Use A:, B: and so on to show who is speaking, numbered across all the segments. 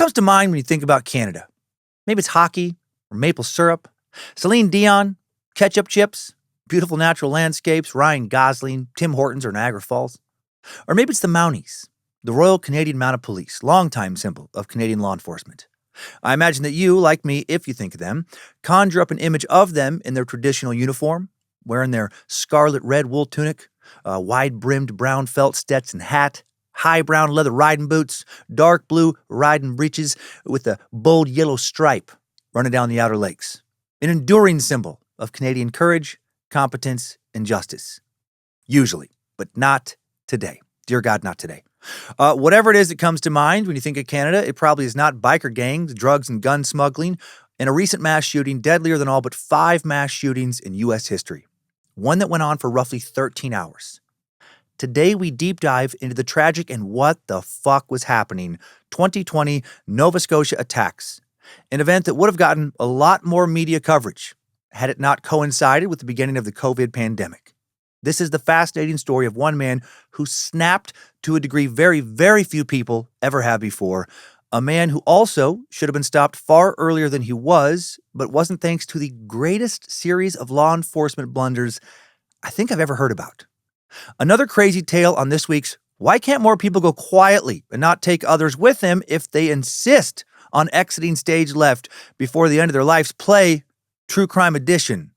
A: comes to mind when you think about Canada? Maybe it's hockey or maple syrup, Celine Dion, ketchup chips, beautiful natural landscapes, Ryan Gosling, Tim Hortons, or Niagara Falls. Or maybe it's the Mounties, the Royal Canadian Mounted Police, longtime symbol of Canadian law enforcement. I imagine that you, like me, if you think of them, conjure up an image of them in their traditional uniform, wearing their scarlet red wool tunic, a wide-brimmed brown felt Stetson hat, high brown leather riding boots, dark blue riding breeches with a bold yellow stripe running down the outer legs. An enduring symbol of Canadian courage, competence, and justice. Usually, but not today. Dear God, not today. Whatever it is that comes to mind when you think of Canada, it probably is not biker gangs, drugs and gun smuggling, and a recent mass shooting deadlier than all but 5 mass shootings in U.S. history. One that went on for roughly 13 hours. Today, we deep dive into the tragic and what the fuck was happening 2020 Nova Scotia attacks, an event that would have gotten a lot more media coverage had it not coincided with the beginning of the COVID pandemic. This is the fascinating story of one man who snapped to a degree very, very few people ever have before, a man who also should have been stopped far earlier than he was, but wasn't thanks to the greatest series of law enforcement blunders I think I've ever heard about. Another crazy tale on this week's Why Can't More People Go Quietly and Not Take Others With Them If They Insist on Exiting Stage Left Before the End of Their Lives Play, True Crime Edition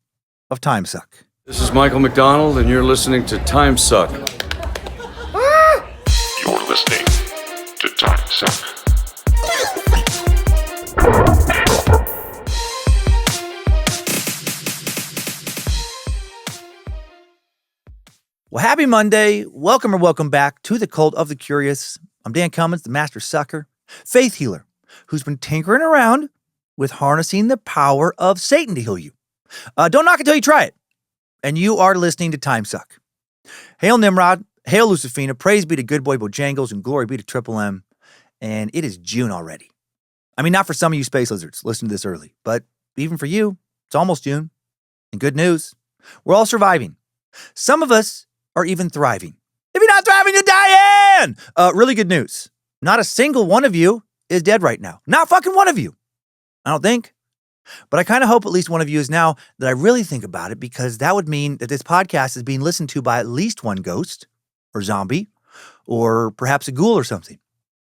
A: of Timesuck.
B: This is Michael McDonald, and you're listening to Timesuck.
C: You're listening to Timesuck.
A: Well, happy Monday. Welcome or welcome back to the Cult of the Curious. I'm Dan Cummins, the master sucker, faith healer, who's been tinkering around with harnessing the power of Satan to heal you. Don't knock it till you try it. And you are listening to Timesuck. Hail Nimrod, hail Lucifina, praise be to good boy Bojangles, and glory be to Triple M. And it is June already. I mean, not for some of you space lizards, listen to this early, but even for you, it's almost June. And good news, we're all surviving. Some of us are even thriving. If you're not thriving, you're dying! Really good news. Not a single one of you is dead right now. Not fucking one of you. I don't think. But I kind of hope at least one of you is now that I really think about it, because that would mean that this podcast is being listened to by at least one ghost or zombie or perhaps a ghoul or something.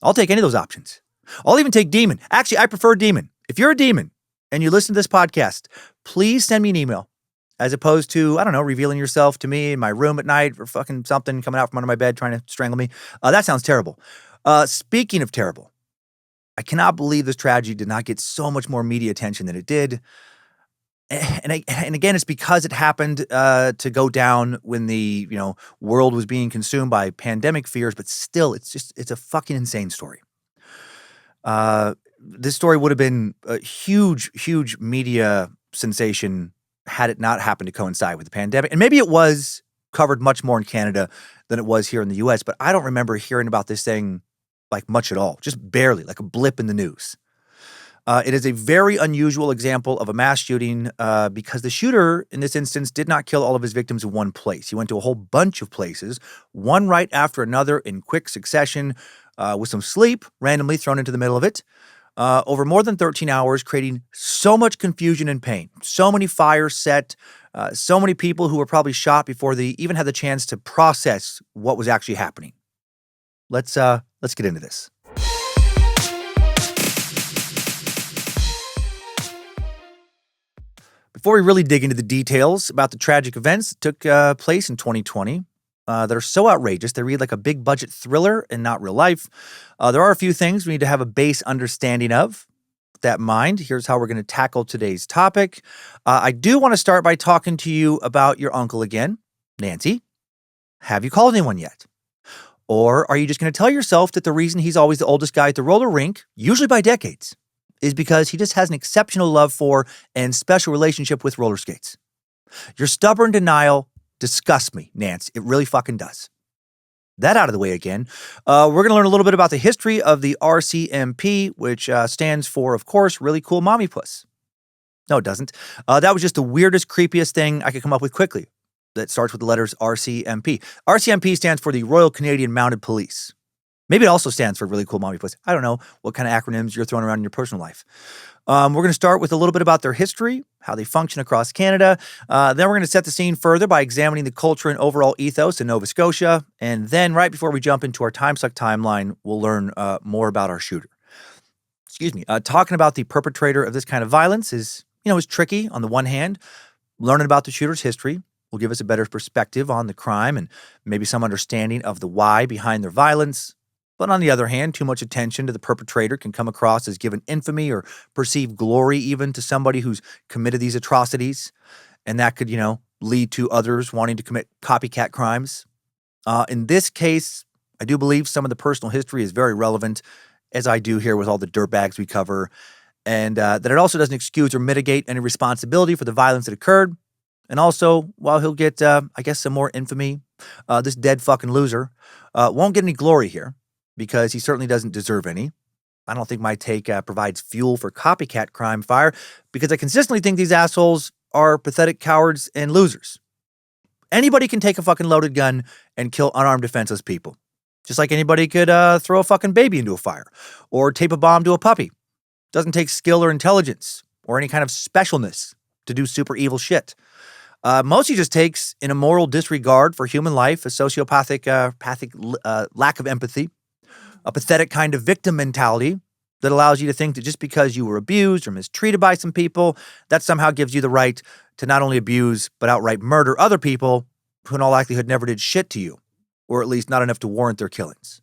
A: I'll take any of those options. I'll even take demon. Actually, I prefer demon. If you're a demon and you listen to this podcast, please send me an email as opposed to, I don't know, revealing yourself to me in my room at night or fucking something coming out from under my bed trying to strangle me. That sounds terrible. Speaking of terrible, I cannot believe this tragedy did not get so much more media attention than it did. And again, it's because it happened to go down when the world was being consumed by pandemic fears, but still, it's a fucking insane story. This story would have been a huge, huge media sensation had it not happened to coincide with the pandemic. And maybe it was covered much more in Canada than it was here in the U.S., but I don't remember hearing about this thing like much at all, just barely, like a blip in the news. It is a very unusual example of a mass shooting because the shooter in this instance did not kill all of his victims in one place. He went to a whole bunch of places, one right after another in quick succession, with some sleep randomly thrown into the middle of it, over more than 13 hours, creating so much confusion and pain, so many fires set, so many people who were probably shot before they even had the chance to process what was actually happening. Let's get into this. Before we really dig into the details about the tragic events that took place in 2020 that are so outrageous, they read like a big budget thriller and not real life, there are a few things we need to have a base understanding of. With that in mind, here's how we're going to tackle today's topic. I do want to start by talking to you about your uncle again. Nancy, have you called anyone yet? Or are you just going to tell yourself that the reason he's always the oldest guy at the roller rink, usually by decades, is because he just has an exceptional love for and special relationship with roller skates? Your stubborn denial disgusts me, Nance. It really fucking does. That out of the way again, we're going to learn a little bit about the history of the RCMP, which stands for, of course, Really Cool Mommy Puss. No, it doesn't. That was just the weirdest, creepiest thing I could come up with quickly. That starts with the letters RCMP. RCMP stands for the Royal Canadian Mounted Police. Maybe it also stands for really cool mommy puss. I don't know what kind of acronyms you're throwing around in your personal life. We're going to start with a little bit about their history, how they function across Canada. Then we're going to set the scene further by examining the culture and overall ethos in Nova Scotia. And then right before we jump into our Timesuck timeline, we'll learn more about our shooter. Talking about the perpetrator of this kind of violence is tricky on the one hand. Learning about the shooter's history will give us a better perspective on the crime and maybe some understanding of the why behind their violence. But on the other hand, too much attention to the perpetrator can come across as giving infamy or perceived glory even to somebody who's committed these atrocities. And that could, lead to others wanting to commit copycat crimes. In this case, I do believe some of the personal history is very relevant, as I do here with all the dirtbags we cover, and that it also doesn't excuse or mitigate any responsibility for the violence that occurred. And also, while he'll get, some more infamy, this dead fucking loser won't get any glory here, because he certainly doesn't deserve any. I don't think my take provides fuel for copycat crime fire, because I consistently think these assholes are pathetic cowards and losers. Anybody can take a fucking loaded gun and kill unarmed defenseless people. Just like anybody could throw a fucking baby into a fire or tape a bomb to a puppy. Doesn't take skill or intelligence or any kind of specialness to do super evil shit. Mostly just takes an immoral disregard for human life, a sociopathic lack of empathy, a pathetic kind of victim mentality that allows you to think that just because you were abused or mistreated by some people, that somehow gives you the right to not only abuse, but outright murder other people who in all likelihood never did shit to you, or at least not enough to warrant their killings.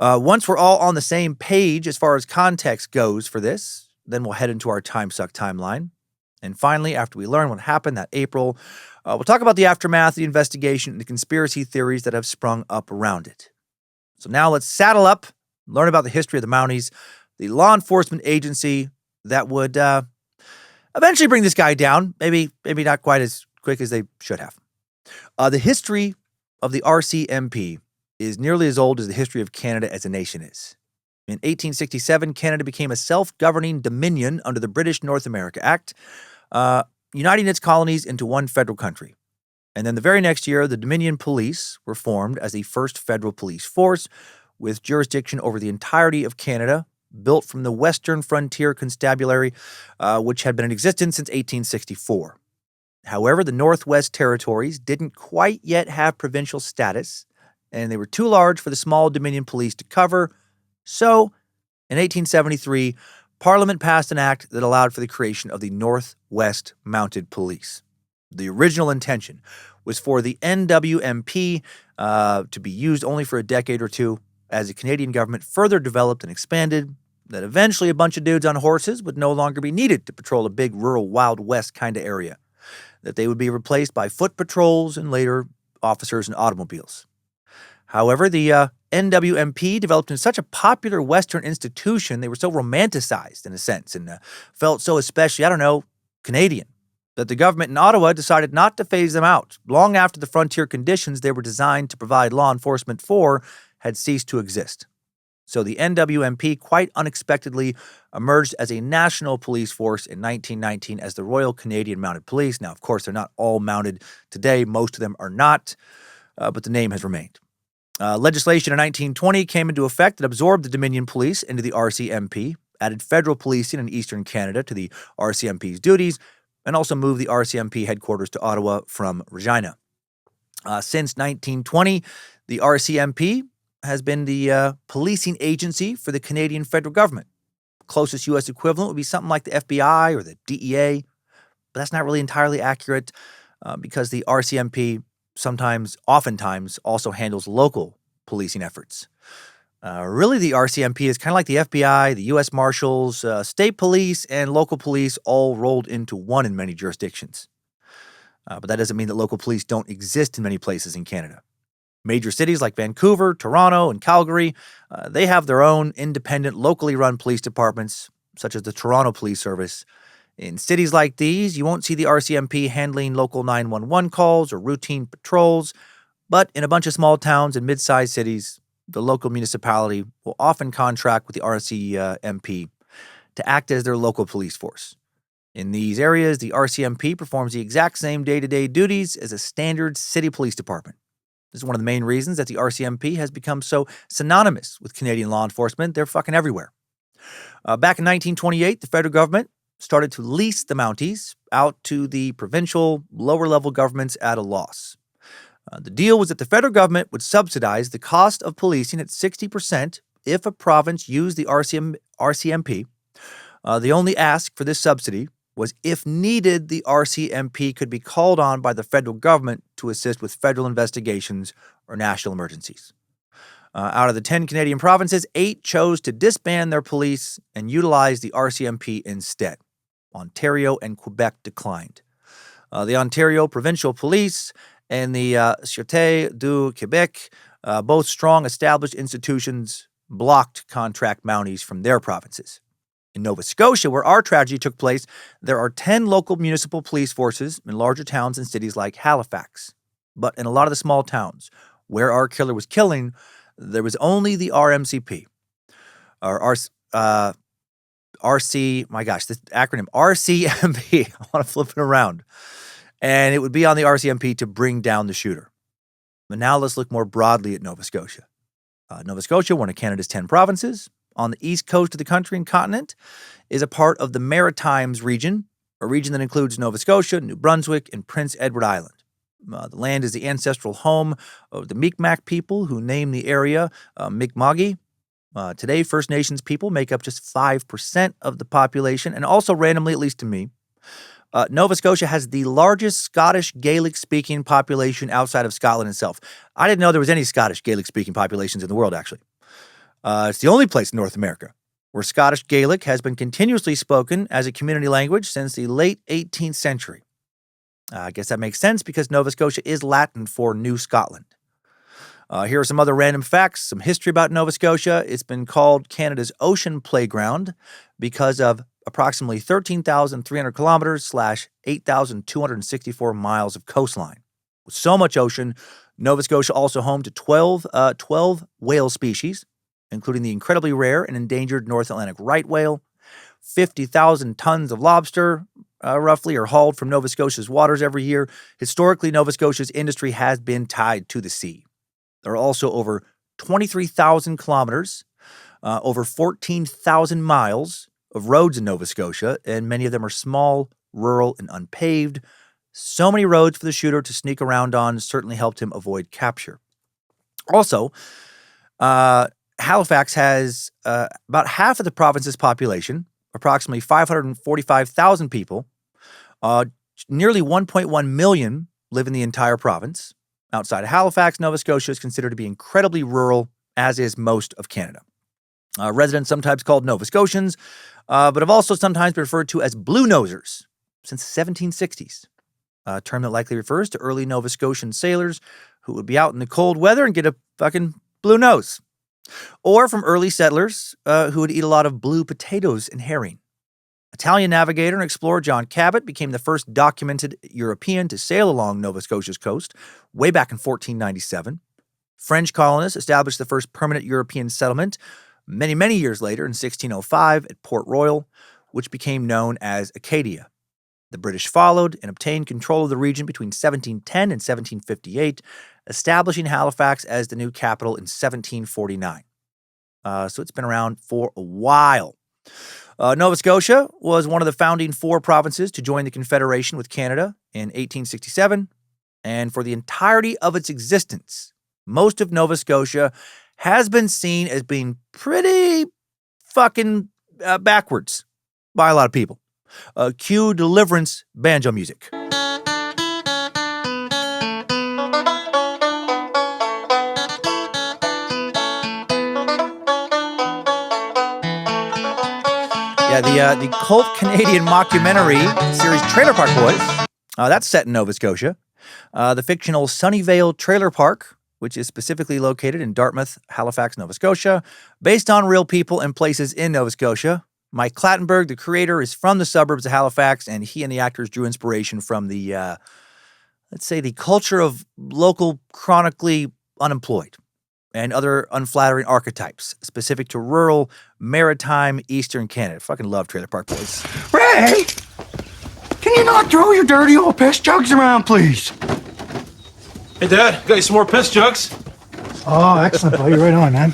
A: Once we're all on the same page as far as context goes for this, then we'll head into our Timesuck timeline. And finally, after we learn what happened that April, we'll talk about the aftermath of the investigation and the conspiracy theories that have sprung up around it. So now let's saddle up, learn about the history of the Mounties, the law enforcement agency that would eventually bring this guy down, maybe not quite as quick as they should have. The history of the RCMP is nearly as old as the history of Canada as a nation is. In 1867, Canada became a self-governing dominion under the British North America Act, uniting its colonies into one federal country. And then the very next year, the Dominion Police were formed as the first federal police force with jurisdiction over the entirety of Canada, built from the Western Frontier Constabulary, which had been in existence since 1864. However, the Northwest Territories didn't quite yet have provincial status, and they were too large for the small Dominion Police to cover. So, in 1873, Parliament passed an act that allowed for the creation of the Northwest Mounted Police. The original intention was for the NWMP to be used only for a decade or two as the Canadian government further developed and expanded, that eventually a bunch of dudes on horses would no longer be needed to patrol a big rural Wild West kind of area, that they would be replaced by foot patrols and later officers and automobiles. However, the NWMP developed into such a popular Western institution, they were so romanticized in a sense and felt so especially, Canadian, that the government in Ottawa decided not to phase them out long after the frontier conditions they were designed to provide law enforcement for had ceased to exist. So the NWMP quite unexpectedly emerged as a national police force in 1919 as the Royal Canadian Mounted Police. Now, of course, they're not all mounted today. Most of them are not, but the name has remained. Legislation in 1920 came into effect that absorbed the Dominion Police into the RCMP, added federal policing in eastern Canada to the RCMP's duties, and also moved the RCMP headquarters to Ottawa from Regina. Since 1920, the RCMP has been the policing agency for the Canadian federal government. Closest U.S. equivalent would be something like the FBI or the DEA, but that's not really entirely accurate because the RCMP oftentimes also handles local policing efforts. Really, the RCMP is kind of like the FBI, the U.S. Marshals, state police, and local police all rolled into one in many jurisdictions. But that doesn't mean that local police don't exist in many places in Canada. Major cities like Vancouver, Toronto, and Calgary, they have their own independent, locally run police departments, such as the Toronto Police Service. In cities like these, you won't see the RCMP handling local 911 calls or routine patrols, but in a bunch of small towns and mid-sized cities, the local municipality will often contract with the RCMP to act as their local police force. In these areas, the RCMP performs the exact same day-to-day duties as a standard city police department. This is one of the main reasons that the RCMP has become so synonymous with Canadian law enforcement. They're fucking everywhere. Back in 1928, the federal government started to lease the Mounties out to the provincial, lower-level governments at a loss. The deal was that the federal government would subsidize the cost of policing at 60% if a province used the RCMP. The only ask for this subsidy was if needed, the RCMP could be called on by the federal government to assist with federal investigations or national emergencies. Out of the 10 Canadian provinces, 8 chose to disband their police and utilize the RCMP instead. Ontario and Quebec declined. The Ontario Provincial Police and the Sûreté du Québec, both strong established institutions, blocked contract Mounties from their provinces. In Nova Scotia, where our tragedy took place, there are 10 local municipal police forces in larger towns and cities like Halifax. But in a lot of the small towns where our killer was killing, there was only the RMCP, or RC, my gosh, this acronym, RCMP. I want to flip it around. And it would be on the RCMP to bring down the shooter. But now let's look more broadly at Nova Scotia. Nova Scotia, one of Canada's 10 provinces, on the east coast of the country and continent, is a part of the Maritimes region, a region that includes Nova Scotia, New Brunswick, and Prince Edward Island. The land is the ancestral home of the Mi'kmaq people who named the area Mi'kma'ki. Today, First Nations people make up just 5% of the population, and also randomly, at least to me, Nova Scotia has the largest Scottish Gaelic-speaking population outside of Scotland itself. I didn't know there was any Scottish Gaelic-speaking populations in the world, actually. It's the only place in North America where Scottish Gaelic has been continuously spoken as a community language since the late 18th century. I guess that makes sense because Nova Scotia is Latin for New Scotland. Here are some other random facts, some history about Nova Scotia. It's been called Canada's ocean playground because of approximately 13,300 kilometers / 8,264 miles of coastline. With so much ocean, Nova Scotia also home to 12 whale species, including the incredibly rare and endangered North Atlantic right whale. 50,000 tons of lobster, roughly, are hauled from Nova Scotia's waters every year. Historically, Nova Scotia's industry has been tied to the sea. There are also over 23,000 kilometers, over 14,000 miles of roads in Nova Scotia, and many of them are small, rural, and unpaved. So many roads for the shooter to sneak around on certainly helped him avoid capture. Also, Halifax has about half of the province's population, approximately 545,000 people. Nearly 1.1 million live in the entire province. Outside of Halifax, Nova Scotia is considered to be incredibly rural, as is most of Canada. Residents sometimes called Nova Scotians, but have also sometimes been referred to as Blue Nosers since the 1760s, a term that likely refers to early Nova Scotian sailors who would be out in the cold weather and get a fucking blue nose. Or from early settlers who would eat a lot of blue potatoes and herring. Italian navigator and explorer John Cabot became the first documented European to sail along Nova Scotia's coast way back in 1497. French colonists established the first permanent European settlement many, many years later in 1605 at Port Royal, which became known as Acadia. The British followed and obtained control of the region between 1710 and 1758, establishing Halifax as the new capital in 1749. So it's been around for a while. Nova Scotia was one of the founding 4 provinces to join the Confederation with Canada in 1867, and for the entirety of its existence, most of Nova Scotia has been seen as being pretty fucking backwards by a lot of people. Cue Deliverance banjo music. Yeah, the cult Canadian mockumentary series Trailer Park Boys, that's set in Nova Scotia. The fictional Sunnyvale Trailer Park, which is specifically located in Dartmouth, Halifax, Nova Scotia, based on real people and places in Nova Scotia. Mike Clattenburg, the creator, is from the suburbs of Halifax, and he and the actors drew inspiration from the, let's say, the culture of local chronically unemployed and other unflattering archetypes specific to rural, maritime, eastern Canada. Fucking love Trailer Park Boys.
D: Ray! Can you not throw your dirty old piss jugs around, please? Hey, Dad, got you some more piss jugs?
E: Oh, excellent, buddy. Right on, man.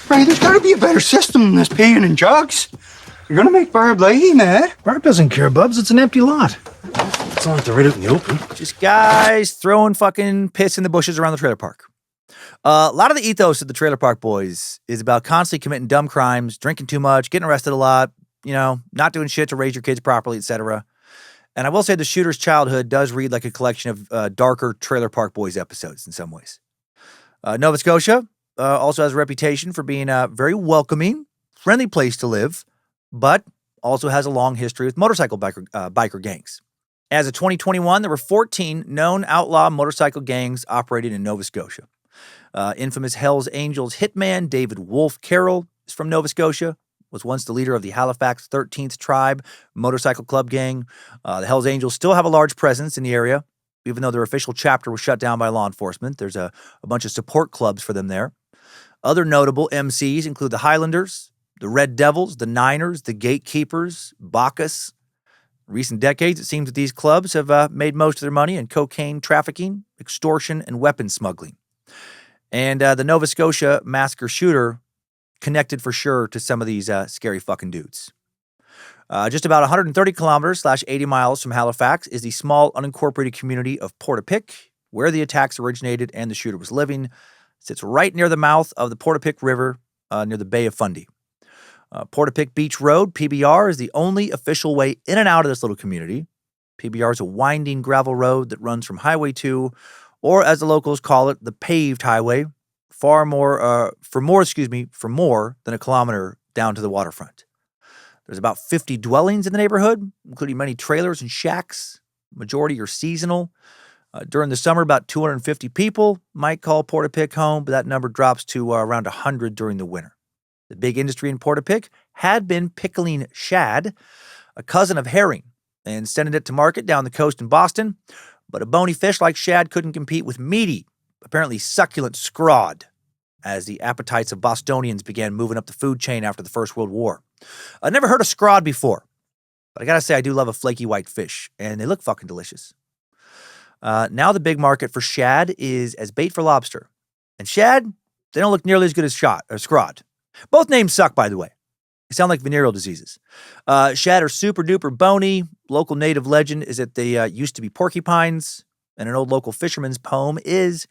E: Right, there's gotta be a better system than this peeing in jugs. You're gonna make Barb lady mad.
F: Barb doesn't care, Bubs. It's an empty lot. It's not right out in the open.
A: Just guys throwing fucking piss in the bushes around the trailer park. A lot of the ethos of the Trailer Park Boys is about constantly committing dumb crimes, drinking too much, getting arrested a lot, not doing shit to raise your kids properly, etc. And I will say the shooter's childhood does read like a collection of darker Trailer Park Boys episodes in some ways. Nova Scotia also has a reputation for being a very welcoming, friendly place to live, but also has a long history with motorcycle biker gangs. As of 2021, there were 14 known outlaw motorcycle gangs operating in Nova Scotia. Infamous Hells Angels hitman David Wolf Carroll is from Nova Scotia, was once the leader of the Halifax 13th Tribe motorcycle club gang. The Hells Angels still have a large presence in the area, even though their official chapter was shut down by law enforcement. There's a bunch of support clubs for them there. Other notable MCs include the Highlanders, the Red Devils, the Niners, the Gatekeepers, Bacchus. In recent decades, it seems that these clubs have made most of their money in cocaine trafficking, extortion, and weapon smuggling. And the Nova Scotia Massacre shooter connected for sure to some of these scary fucking dudes. Just about 130 kilometers / 80 miles from Halifax is the small unincorporated community of Portapique, where the attacks originated and the shooter was living. It sits right near the mouth of the Portapique River near the Bay of Fundy. Portapique Beach Road, PBR, is the only official way in and out of this little community. PBR is a winding gravel road that runs from Highway 2, or as the locals call it, the paved highway, for more than a kilometer down to the waterfront. There's about 50 dwellings in the neighborhood, including many trailers and shacks. Majority are seasonal. During the summer, about 250 people might call Portapique home, but that number drops to around 100 during the winter. The big industry in Portapique had been pickling shad, a cousin of herring, and sending it to market down the coast in Boston. But a bony fish like shad couldn't compete with meaty, apparently succulent scrod, as the appetites of Bostonians began moving up the food chain after the First World War. I'd never heard of scrod before, but I gotta say I do love a flaky white fish, and they look fucking delicious. Now the big market for shad is as bait for lobster. And shad, they don't look nearly as good as scrod. Both names suck, by the way. They sound like venereal diseases. Shad are super duper bony. Local native legend is that they used to be porcupines. And an old local fisherman's poem is,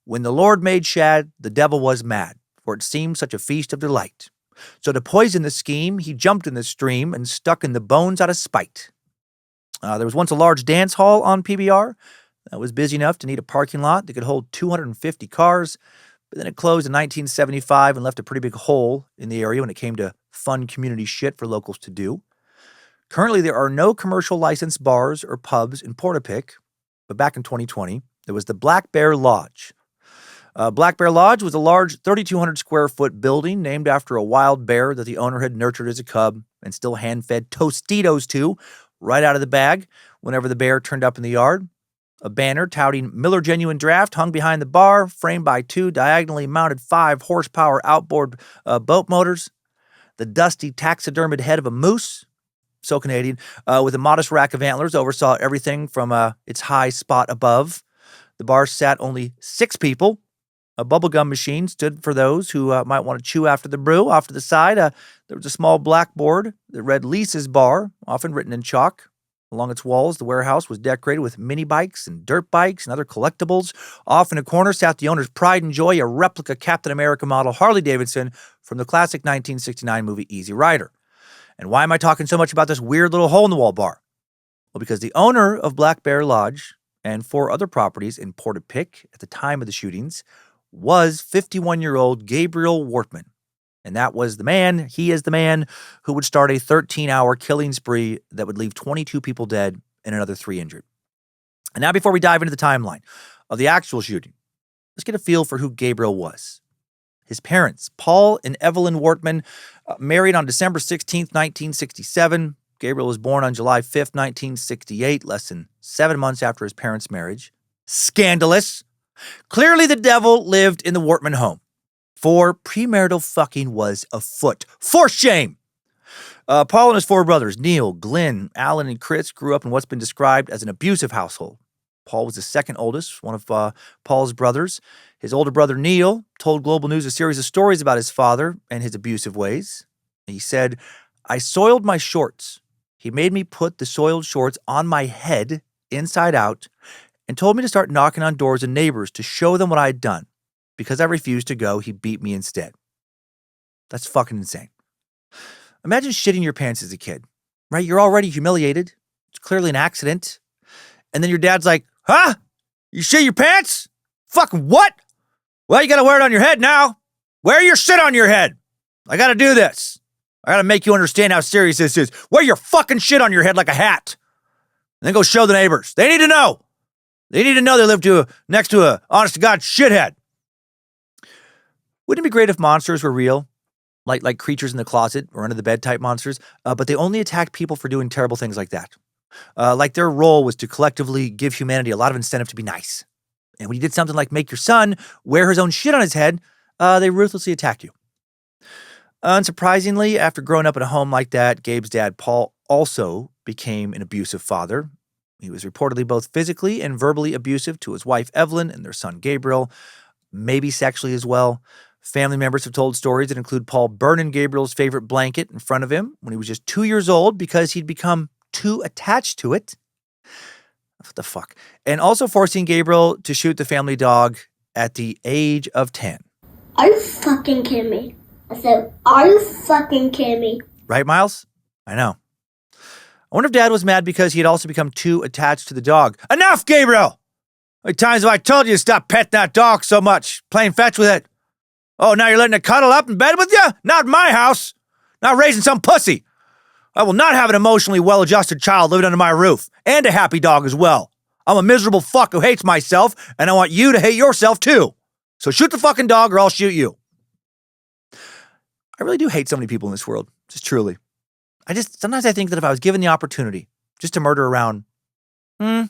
A: "When the Lord made shad, the devil was mad, for it seemed such a feast of delight. So to poison the scheme, he jumped in the stream and stuck in the bones out of spite." There was once a large dance hall on PBR that was busy enough to need a parking lot that could hold 250 cars. But then it closed in 1975 and left a pretty big hole in the area when it came to fun community shit for locals to do. Currently, there are no commercial licensed bars or pubs in Portapique, but back in 2020, there was the Black Bear Lodge. Black Bear Lodge was a large 3,200 square foot building named after a wild bear that the owner had nurtured as a cub and still hand-fed Tostitos to right out of the bag whenever the bear turned up in the yard. A banner touting Miller Genuine Draft hung behind the bar, framed by 2 diagonally mounted 5-horsepower outboard boat motors. The dusty taxidermied head of a moose, so Canadian, with a modest rack of antlers, oversaw everything from its high spot above. The bar sat only 6 people. A bubblegum machine stood for those who might want to chew after the brew. Off to the side, there was a small blackboard that read Lisa's Bar, often written in chalk. Along its walls, the warehouse was decorated with mini bikes and dirt bikes and other collectibles. Off in a corner sat the owner's pride and joy, a replica Captain America model Harley Davidson from the classic 1969 movie Easy Rider. And why am I talking so much about this weird little hole-in-the-wall bar? Well, because the owner of Black Bear Lodge and 4 other properties in Portapique at the time of the shootings was 51-year-old Gabriel Wortman. And he is the man who would start a 13-hour killing spree that would leave 22 people dead and another 3 injured. And now before we dive into the timeline of the actual shooting, let's get a feel for who Gabriel was. His parents, Paul and Evelyn Wortman, married on December 16th, 1967. Gabriel was born on July 5th, 1968, less than 7 months after his parents' marriage. Scandalous. Clearly the devil lived in the Wortman home. For premarital fucking was afoot. For shame! Paul and his 4 brothers, Neil, Glenn, Alan, and Chris, grew up in what's been described as an abusive household. Paul was the second oldest, one of Paul's brothers. His older brother, Neil, told Global News a series of stories about his father and his abusive ways. He said, "I soiled my shorts. He made me put the soiled shorts on my head, inside out, and told me to start knocking on doors of neighbors to show them what I had done. Because I refused to go, he beat me instead." That's fucking insane. Imagine shitting your pants as a kid, right? You're already humiliated. It's clearly an accident. And then your dad's like, "Huh? You shit your pants? Fucking what? Well, you gotta wear it on your head now. Wear your shit on your head. I gotta do this. I gotta make you understand how serious this is. Wear your fucking shit on your head like a hat. And then go show the neighbors. They need to know. They need to know they live next to a honest-to-God shithead." Wouldn't it be great if monsters were real? Like creatures in the closet or under the bed type monsters, but they only attacked people for doing terrible things like that. Like their role was to collectively give humanity a lot of incentive to be nice. And when you did something like make your son wear his own shit on his head, they ruthlessly attacked you. Unsurprisingly, after growing up in a home like that, Gabe's dad, Paul, also became an abusive father. He was reportedly both physically and verbally abusive to his wife, Evelyn, and their son, Gabriel, maybe sexually as well. Family members have told stories that include Paul burning Gabriel's favorite blanket in front of him when he was just 2 years old because he'd become too attached to it. What the fuck? And also forcing Gabriel to shoot the family dog at the age of 10.
G: Are you fucking kidding me? I said, are you fucking kidding me?
A: Right, Miles? I know. I wonder if Dad was mad because he had also become too attached to the dog. Enough, Gabriel! How many times have I told you to stop petting that dog so much? Playing fetch with it. Oh, now you're letting it cuddle up in bed with you? Not in my house. Not raising some pussy. I will not have an emotionally well-adjusted child living under my roof. And a happy dog as well. I'm a miserable fuck who hates myself, and I want you to hate yourself too. So shoot the fucking dog or I'll shoot you. I really do hate so many people in this world. Just truly. Sometimes I think that if I was given the opportunity just to murder around, I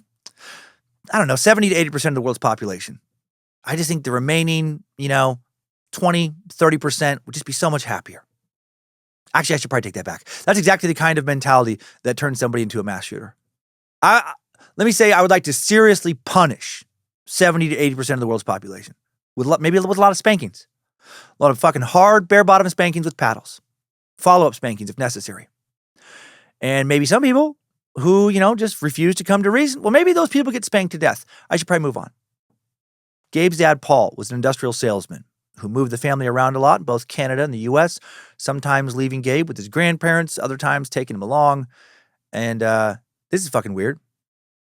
A: don't know, 70 to 80% of the world's population, I just think the remaining, 20, 30% would just be so much happier. Actually, I should probably take that back. That's exactly the kind of mentality that turns somebody into a mass shooter. Let me say I would like to seriously punish 70 to 80% of the world's population. Maybe with a lot of spankings. A lot of fucking hard, bare-bottom spankings with paddles. Follow-up spankings if necessary. And maybe some people who, just refuse to come to reason. Well, maybe those people get spanked to death. I should probably move on. Gabe's dad, Paul, was an industrial salesman who moved the family around a lot in both Canada and the U.S., sometimes leaving Gabe with his grandparents, other times taking him along. And this is fucking weird.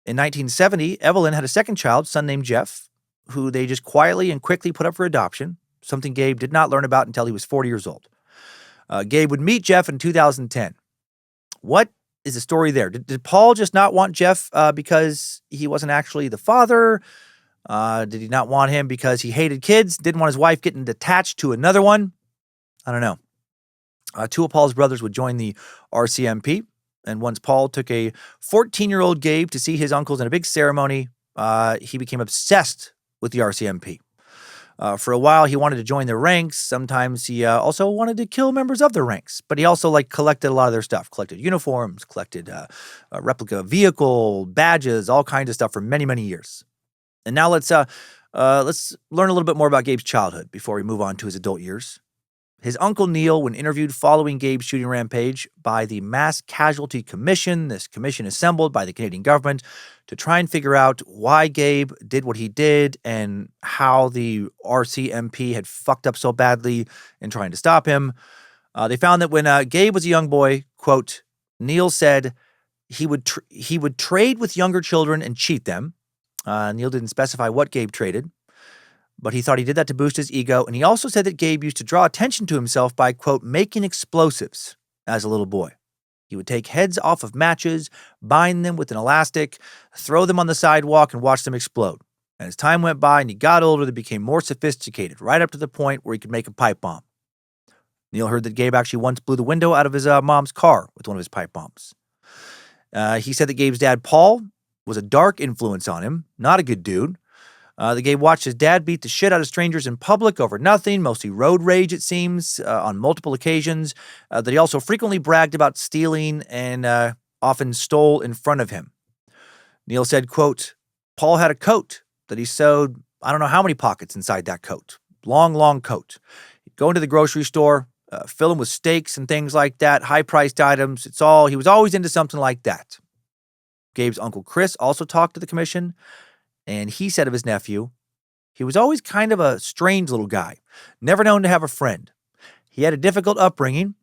A: In 1970, Evelyn had a second child, son named Jeff, who they just quietly and quickly put up for adoption, something Gabe did not learn about until he was 40 years old. Gabe would meet Jeff in 2010. What is the story there? Did Paul just not want Jeff because he wasn't actually the father? Did he not want him because he hated kids? Didn't want his wife getting attached to another one? I don't know. Two of Paul's brothers would join the RCMP. And once Paul took a 14-year-old Gabe to see his uncles in a big ceremony, he became obsessed with the RCMP. For a while, he wanted to join their ranks. Sometimes he also wanted to kill members of their ranks. But he also collected a lot of their stuff. Collected uniforms, collected a replica vehicle, badges, all kinds of stuff for many, many years. And now let's learn a little bit more about Gabe's childhood before we move on to his adult years. His uncle Neil, when interviewed following Gabe's shooting rampage by the Mass Casualty Commission, this commission assembled by the Canadian government to try and figure out why Gabe did what he did and how the RCMP had fucked up so badly in trying to stop him. They found that when Gabe was a young boy, quote, Neil said he would trade with younger children and cheat them. Neil didn't specify what Gabe traded, but he thought he did that to boost his ego. And he also said that Gabe used to draw attention to himself by, quote, making explosives as a little boy. He would take heads off of matches, bind them with an elastic, throw them on the sidewalk, and watch them explode. And as time went by and he got older, they became more sophisticated, right up to the point where he could make a pipe bomb. Neil heard that Gabe actually once blew the window out of his mom's car with one of his pipe bombs. He said that Gabe's dad, Paul, was a dark influence on him, not a good dude. That Gabe watched his dad beat the shit out of strangers in public over nothing, mostly road rage, it seems, on multiple occasions. That he also frequently bragged about stealing and often stole in front of him. Neil said, quote, Paul had a coat that he sewed, I don't know how many pockets inside that coat. Long, long coat. He'd go into the grocery store, fill them with steaks and things like that, high-priced items. He was always into something like that. Gabe's uncle Chris also talked to the commission, and he said of his nephew, he was always kind of a strange little guy, never known to have a friend. He had a difficult upbringing.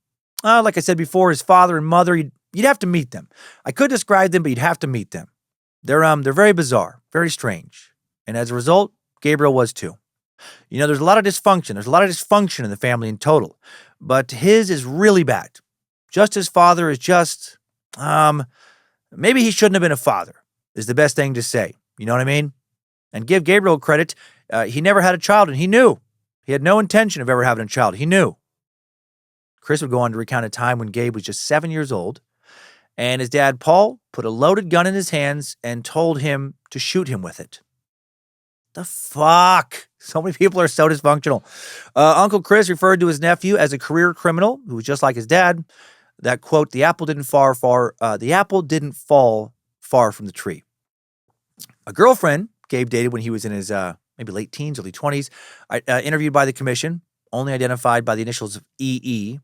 A: Like I said before, his father and mother, you'd have to meet them. I could describe them, but you'd have to meet them. They're very bizarre, very strange. And as a result, Gabriel was too. There's a lot of dysfunction. There's a lot of dysfunction in the family in total. But his is really bad. Just his father is just, maybe he shouldn't have been a father, is the best thing to say. You know what I mean? And give Gabriel credit. He never had a child, and he knew. He had no intention of ever having a child. He knew. Chris would go on to recount a time when Gabe was just 7 years old, and his dad, Paul, put a loaded gun in his hands and told him to shoot him with it. The fuck? So many people are so dysfunctional. Uncle Chris referred to his nephew as a career criminal who was just like his dad. That quote, the apple didn't fall far from the tree. A girlfriend Gabe dated when he was in his maybe late teens, early 20s, interviewed by the commission, only identified by the initials of EE,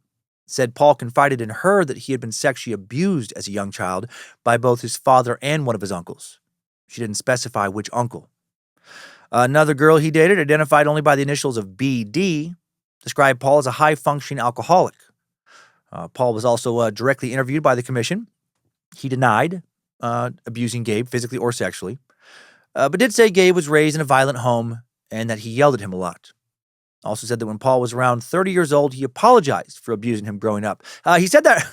A: said Paul confided in her that he had been sexually abused as a young child by both his father and one of his uncles. She didn't specify which uncle. Another girl he dated, identified only by the initials of BD, described Paul as a high-functioning alcoholic. Paul was also directly interviewed by the commission. He denied abusing Gabe physically or sexually, but did say Gabe was raised in a violent home and that he yelled at him a lot. Also said that when Paul was around 30 years old, he apologized for abusing him growing up. He said that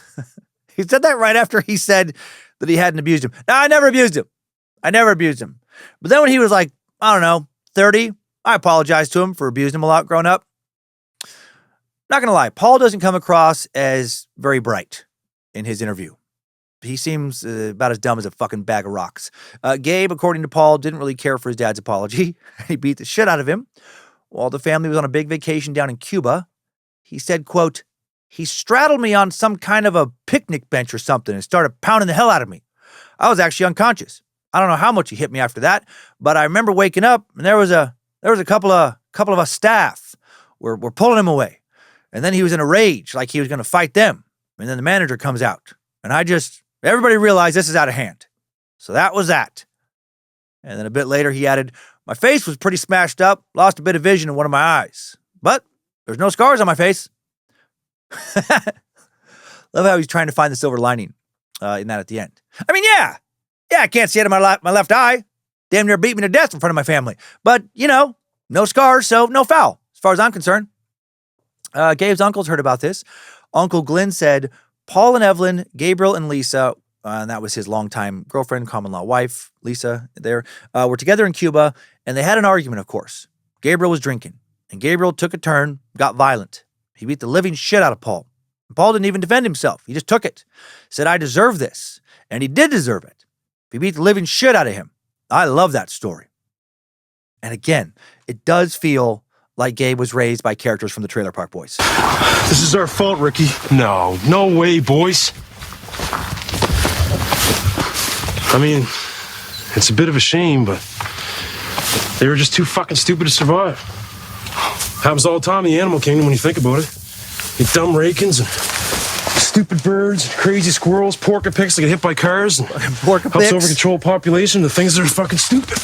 A: he said that right after he said that he hadn't abused him. No, I never abused him. But then when he was like, I don't know, 30, I apologized to him for abusing him a lot growing up. Not going to lie, Paul doesn't come across as very bright in his interview. He seems about as dumb as a fucking bag of rocks. Gabe, according to Paul, didn't really care for his dad's apology. He beat the shit out of him. While the family was on a big vacation down in Cuba, he said, quote, he straddled me on some kind of a picnic bench or something and started pounding the hell out of me. I was actually unconscious. I don't know how much he hit me after that, but I remember waking up and there was a couple of us staff were pulling him away. And then he was in a rage, like he was going to fight them. And then the manager comes out and everybody realized this is out of hand. So that was that. And then a bit later he added, my face was pretty smashed up, lost a bit of vision in one of my eyes, but there's no scars on my face. Love how he's trying to find the silver lining in that at the end. I mean, yeah, I can't see out of my left eye. Damn near beat me to death in front of my family. But, no scars, so no foul, as far as I'm concerned. Gabe's uncles heard about this. Uncle Glenn said, Paul and Evelyn, Gabriel and Lisa, and that was his longtime girlfriend, common-law wife, Lisa, were together in Cuba, and they had an argument, of course. Gabriel was drinking, and Gabriel took a turn, got violent. He beat the living shit out of Paul. And Paul didn't even defend himself. He just took it. Said, I deserve this. And he did deserve it. He beat the living shit out of him. I love that story. And again, it does feel like Gabe was raised by characters from the Trailer Park Boys.
F: This is our fault, Ricky. No way, boys. I mean, it's a bit of a shame, but they were just too fucking stupid to survive. Happens all the time in the animal kingdom when you think about it. You dumb rakins and stupid birds, crazy squirrels, porcupines that get hit by cars, and helps over control population. The things that are fucking stupid.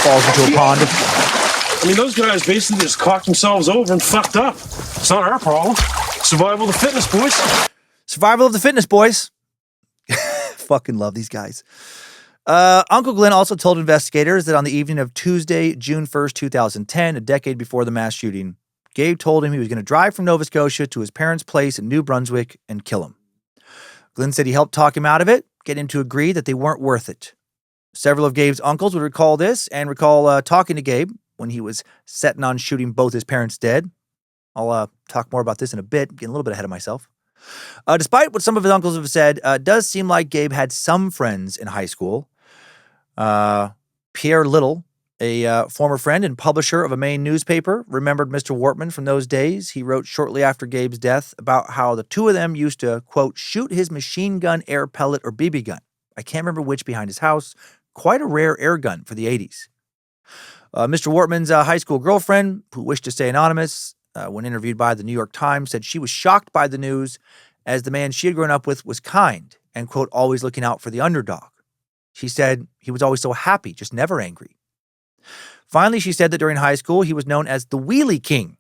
A: Falls into a pond.
F: I mean, those guys basically just cocked themselves over and fucked up. It's not our problem. Survival of the fitness, boys.
A: Survival of the fitness, boys. Fucking love these guys. Uncle Glenn also told investigators that on the evening of Tuesday, June 1st, 2010, a decade before the mass shooting, Gabe told him he was going to drive from Nova Scotia to his parents' place in New Brunswick and kill him. Glenn said he helped talk him out of it, get him to agree that they weren't worth it. Several of Gabe's uncles would recall this and recall talking to Gabe when he was setting on shooting both his parents dead. I'll talk more about this in a bit, getting a little bit ahead of myself. Despite what some of his uncles have said, it does seem like Gabe had some friends in high school. Pierre Little, a former friend and publisher of a Maine newspaper, remembered Mr. Wortman from those days. He wrote shortly after Gabe's death about how the two of them used to, quote, shoot his machine gun, air pellet, or BB gun, I can't remember which, behind his house. Quite a rare air gun for the 80s. Mr. Wortman's high school girlfriend, who wished to stay anonymous, when interviewed by the New York Times, said she was shocked by the news as the man she had grown up with was kind and, quote, always looking out for the underdog. She said he was always so happy, just never angry. Finally, she said that during high school, he was known as the Wheelie King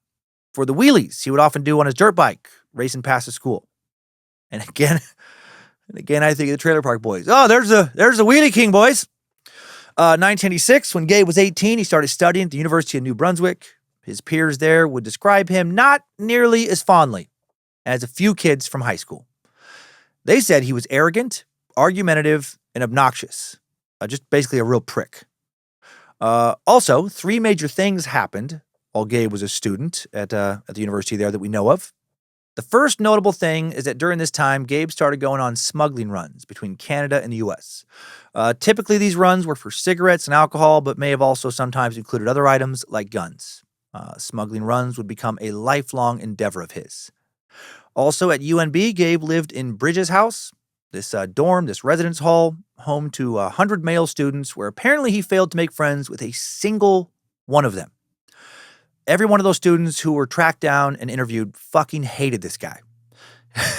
A: for the wheelies he would often do on his dirt bike, racing past the school. And again, I think of the Trailer Park Boys. Oh, there's the Wheelie King, boys. 1986, when Gabe was 18, he started studying at the University of New Brunswick. His peers there would describe him not nearly as fondly as a few kids from high school. They said he was arrogant, argumentative, and obnoxious. Just basically a real prick. Also, 3 major things happened while Gabe was a student at the university there that we know of. The first notable thing is that during this time, Gabe started going on smuggling runs between Canada and the U.S. Typically, these runs were for cigarettes and alcohol, but may have also sometimes included other items like guns. Smuggling runs would become a lifelong endeavor of his. Also at UNB, Gabe lived in Bridges' house, this dorm, this residence hall, home to 100 male students, where apparently he failed to make friends with a single one of them. Every one of those students who were tracked down and interviewed fucking hated this guy.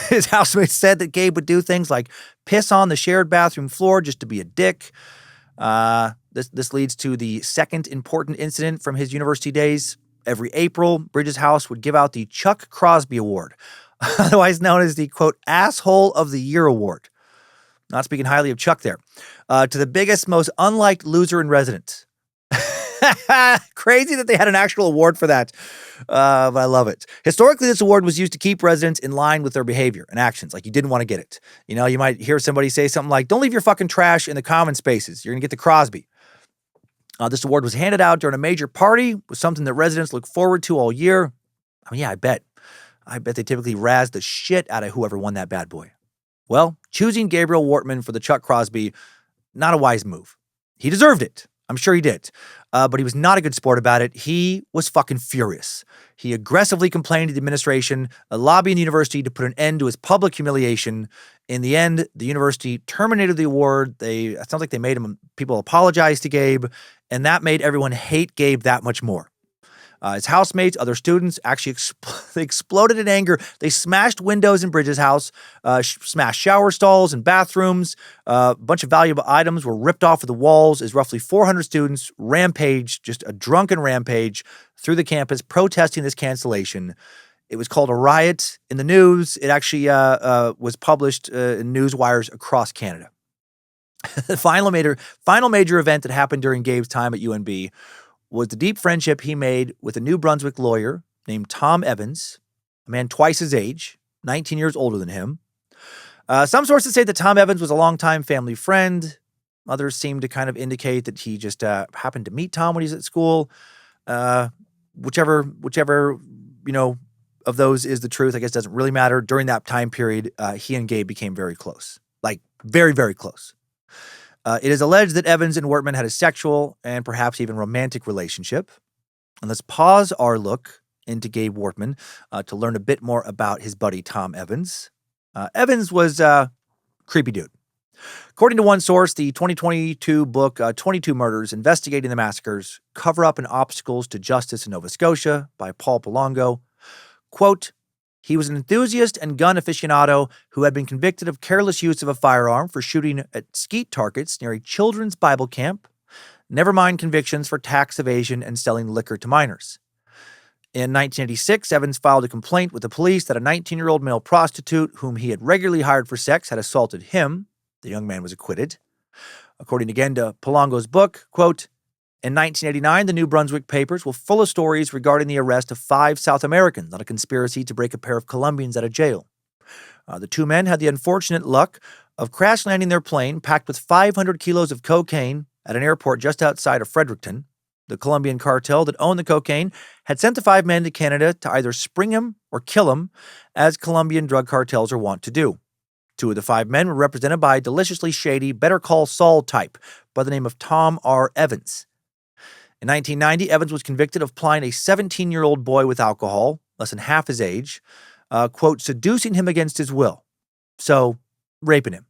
A: His housemates said that Gabe would do things like piss on the shared bathroom floor just to be a dick. This leads to the second important incident from his university days. Every April, Bridges' house would give out the Chuck Crosby Award, otherwise known as the, quote, Asshole of the Year Award. Not speaking highly of Chuck there. To the biggest, most unliked loser in residence. Crazy that they had an actual award for that. But I love it. Historically, this award was used to keep residents in line with their behavior and actions. Like, you didn't want to get it. You know, you might hear somebody say something like, don't leave your fucking trash in the common spaces. You're going to get the Crosby. This award was handed out during a major party, was something that residents look forward to all year. I mean, yeah, I bet they typically razz the shit out of whoever won that bad boy. Well, choosing Gabriel Wortman for the Chuck Crosby, not a wise move. He deserved it. I'm sure he did. But he was not a good sport about it. He was fucking furious. He aggressively complained to the administration, lobbying the university to put an end to his public humiliation. In the end, the university terminated the award. It sounds like they made people apologize to Gabe, and that made everyone hate Gabe that much more. His housemates, other students, actually they exploded in anger. They smashed windows in Bridges' house, smashed shower stalls and bathrooms. A bunch of valuable items were ripped off of the walls as roughly 400 students rampaged, just a drunken rampage, through the campus protesting this cancellation. It was called a riot in the news. It actually was published in news wires across Canada. The final major event that happened during Gabe's time at UNB was the deep friendship he made with a New Brunswick lawyer named Tom Evans, a man twice his age, 19 years older than him. Some sources say that Tom Evans was a longtime family friend. Others seem to kind of indicate that he just happened to meet Tom when he was at school. Whichever, of those is the truth, I guess doesn't really matter. During that time period, he and Gabe became very close, like very, very close. It is alleged that Evans and Wortman had a sexual and perhaps even romantic relationship. And let's pause our look into Gabe Wortman to learn a bit more about his buddy Tom Evans. Evans was a creepy dude. According to one source, the 2022 book 22 Murders Investigating the Massacres, Cover-Up and Obstacles to Justice in Nova Scotia by Paul Palongo, quote, he was an enthusiast and gun aficionado who had been convicted of careless use of a firearm for shooting at skeet targets near a children's Bible camp, never mind convictions for tax evasion and selling liquor to minors. In 1986, Evans filed a complaint with the police that a 19-year-old male prostitute whom he had regularly hired for sex had assaulted him. The young man was acquitted. According again to Palongo's book, quote, in 1989, the New Brunswick papers were full of stories regarding the arrest of 5 South Americans on a conspiracy to break a pair of Colombians out of jail. The 2 men had the unfortunate luck of crash landing their plane packed with 500 kilos of cocaine at an airport just outside of Fredericton. The Colombian cartel that owned the cocaine had sent the 5 men to Canada to either spring him or kill him, as Colombian drug cartels are wont to do. 2 of the 5 men were represented by a deliciously shady Better Call Saul type by the name of Tom R. Evans. In 1990, Evans was convicted of plying a 17-year-old boy with alcohol, less than half his age, quote, seducing him against his will. So, raping him.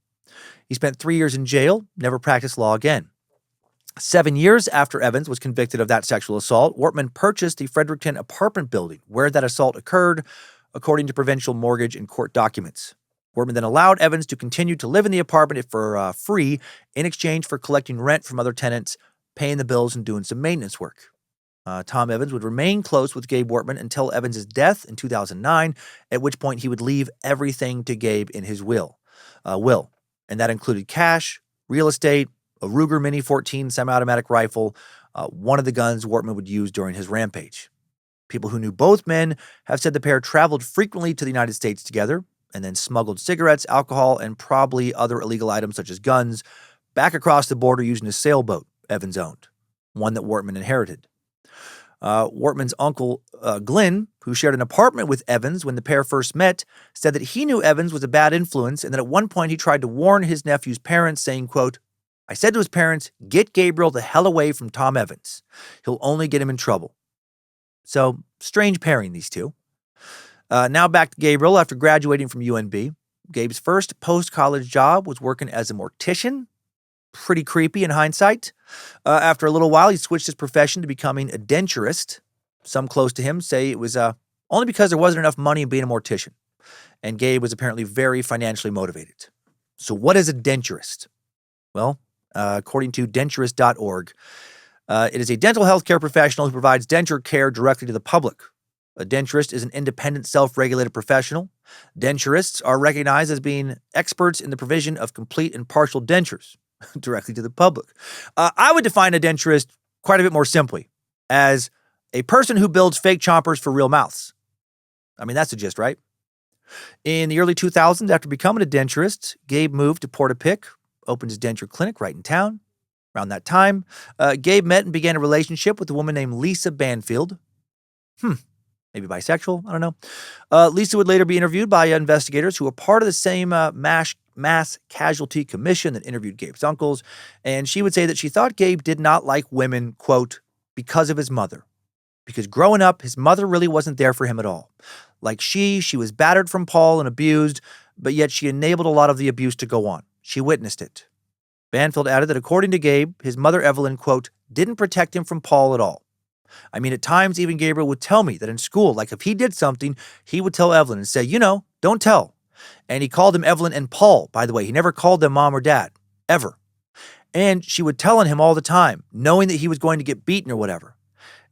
A: He spent 3 years in jail, never practiced law again. 7 years after Evans was convicted of that sexual assault, Wortman purchased the Fredericton apartment building where that assault occurred, according to provincial mortgage and court documents. Wortman then allowed Evans to continue to live in the apartment for free in exchange for collecting rent from other tenants, paying the bills, and doing some maintenance work. Tom Evans would remain close with Gabe Wortman until Evans' death in 2009, at which point he would leave everything to Gabe in his will. And that included cash, real estate, a Ruger Mini 14 semi-automatic rifle, one of the guns Wortman would use during his rampage. People who knew both men have said the pair traveled frequently to the United States together and then smuggled cigarettes, alcohol, and probably other illegal items such as guns back across the border using a sailboat Evans owned, one that Wortman inherited. Wortman's uncle, Glenn, who shared an apartment with Evans when the pair first met, said that he knew Evans was a bad influence and that at one point he tried to warn his nephew's parents, saying, quote, "I said to his parents, get Gabriel the hell away from Tom Evans. He'll only get him in trouble." So, strange pairing, these two. Now back to Gabriel after graduating from UNB. Gabe's first post-college job was working as a mortician. Pretty creepy in hindsight. After a little while, he switched his profession to becoming a denturist. Some close to him say it was only because there wasn't enough money in being a mortician. And Gabe was apparently very financially motivated. So what is a denturist? Well, according to denturist.org, it is a dental health care professional who provides denture care directly to the public. A denturist is an independent, self-regulated professional. Denturists are recognized as being experts in the provision of complete and partial dentures directly to the public. I would define a denturist quite a bit more simply as a person who builds fake chompers for real mouths. I mean, that's the gist, right? In the early 2000s, after becoming a denturist, Gabe moved to Portapique, opened his denture clinic right in town. Around that time, Gabe met and began a relationship with a woman named Lisa Banfield. Maybe bisexual, I don't know. Lisa would later be interviewed by investigators who were part of the same mass casualty commission that interviewed Gabe's uncles, and she would say that she thought Gabe did not like women, quote, because of his mother. Because growing up, his mother really wasn't there for him at all. Like she was battered from Paul and abused, but yet she enabled a lot of the abuse to go on. She witnessed it. Banfield added that according to Gabe, his mother Evelyn, quote, didn't protect him from Paul at all. I mean, at times, even Gabriel would tell me that in school, like if he did something, he would tell Evelyn and say, don't tell. And he called them Evelyn and Paul, by the way. He never called them mom or dad, ever. And she would tell on him all the time, knowing that he was going to get beaten or whatever.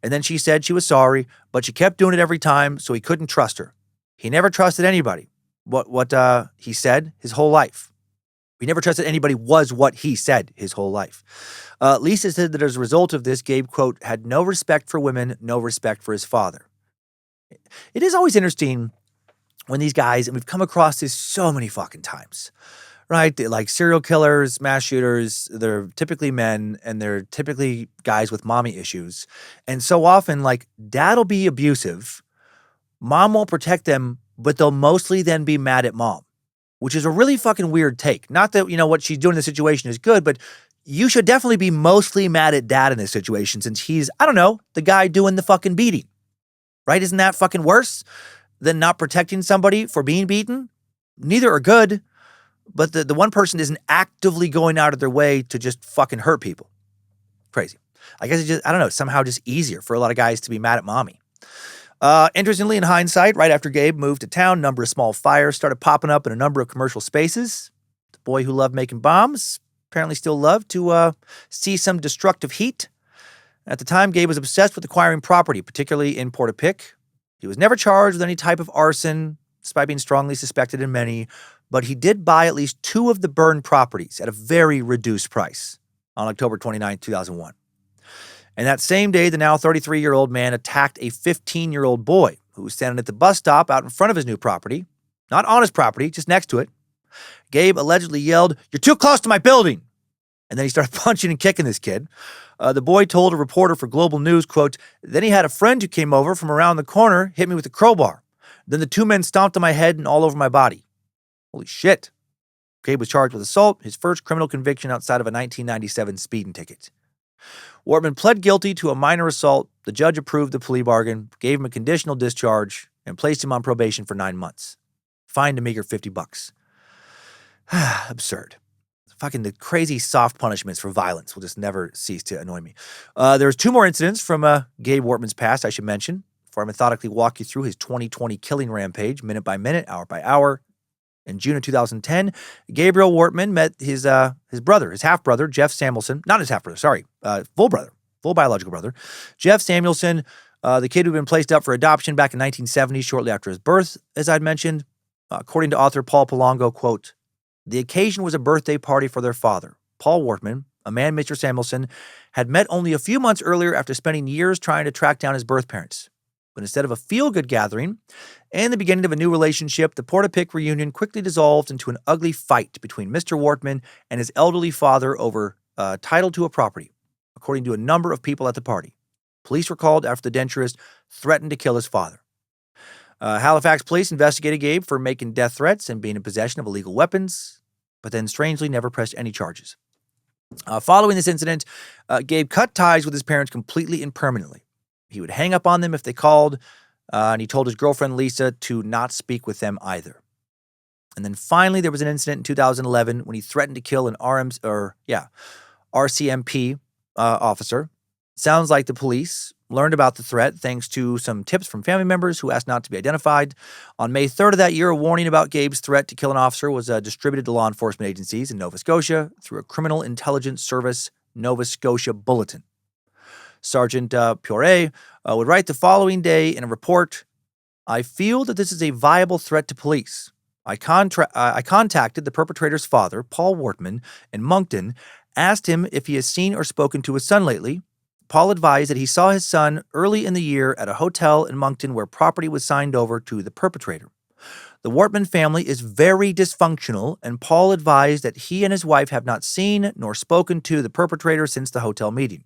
A: And then she said she was sorry, but she kept doing it every time, so he couldn't trust her. He never trusted anybody. What he said his whole life. He never trusted anybody was what he said his whole life. Lisa said that as a result of this, Gabe, quote, had no respect for women, no respect for his father. It is always interesting when these guys, and we've come across this so many fucking times, right? They're like serial killers, mass shooters, they're typically men, and they're typically guys with mommy issues. And so often, like, dad will be abusive, mom won't protect them, but they'll mostly then be mad at mom, which is a really fucking weird take. Not that, what she's doing in the situation is good, but you should definitely be mostly mad at dad in this situation since he's, the guy doing the fucking beating, right? Isn't that fucking worse than not protecting somebody for being beaten? Neither are good, but the one person isn't actively going out of their way to just fucking hurt people. Crazy. I guess it's just, somehow just easier for a lot of guys to be mad at mommy. Interestingly, in hindsight, right after Gabe moved to town, a number of small fires started popping up in a number of commercial spaces. The boy who loved making bombs apparently still loved to see some destructive heat. At the time, Gabe was obsessed with acquiring property, particularly in Portapique. He was never charged with any type of arson, despite being strongly suspected in many, but he did buy at least 2 of the burned properties at a very reduced price on October 29, 2001. And that same day, the now 33-year-old man attacked a 15-year-old boy who was standing at the bus stop out in front of his new property. Not on his property, just next to it. Gabe allegedly yelled, "You're too close to my building!" And then he started punching and kicking this kid. The boy told a reporter for Global News, quote, "Then he had a friend who came over from around the corner, hit me with a crowbar. Then the 2 men stomped on my head and all over my body." Holy shit. Gabe was charged with assault, his first criminal conviction outside of a 1997 speeding ticket. Wortman pled guilty to a minor assault. The judge approved the plea bargain, gave him a conditional discharge, and placed him on probation for 9 months. Fined a meager $50. Absurd. Fucking the crazy soft punishments for violence will just never cease to annoy me. There's 2 more incidents from Gabe Wortman's past I should mention before I methodically walk you through his 2020 killing rampage, minute by minute, hour by hour. In June of 2010, Gabriel Wortman met his brother, his half-brother, Jeff Samuelson. Not his half-brother, sorry, full biological brother. Jeff Samuelson, the kid who'd been placed up for adoption back in 1970, shortly after his birth, as I'd mentioned. According to author Paul Palongo, quote, "The occasion was a birthday party for their father. Paul Wortman, a man Mr. Samuelson, had met only a few months earlier after spending years trying to track down his birth parents. But instead of a feel-good gathering and the beginning of a new relationship, the Portapique reunion quickly dissolved into an ugly fight between Mr. Wortman and his elderly father over title to a property, according to a number of people at the party. Police were called after the denturist threatened to kill his father. Halifax police investigated Gabe for making death threats and being in possession of illegal weapons, but then strangely never pressed any charges. Following this incident, Gabe cut ties with his parents completely and permanently. He would hang up on them if they called, and he told his girlfriend Lisa to not speak with them either. And then finally, there was an incident in 2011 when he threatened to kill an RCMP officer. Sounds like the police learned about the threat thanks to some tips from family members who asked not to be identified. On May 3rd of that year, a warning about Gabe's threat to kill an officer was distributed to law enforcement agencies in Nova Scotia through a Criminal Intelligence Service Nova Scotia bulletin. Sergeant Pure would write the following day in a report, "I feel that this is a viable threat to police. I contacted the perpetrator's father, Paul Wortman, in Moncton, asked him if he has seen or spoken to his son lately. Paul advised that he saw his son early in the year at a hotel in Moncton where property was signed over to the perpetrator. The Wortman family is very dysfunctional, and Paul advised that he and his wife have not seen nor spoken to the perpetrator since the hotel meeting.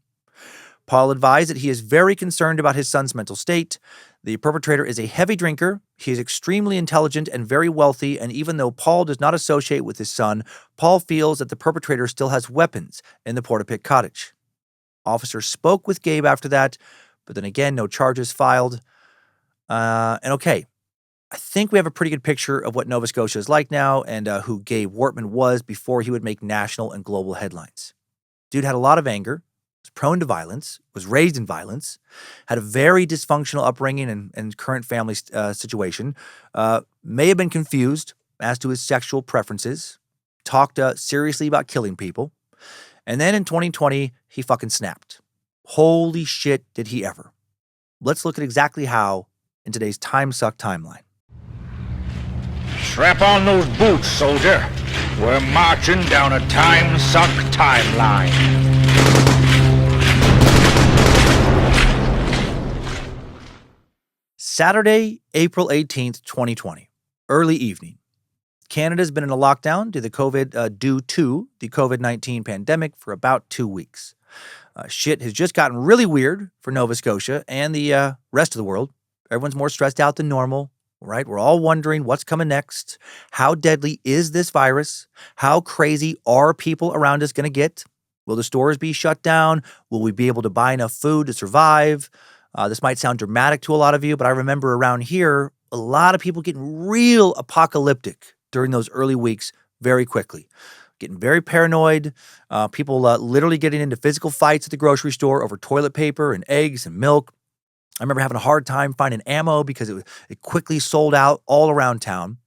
A: Paul advised that he is very concerned about his son's mental state. The perpetrator is a heavy drinker. He is extremely intelligent and very wealthy, and even though Paul does not associate with his son, Paul feels that the perpetrator still has weapons in the Portapique cottage." Officers spoke with Gabe after that, but then again, no charges filed. I think we have a pretty good picture of what Nova Scotia is like now and who Gabe Wortman was before he would make national and global headlines. Dude had a lot of anger, was prone to violence, was raised in violence, had a very dysfunctional upbringing and current family situation, may have been confused as to his sexual preferences, talked seriously about killing people, and then in 2020, he fucking snapped. Holy shit, did he ever. Let's look at exactly how in today's Timesuck timeline.
H: Strap on those boots, soldier. We're marching down a Timesuck timeline.
A: Saturday, April 18th, 2020. Early evening. Canada's been in a lockdown due to the COVID-19 pandemic for about 2 weeks. Shit has just gotten really weird for Nova Scotia and the rest of the world. Everyone's more stressed out than normal, right? We're all wondering what's coming next. How deadly is this virus? How crazy are people around us going to get? Will the stores be shut down? Will we be able to buy enough food to survive? This might sound dramatic to a lot of you, but I remember around here, a lot of people getting real apocalyptic during those early weeks very quickly. Getting very paranoid, people literally getting into physical fights at the grocery store over toilet paper and eggs and milk. I remember having a hard time finding ammo because it quickly sold out all around town.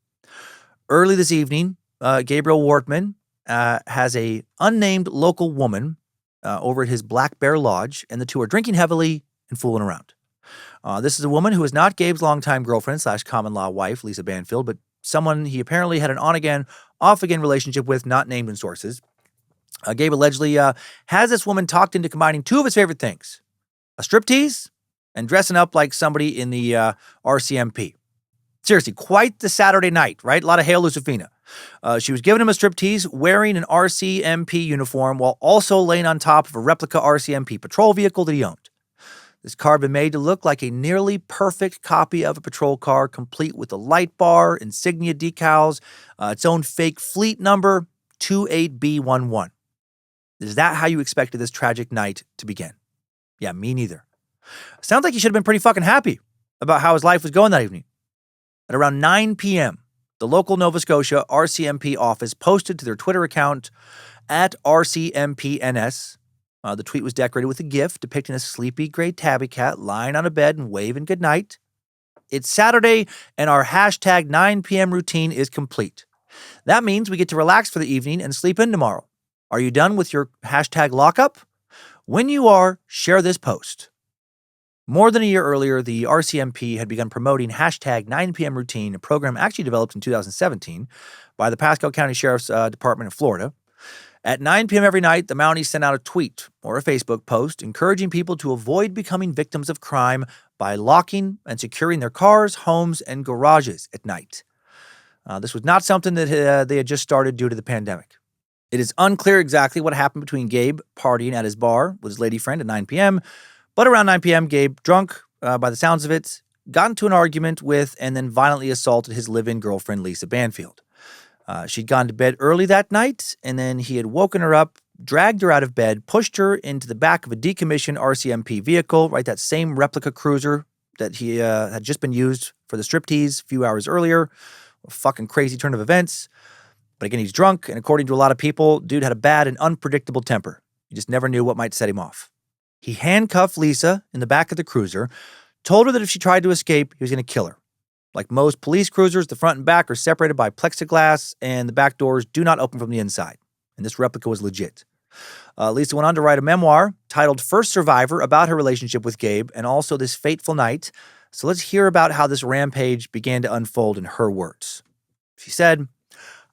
A: Early this evening, Gabriel Wortman has a unnamed local woman over at his Black Bear Lodge, and the two are drinking heavily and fooling around. This is a woman who is not Gabe's longtime girlfriend / common-law wife, Lisa Banfield, but someone he apparently had an on-again, off-again relationship with, not named in sources. Gabe allegedly has this woman talked into combining two of his favorite things, a striptease and dressing up like somebody in the RCMP. Seriously, quite the Saturday night, right? A lot of Hail Lucifina. She was giving him a striptease wearing an RCMP uniform while also laying on top of a replica RCMP patrol vehicle that he owned. This car had been made to look like a nearly perfect copy of a patrol car, complete with a light bar, insignia decals, its own fake fleet number, 28B11. Is that how you expected this tragic night to begin? Yeah, me neither. Sounds like he should have been pretty fucking happy about how his life was going that evening. At around 9 p.m., the local Nova Scotia RCMP office posted to their Twitter account, At RCMPNS, the tweet was decorated with a GIF depicting a sleepy gray tabby cat lying on a bed and waving goodnight. It's Saturday, and our hashtag 9 p.m. routine is complete. That means we get to relax for the evening and sleep in tomorrow. Are you done with your hashtag lockup? When you are, share this post. More than a year earlier, the RCMP had begun promoting hashtag 9 p.m. routine, a program actually developed in 2017 by the Pasco County Sheriff's Department in Florida. At 9 p.m. every night, the Mounties sent out a tweet or a Facebook post encouraging people to avoid becoming victims of crime by locking and securing their cars, homes, and garages at night. This was not something that they had just started due to the pandemic. It is unclear exactly what happened between Gabe partying at his bar with his lady friend at 9 p.m., but around 9 p.m., Gabe, drunk by the sounds of it, got into an argument with and then violently assaulted his live-in girlfriend, Lisa Banfield. She'd gone to bed early that night, and then he had woken her up, dragged her out of bed, pushed her into the back of a decommissioned RCMP vehicle, right, that same replica cruiser that he had just been used for the striptease a few hours earlier. A fucking crazy turn of events. But again, he's drunk, and according to a lot of people, dude had a bad and unpredictable temper. You just never knew what might set him off. He handcuffed Lisa in the back of the cruiser, told her that if she tried to escape, he was going to kill her. Like most police cruisers, the front and back are separated by plexiglass, and the back doors do not open from the inside. And this replica was legit. Lisa went on to write a memoir titled First Survivor about her relationship with Gabe and also this fateful night. So let's hear about how this rampage began to unfold in her words. She said,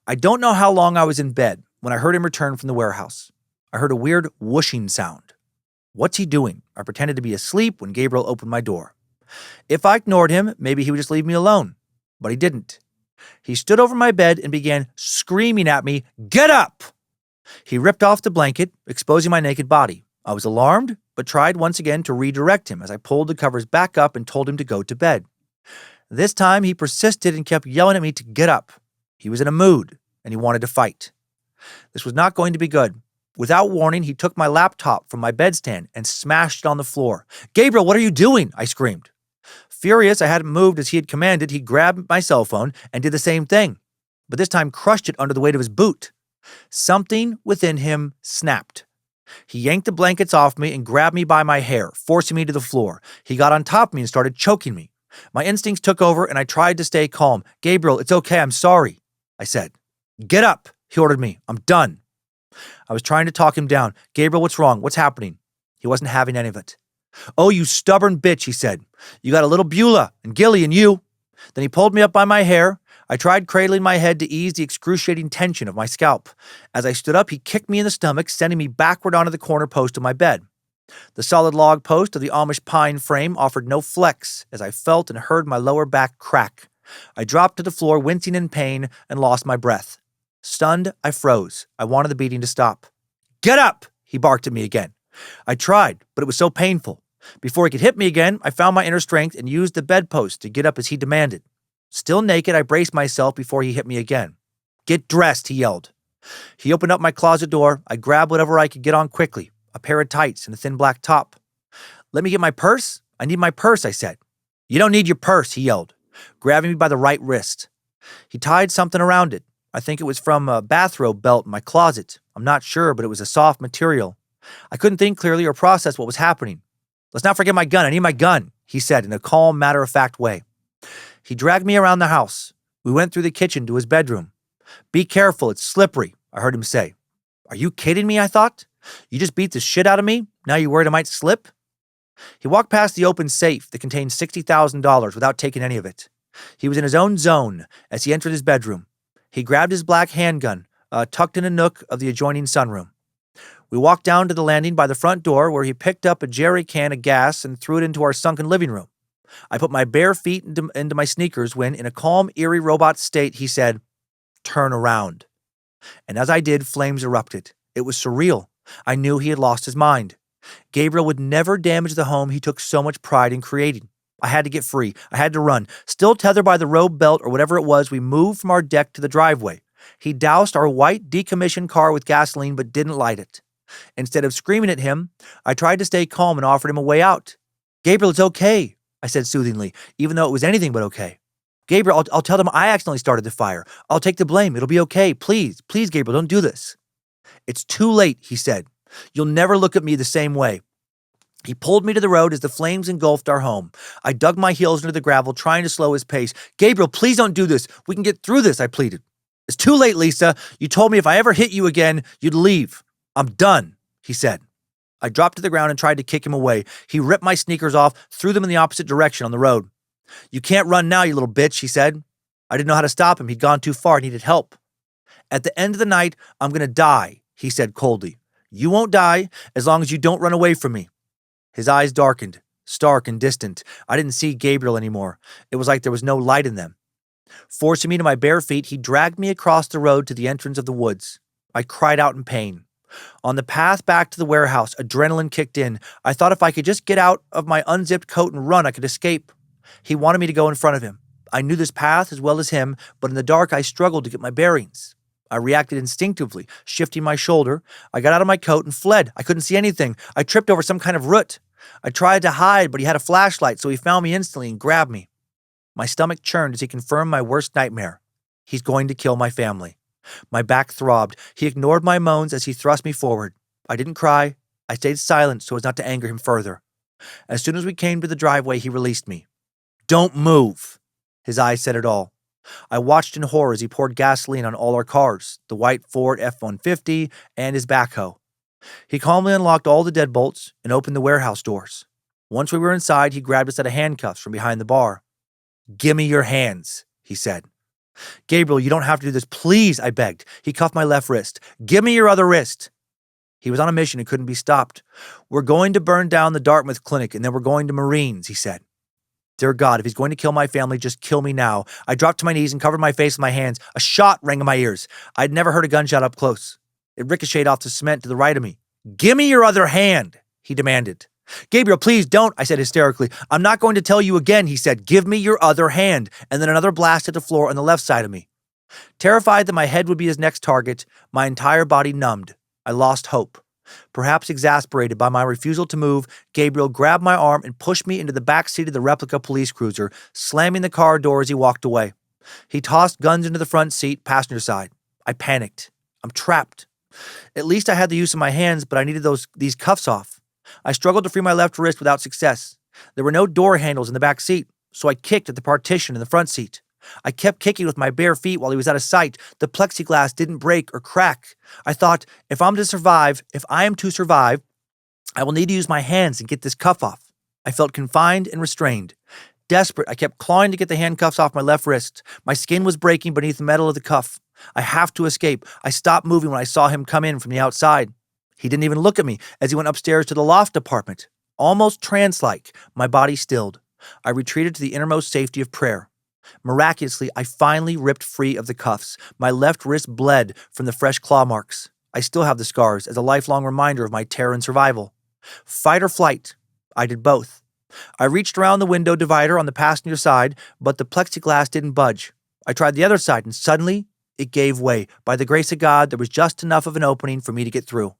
A: "I don't know how long I was in bed when I heard him return from the warehouse. I heard a weird whooshing sound. What's he doing? I pretended to be asleep when Gabriel opened my door. If I ignored him, maybe he would just leave me alone. But he didn't. He stood over my bed and began screaming at me, 'Get up!' He ripped off the blanket, exposing my naked body. I was alarmed, but tried once again to redirect him as I pulled the covers back up and told him to go to bed. This time he persisted and kept yelling at me to get up. He was in a mood, and he wanted to fight. This was not going to be good. Without warning, he took my laptop from my bedstand and smashed it on the floor. 'Gabriel, what are you doing?' I screamed. Furious, I hadn't moved as he had commanded, he grabbed my cell phone and did the same thing, but this time crushed it under the weight of his boot. Something within him snapped. He yanked the blankets off me and grabbed me by my hair, forcing me to the floor. He got on top of me and started choking me. My instincts took over and I tried to stay calm. 'Gabriel, it's okay, I'm sorry,' I said. 'Get up,' he ordered me. 'I'm done.' I was trying to talk him down. 'Gabriel, what's wrong? What's happening?' He wasn't having any of it. 'Oh, you stubborn bitch,' he said. 'You got a little Beulah and Gilly and you.' Then he pulled me up by my hair. I tried cradling my head to ease the excruciating tension of my scalp. As I stood up, he kicked me in the stomach, sending me backward onto the corner post of my bed. The solid log post of the Amish pine frame offered no flex as I felt and heard my lower back crack. I dropped to the floor, wincing in pain, and lost my breath. Stunned, I froze. I wanted the beating to stop. 'Get up!' he barked at me again. I tried, but it was so painful. Before he could hit me again, I found my inner strength and used the bedpost to get up as he demanded. Still naked, I braced myself before he hit me again. 'Get dressed,' he yelled. He opened up my closet door. I grabbed whatever I could get on quickly, a pair of tights and a thin black top. 'Let me get my purse? I need my purse,' I said. 'You don't need your purse,' he yelled, grabbing me by the right wrist. He tied something around it. I think it was from a bathrobe belt in my closet. I'm not sure, but it was a soft material. I couldn't think clearly or process what was happening. 'Let's not forget my gun. I need my gun,' he said in a calm, matter-of-fact way. He dragged me around the house. We went through the kitchen to his bedroom. 'Be careful, it's slippery,' I heard him say. 'Are you kidding me?' I thought. 'You just beat the shit out of me? Now you're worried I might slip?' He walked past the open safe that contained $60,000 without taking any of it. He was in his own zone as he entered his bedroom. He grabbed his black handgun, tucked in a nook of the adjoining sunroom. We walked down to the landing by the front door where he picked up a jerry can of gas and threw it into our sunken living room. I put my bare feet into my sneakers when, in a calm, eerie robot state, he said, 'Turn around.' And as I did, flames erupted. It was surreal. I knew he had lost his mind. Gabriel would never damage the home he took so much pride in creating. I had to get free. I had to run. Still tethered by the rope belt or whatever it was, we moved from our deck to the driveway. He doused our white, decommissioned car with gasoline but didn't light it. Instead of screaming at him, I tried to stay calm and offered him a way out. 'Gabriel, it's okay,' I said soothingly, even though it was anything but okay. 'Gabriel, I'll tell them I accidentally started the fire. I'll take the blame. It'll be okay. Please, Gabriel, don't do this.' It's too late, he said. You'll never look at me the same way. He pulled me to the road as the flames engulfed our home. I dug my heels into the gravel, trying to slow his pace. Gabriel, please don't do this. We can get through this, I pleaded. It's too late, Lisa. You told me if I ever hit you again, you'd leave. I'm done, he said. I dropped to the ground and tried to kick him away. He ripped my sneakers off, threw them in the opposite direction on the road. You can't run now, you little bitch, he said. I didn't know how to stop him. He'd gone too far, needed help. At the end of the night, I'm going to die, he said coldly. You won't die as long as you don't run away from me. His eyes darkened, stark and distant. I didn't see Gabriel anymore. It was like there was no light in them. Forcing me to my bare feet, he dragged me across the road to the entrance of the woods. I cried out in pain. On the path back to the warehouse, adrenaline kicked in. I thought if I could just get out of my unzipped coat and run, I could escape. He wanted me to go in front of him. I knew this path as well as him, but in the dark I struggled to get my bearings. I reacted instinctively, shifting my shoulder. I got out of my coat and fled. I couldn't see anything. I tripped over some kind of root. I tried to hide, but he had a flashlight, so he found me instantly and grabbed me. My stomach churned as he confirmed my worst nightmare. He's going to kill my family. My back throbbed. He ignored my moans as he thrust me forward. I didn't cry. I stayed silent so as not to anger him further. As soon as we came to the driveway, he released me. Don't move. His eyes said it all. I watched in horror as he poured gasoline on all our cars, the white Ford F-150 and his backhoe. He calmly unlocked all the deadbolts and opened the warehouse doors. Once we were inside, he grabbed a set of handcuffs from behind the bar. Give me your hands, he said. Gabriel, you don't have to do this. Please, I begged. He cuffed my left wrist. Give me your other wrist. He was on a mission and couldn't be stopped. We're going to burn down the Dartmouth clinic and then we're going to Marines, he said. Dear God, if he's going to kill my family, just kill me now. I dropped to my knees and covered my face with my hands. A shot rang in my ears. I'd never heard a gunshot up close. It ricocheted off the cement to the right of me. Give me your other hand, he demanded. Gabriel, please don't, I said hysterically. I'm not going to tell you again, he said. Give me your other hand. And then another blast hit the floor on the left side of me. Terrified that my head would be his next target, my entire body numbed. I lost hope. Perhaps exasperated by my refusal to move, Gabriel grabbed my arm and pushed me into the back seat of the replica police cruiser, slamming the car door as he walked away. He tossed guns into the front seat, passenger side. I panicked. I'm trapped. At least I had the use of my hands, but I needed these cuffs off. I struggled to free my left wrist without success. There were no door handles in the back seat, so I kicked at the partition in the front seat. I kept kicking with my bare feet while he was out of sight. The plexiglass didn't break or crack. I thought, if I am to survive, I will need to use my hands and get this cuff off. I felt confined and restrained. Desperate, I kept clawing to get the handcuffs off my left wrist. My skin was breaking beneath the metal of the cuff. I have to escape. I stopped moving when I saw him come in from the outside. He didn't even look at me as he went upstairs to the loft apartment. Almost trance-like, my body stilled. I retreated to the innermost safety of prayer. Miraculously, I finally ripped free of the cuffs. My left wrist bled from the fresh claw marks. I still have the scars as a lifelong reminder of my terror and survival. Fight or flight, I did both. I reached around the window divider on the passenger side, but the plexiglass didn't budge. I tried the other side, and suddenly, it gave way. By the grace of God, there was just enough of an opening for me to get through.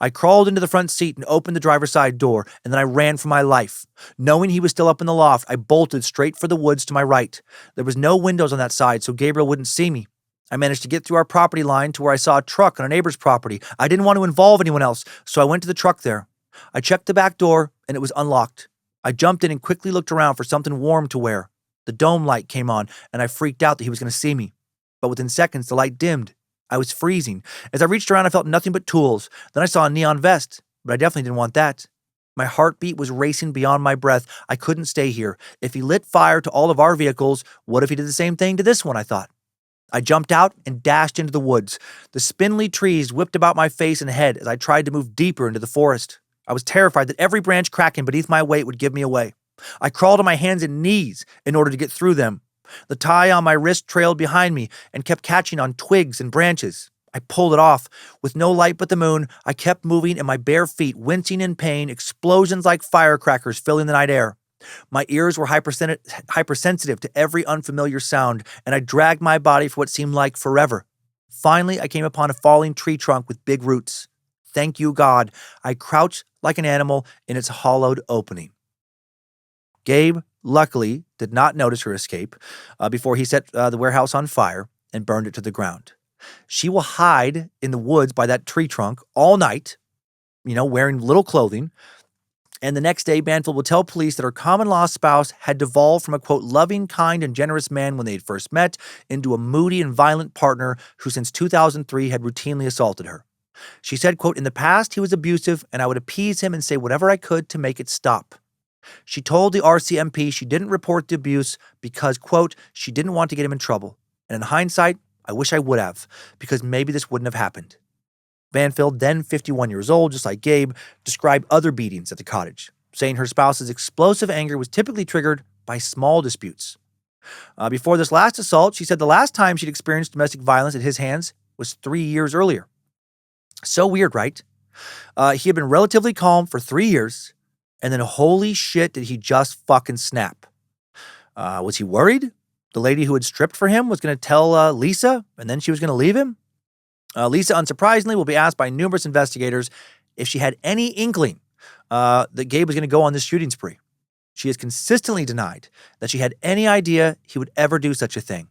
A: I crawled into the front seat and opened the driver's side door, and then I ran for my life. Knowing he was still up in the loft, I bolted straight for the woods to my right. There was no windows on that side, so Gabriel wouldn't see me. I managed to get through our property line to where I saw a truck on a neighbor's property. I didn't want to involve anyone else, so I went to the truck there. I checked the back door, and it was unlocked. I jumped in and quickly looked around for something warm to wear. The dome light came on, and I freaked out that he was going to see me. But within seconds, the light dimmed. I was freezing. As I reached around, I felt nothing but tools. Then I saw a neon vest, but I definitely didn't want that. My heartbeat was racing beyond my breath. I couldn't stay here. If he lit fire to all of our vehicles, what if he did the same thing to this one, I thought. I jumped out and dashed into the woods. The spindly trees whipped about my face and head as I tried to move deeper into the forest. I was terrified that every branch cracking beneath my weight would give me away. I crawled on my hands and knees in order to get through them. The tie on my wrist trailed behind me and kept catching on twigs and branches. I pulled it off. With no light but the moon, I kept moving and my bare feet wincing in pain, explosions like firecrackers filling the night air. My ears were hypersensitive to every unfamiliar sound, and I dragged my body for what seemed like forever. Finally, I came upon a falling tree trunk with big roots. Thank you, God. I crouched like an animal in its hollowed opening. Gabe, luckily, did not notice her escape before he set the warehouse on fire and burned it to the ground. She will hide in the woods by that tree trunk all night, wearing little clothing. And the next day, Banfield will tell police that her common-law spouse had devolved from a, quote, loving, kind, and generous man when they had first met into a moody and violent partner who since 2003 had routinely assaulted her. She said, quote, in the past, he was abusive, and I would appease him and say whatever I could to make it stop. She told the RCMP she didn't report the abuse because, quote, she didn't want to get him in trouble. And in hindsight, I wish I would have, because maybe this wouldn't have happened. Banfield, then 51 years old, just like Gabe, described other beatings at the cottage, saying her spouse's explosive anger was typically triggered by small disputes. Before this last assault, she said the last time she'd experienced domestic violence at his hands was 3 years earlier. So weird, right? He had been relatively calm for 3 years, and then holy shit did he just fucking snap. Was he worried? The lady who had stripped for him was going to tell Lisa, and then she was going to leave him? Lisa, unsurprisingly, will be asked by numerous investigators if she had any inkling that Gabe was going to go on this shooting spree. She has consistently denied that she had any idea he would ever do such a thing.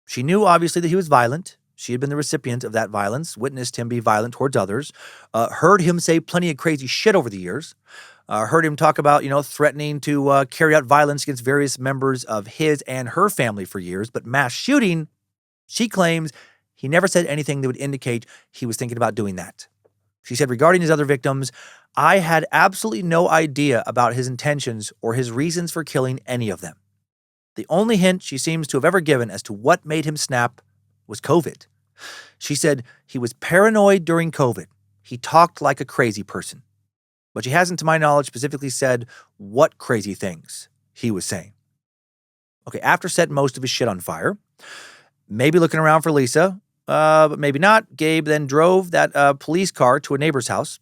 A: She knew, obviously, that he was violent. She had been the recipient of that violence, witnessed him be violent towards others, heard him say plenty of crazy shit over the years, heard him talk about, threatening to carry out violence against various members of his and her family for years. But mass shooting, she claims he never said anything that would indicate he was thinking about doing that. She said regarding his other victims, I had absolutely no idea about his intentions or his reasons for killing any of them. The only hint she seems to have ever given as to what made him snap was COVID. She said he was paranoid during COVID. He talked like a crazy person. But she hasn't, to my knowledge, specifically said what crazy things he was saying. Okay, after setting most of his shit on fire, maybe looking around for Lisa, but maybe not, Gabe then drove that police car to a neighbor's house,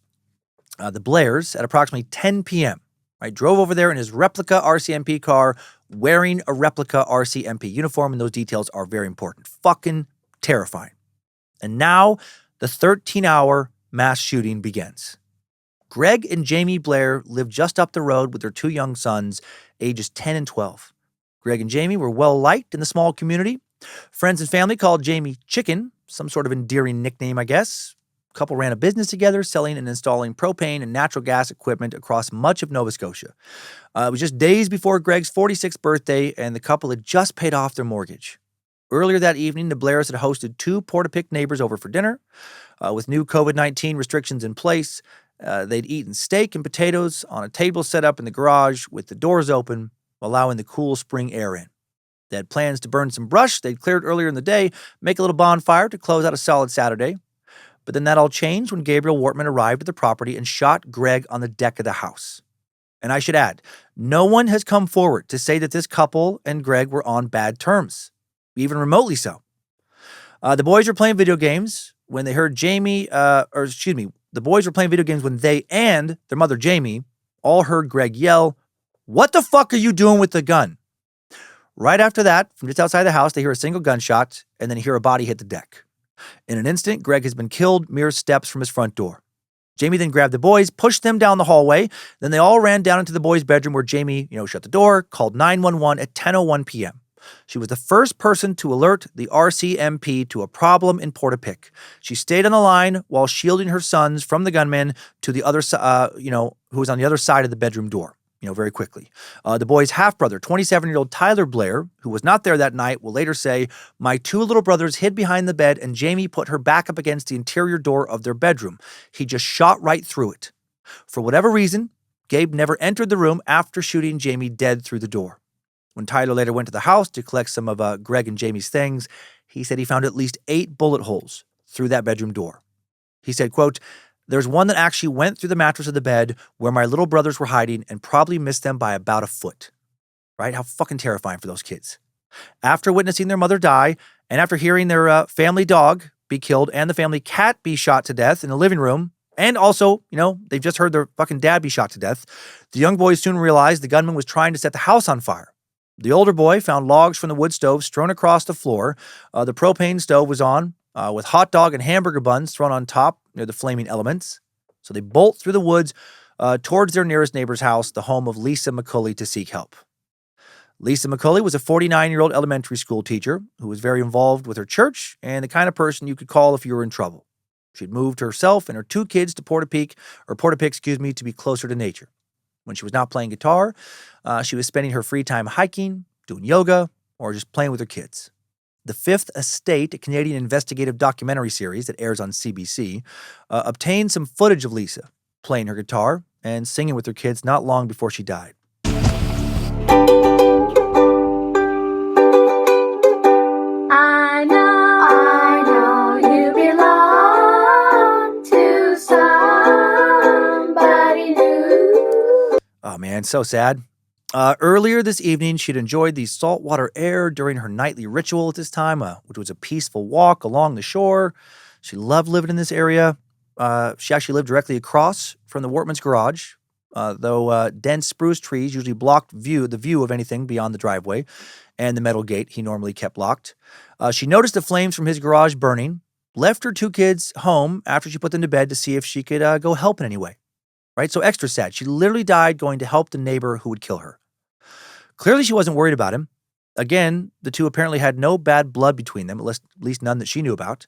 A: the Blairs, at approximately 10 p.m. Right, drove over there in his replica RCMP car, wearing a replica RCMP uniform, and those details are very important. Fucking terrifying. And now, the 13-hour mass shooting begins. Greg and Jamie Blair lived just up the road with their 2 young sons, ages 10 and 12. Greg and Jamie were well-liked in the small community. Friends and family called Jamie Chicken, some sort of endearing nickname, I guess. The couple ran a business together, selling and installing propane and natural gas equipment across much of Nova Scotia. It was just days before Greg's 46th birthday, and the couple had just paid off their mortgage. Earlier that evening, the Blairs had hosted 2 Portapique neighbors over for dinner. With new COVID-19 restrictions in place, they'd eaten steak and potatoes on a table set up in the garage with the doors open, allowing the cool spring air in. They had plans to burn some brush they'd cleared earlier in the day, make a little bonfire to close out a solid Saturday. But then that all changed when Gabriel Wortman arrived at the property and shot Greg on the deck of the house. And I should add, no one has come forward to say that this couple and Greg were on bad terms, even remotely so. The boys were playing video games when they heard the boys were playing video games when they and their mother Jamie all heard Greg yell, "What the fuck are you doing with the gun?" Right after that, from just outside the house, they hear a single gunshot and then hear a body hit the deck. In an instant, Greg has been killed mere steps from his front door. Jamie then grabbed the boys, pushed them down the hallway. Then they all ran down into the boys' bedroom where Jamie, shut the door, called 911 at 10:01 p.m. She was the first person to alert the RCMP to a problem in Portapique. She stayed on the line while shielding her sons from the gunman to the other side, who was on the other side of the bedroom door. Very quickly. The boy's half-brother, 27-year-old Tyler Blair, who was not there that night, will later say, "My 2 little brothers hid behind the bed and Jamie put her back up against the interior door of their bedroom. He just shot right through it." For whatever reason, Gabe never entered the room after shooting Jamie dead through the door. When Tyler later went to the house to collect some of Greg and Jamie's things, he said he found at least 8 bullet holes through that bedroom door. He said, quote, "There's one that actually went through the mattress of the bed where my little brothers were hiding and probably missed them by about a foot." Right? How fucking terrifying for those kids. After witnessing their mother die and after hearing their family dog be killed and the family cat be shot to death in the living room, and also, they've just heard their fucking dad be shot to death, the young boys soon realized the gunman was trying to set the house on fire. The older boy found logs from the wood stove strewn across the floor. The propane stove was on, with hot dog and hamburger buns thrown on top near the flaming elements. So they bolt through the woods towards their nearest neighbor's house, the home of Lisa McCulley, to seek help. Lisa McCulley was a 49-year-old elementary school teacher who was very involved with her church and the kind of person you could call if you were in trouble. She'd moved herself and her 2 kids to Portapique, to be closer to nature. When she was not playing guitar, she was spending her free time hiking, doing yoga, or just playing with her kids. The Fifth Estate, a Canadian investigative documentary series that airs on CBC, obtained some footage of Lisa playing her guitar and singing with her kids not long before she died.
G: I know you belong to somebody new.
A: Oh man, so sad. Earlier this evening, she'd enjoyed the saltwater air during her nightly ritual at this time, which was a peaceful walk along the shore. She loved living in this area. She actually lived directly across from the workman's garage, though dense spruce trees usually blocked the view of anything beyond the driveway and the metal gate he normally kept locked. She noticed the flames from his garage burning, left her 2 kids home after she put them to bed to see if she could go help in any way. Right? So extra sad. She literally died going to help the neighbor who would kill her. Clearly, she wasn't worried about him. Again, the 2 apparently had no bad blood between them, at least none that she knew about.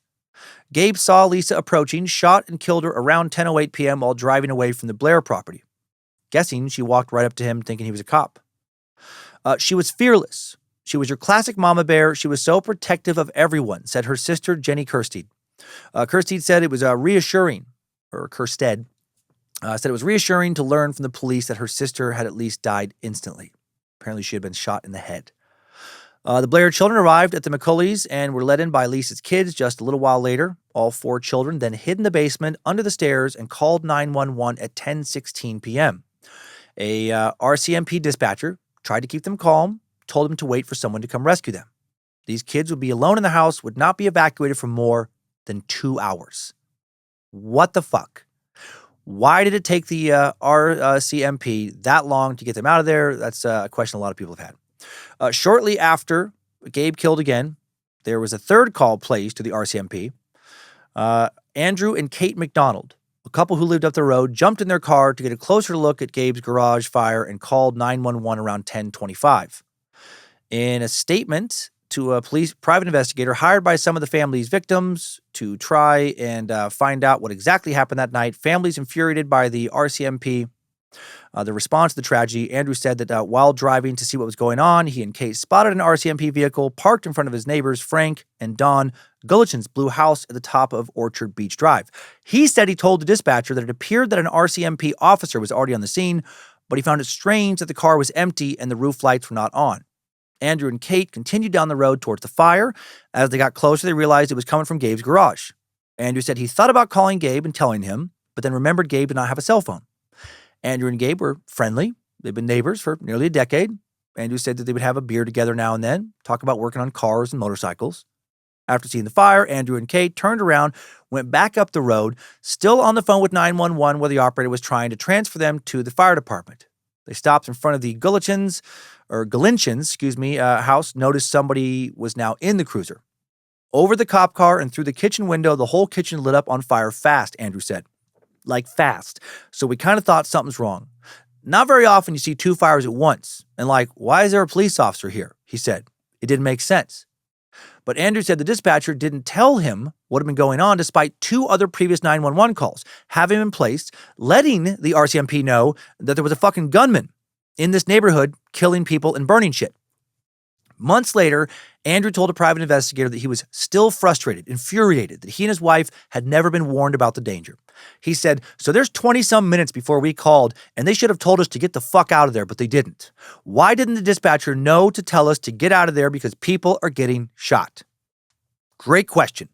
A: Gabe saw Lisa approaching, shot and killed her around 10:08 p.m. while driving away from the Blair property. Guessing she walked right up to him thinking he was a cop. She was fearless. She was your classic mama bear. She was so protective of everyone, said her sister, Jenny Kirstead. Kirstead said it was reassuring, or Kirstead, said it was reassuring to learn from the police that her sister had at least died instantly. Apparently she had been shot in the head. The Blair children arrived at the McCulleys and were let in by Lisa's kids just a little while later. All 4 children then hid in the basement under the stairs and called 911 at 10:16 p.m. A RCMP dispatcher tried to keep them calm, told them to wait for someone to come rescue them. These kids would be alone in the house, would not be evacuated for more than 2 hours. What the fuck? Why did it take the RCMP that long to get them out of there? That's a question a lot of people have had. Shortly after Gabe killed again, there was a 3rd call placed to the RCMP. Andrew and Kate McDonald, a couple who lived up the road, jumped in their car to get a closer look at Gabe's garage fire and called 911 around 10:25. In a statement to a private investigator hired by some of the family's victims to try and find out what exactly happened that night, families infuriated by the RCMP, the response to the tragedy, Andrew said that while driving to see what was going on, he and Kate spotted an RCMP vehicle parked in front of his neighbors, Frank and Don Gullichen's blue house at the top of Orchard Beach Drive. He said he told the dispatcher that it appeared that an RCMP officer was already on the scene, but he found it strange that the car was empty and the roof lights were not on. Andrew and Kate continued down the road towards the fire. As they got closer, they realized it was coming from Gabe's garage. Andrew said he thought about calling Gabe and telling him, but then remembered Gabe did not have a cell phone. Andrew and Gabe were friendly. They've been neighbors for nearly a decade. Andrew said that they would have a beer together now and then, talk about working on cars and motorcycles. After seeing the fire, Andrew and Kate turned around, went back up the road, still on the phone with 911 where the operator was trying to transfer them to the fire department. They stopped in front of the Gullinchens, house, noticed somebody was now in the cruiser. Over the cop car and through the kitchen window, the whole kitchen lit up on fire fast, Andrew said. Like fast. So we kind of thought something's wrong. Not very often you see 2 fires at once. And why is there a police officer here? He said. It didn't make sense. But Andrew said the dispatcher didn't tell him what had been going on despite 2 other previous 911 calls, having him in place, letting the RCMP know that there was a fucking gunman in this neighborhood killing people and burning shit. Months later, Andrew told a private investigator that he was still frustrated, infuriated, that he and his wife had never been warned about the danger. He said, so there's 20-some minutes before we called, and they should have told us to get the fuck out of there, but they didn't. Why didn't the dispatcher know to tell us to get out of there because people are getting shot? Great question.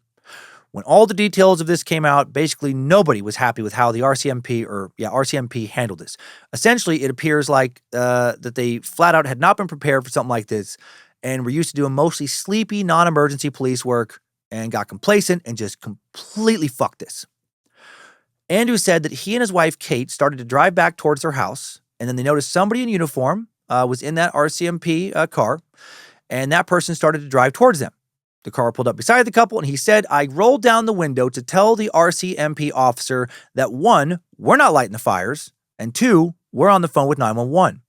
A: When all the details of this came out, basically nobody was happy with how the RCMP handled this. Essentially, it appears like that they flat out had not been prepared for something like this and were used to doing mostly sleepy, non-emergency police work and got complacent and just completely fucked this. Andrew said that he and his wife, Kate, started to drive back towards their house, and then they noticed somebody in uniform was in that RCMP car, and that person started to drive towards them. The car pulled up beside the couple, and he said, I rolled down the window to tell the RCMP officer that 1, we're not lighting the fires, and 2, we're on the phone with 911.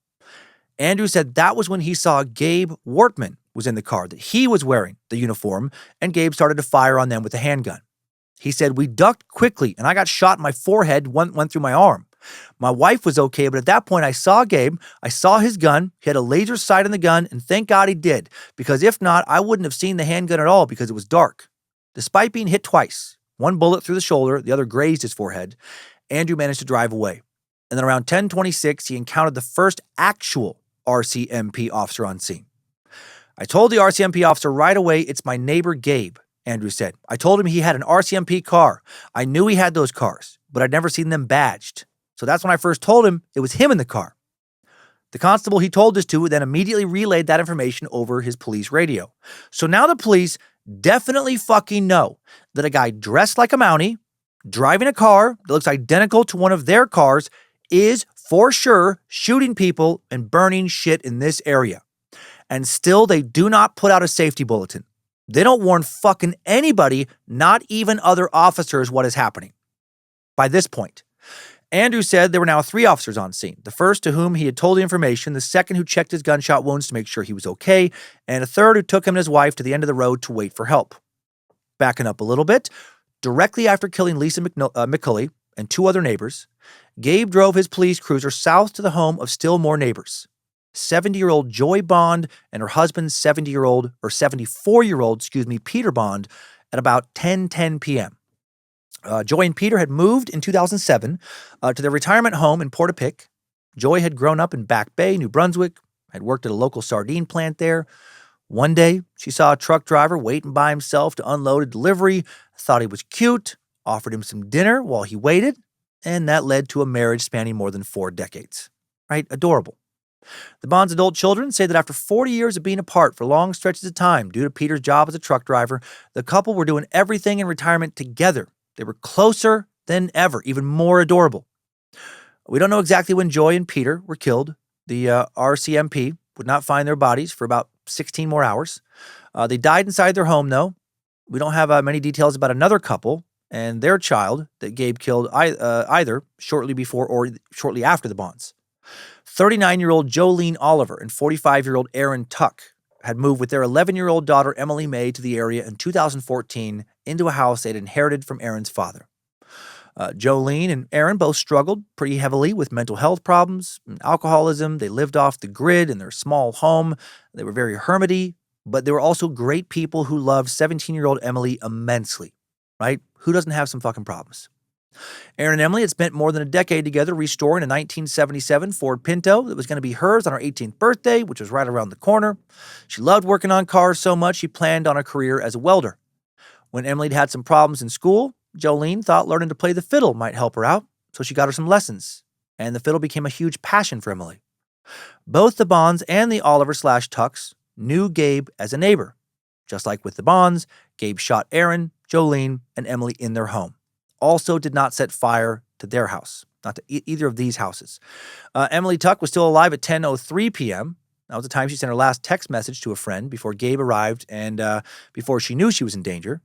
A: Andrew said that was when he saw Gabe Wortman was in the car, that he was wearing the uniform, and Gabe started to fire on them with a handgun. He said, we ducked quickly, and I got shot in my forehead, went through my arm. My wife was okay, but at that point, I saw Gabe. I saw his gun. He had a laser sight on the gun, and thank God he did, because if not, I wouldn't have seen the handgun at all because it was dark. Despite being hit twice, one bullet through the shoulder, the other grazed his forehead, Andrew managed to drive away. And then around 10:26, he encountered the first actual RCMP officer on scene. I told the RCMP officer right away, it's my neighbor Gabe, Andrew said. I told him he had an RCMP car. I knew he had those cars, but I'd never seen them badged. So that's when I first told him it was him in the car. The constable he told this to then immediately relayed that information over his police radio. So now the police definitely fucking know that a guy dressed like a Mountie, driving a car that looks identical to one of their cars, is for sure shooting people and burning shit in this area. And still, they do not put out a safety bulletin. They don't warn fucking anybody, not even other officers, what is happening. By this point, Andrew said there were now 3 officers on scene. The first to whom he had told the information, the second who checked his gunshot wounds to make sure he was okay, and a third who took him and his wife to the end of the road to wait for help. Backing up a little bit, directly after killing Lisa McCulley and 2 other neighbors, Gabe drove his police cruiser south to the home of still more neighbors. 70-year-old Joy Bond and her husband, 74-year-old, Peter Bond, at about 10:10 p.m. Joy and Peter had moved in 2007 to their retirement home in Portapique. Joy had grown up in Back Bay, New Brunswick, had worked at a local sardine plant there. One day, she saw a truck driver waiting by himself to unload a delivery, thought he was cute, offered him some dinner while he waited, and that led to a marriage spanning more than 4 decades. Right? Adorable. The Bonds' adult children say that after 40 years of being apart for long stretches of time due to Peter's job as a truck driver, the couple were doing everything in retirement together. They were closer than ever, even more adorable. We don't know exactly when Joy and Peter were killed. The RCMP would not find their bodies for about 16 more hours. They died inside their home, though. We don't have many details about another couple and their child that Gabe killed either shortly before or shortly after the Bonds. 39-year-old Jolene Oliver and 45-year-old Aaron Tuck had moved with their 11-year-old daughter Emily May to the area in 2014 into a house they'd inherited from Aaron's father. Jolene and Aaron both struggled pretty heavily with mental health problems and alcoholism. They lived off the grid in their small home. They were very hermity, but they were also great people who loved 17-year-old Emily immensely, right? Who doesn't have some fucking problems? Aaron and Emily had spent more than a decade together restoring a 1977 Ford Pinto that was going to be hers on her 18th birthday, which was right around the corner. She loved working on cars so much she planned on a career as a welder. When Emily had some problems in school, Jolene thought learning to play the fiddle might help her out, so she got her some lessons, and the fiddle became a huge passion for Emily. Both the Bonds and the Oliver/Tucks knew Gabe as a neighbor. Just like with the Bonds, Gabe shot Aaron, Jolene, and Emily in their home. Also did not set fire to their house, not to either of these houses. Emily Tuck was still alive at 10:03 p.m. That was the time she sent her last text message to a friend before Gabe arrived and before she knew she was in danger.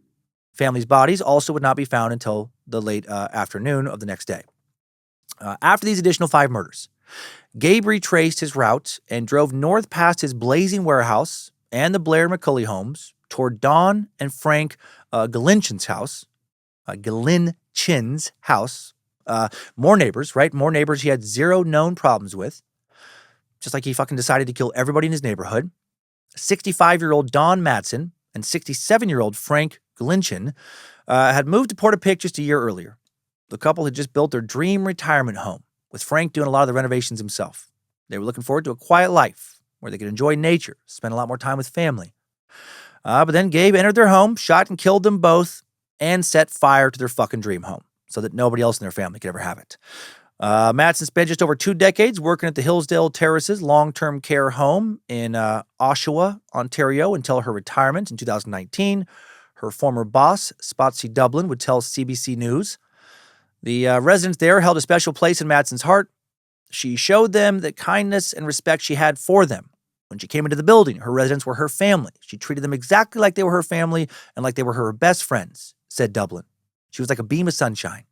A: Family's bodies also would not be found until the late afternoon of the next day. After these additional 5 murders, Gabe retraced his route and drove north past his blazing warehouse and the Blair McCulley homes toward Dawn and Frank Galinchin's house. More neighbors, right? More neighbors he had 0 known problems with. Just like he fucking decided to kill everybody in his neighborhood. 65-year-old Don Madsen and 67-year-old Frank Galinchin had moved to Portapique just a year earlier. The couple had just built their dream retirement home, with Frank doing a lot of the renovations himself. They were looking forward to a quiet life where they could enjoy nature, spend a lot more time with family. But then Gabe entered their home, shot and killed them both, and set fire to their fucking dream home so that nobody else in their family could ever have it. Madsen spent just over 2 decades working at the Hillsdale Terraces long-term care home in Oshawa, Ontario, until her retirement in 2019. Her former boss, Spotsy Dublin, would tell CBC News. The residents there held a special place in Madsen's heart. She showed them the kindness and respect she had for them. When she came into the building, her residents were her family. She treated them exactly like they were her family and like they were her best friends, said Dublin. She was like a beam of sunshine.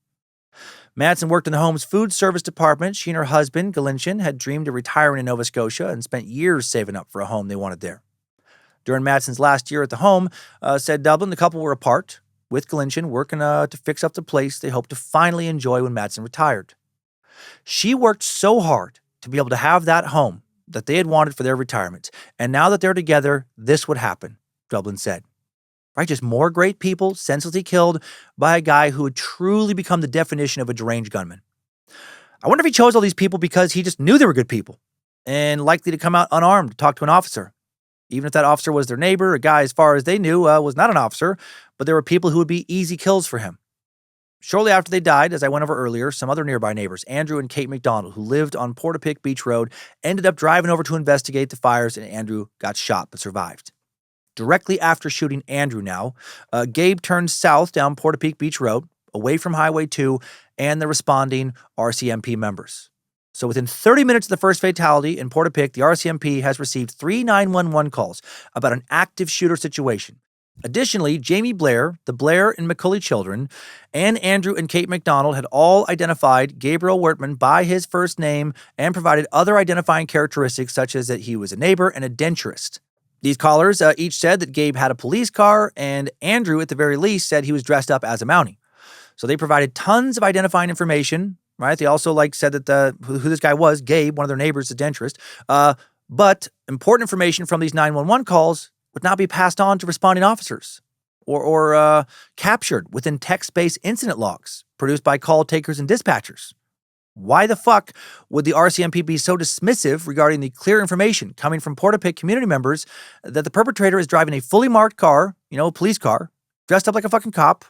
A: Madsen worked in the home's food service department. She and her husband, Galinshin, had dreamed of retiring in Nova Scotia and spent years saving up for a home they wanted there. During Madsen's last year at the home, said Dublin, the couple were apart, with Galinshin working to fix up the place they hoped to finally enjoy when Madsen retired. She worked so hard to be able to have that home that they had wanted for their retirement, and now that they're together, this would happen, Dublin said. Right, just more great people senselessly killed by a guy who had truly become the definition of a deranged gunman. I wonder if he chose all these people because he just knew they were good people and likely to come out unarmed to talk to an officer. Even if that officer was their neighbor, a guy, as far as they knew, was not an officer, but there were people who would be easy kills for him. Shortly after they died, as I went over earlier, some other nearby neighbors, Andrew and Kate McDonald, who lived on Portapique Beach Road, ended up driving over to investigate the fires, and Andrew got shot but survived. Directly after shooting Andrew now, Gabe turned south down Portapique Beach Road, away from Highway 2 and the responding RCMP members. So within 30 minutes of the first fatality in Portapique, the RCMP has received 3 911 calls about an active shooter situation. Additionally, Jamie Blair, the Blair and McCulley children, and Andrew and Kate McDonald had all identified Gabriel Wertman by his first name and provided other identifying characteristics such as that he was a neighbor and a denturist. These callers each said that Gabe had a police car, and Andrew, at the very least, said he was dressed up as a Mountie. So they provided tons of identifying information, right? They also said that who this guy was, Gabe, one of their neighbors, a denturist. But important information from these 911 calls would not be passed on to responding officers or captured within text-based incident logs produced by call takers and dispatchers. Why the fuck would the RCMP be so dismissive regarding the clear information coming from Portapique community members that the perpetrator is driving a fully marked car, a police car, dressed up like a fucking cop,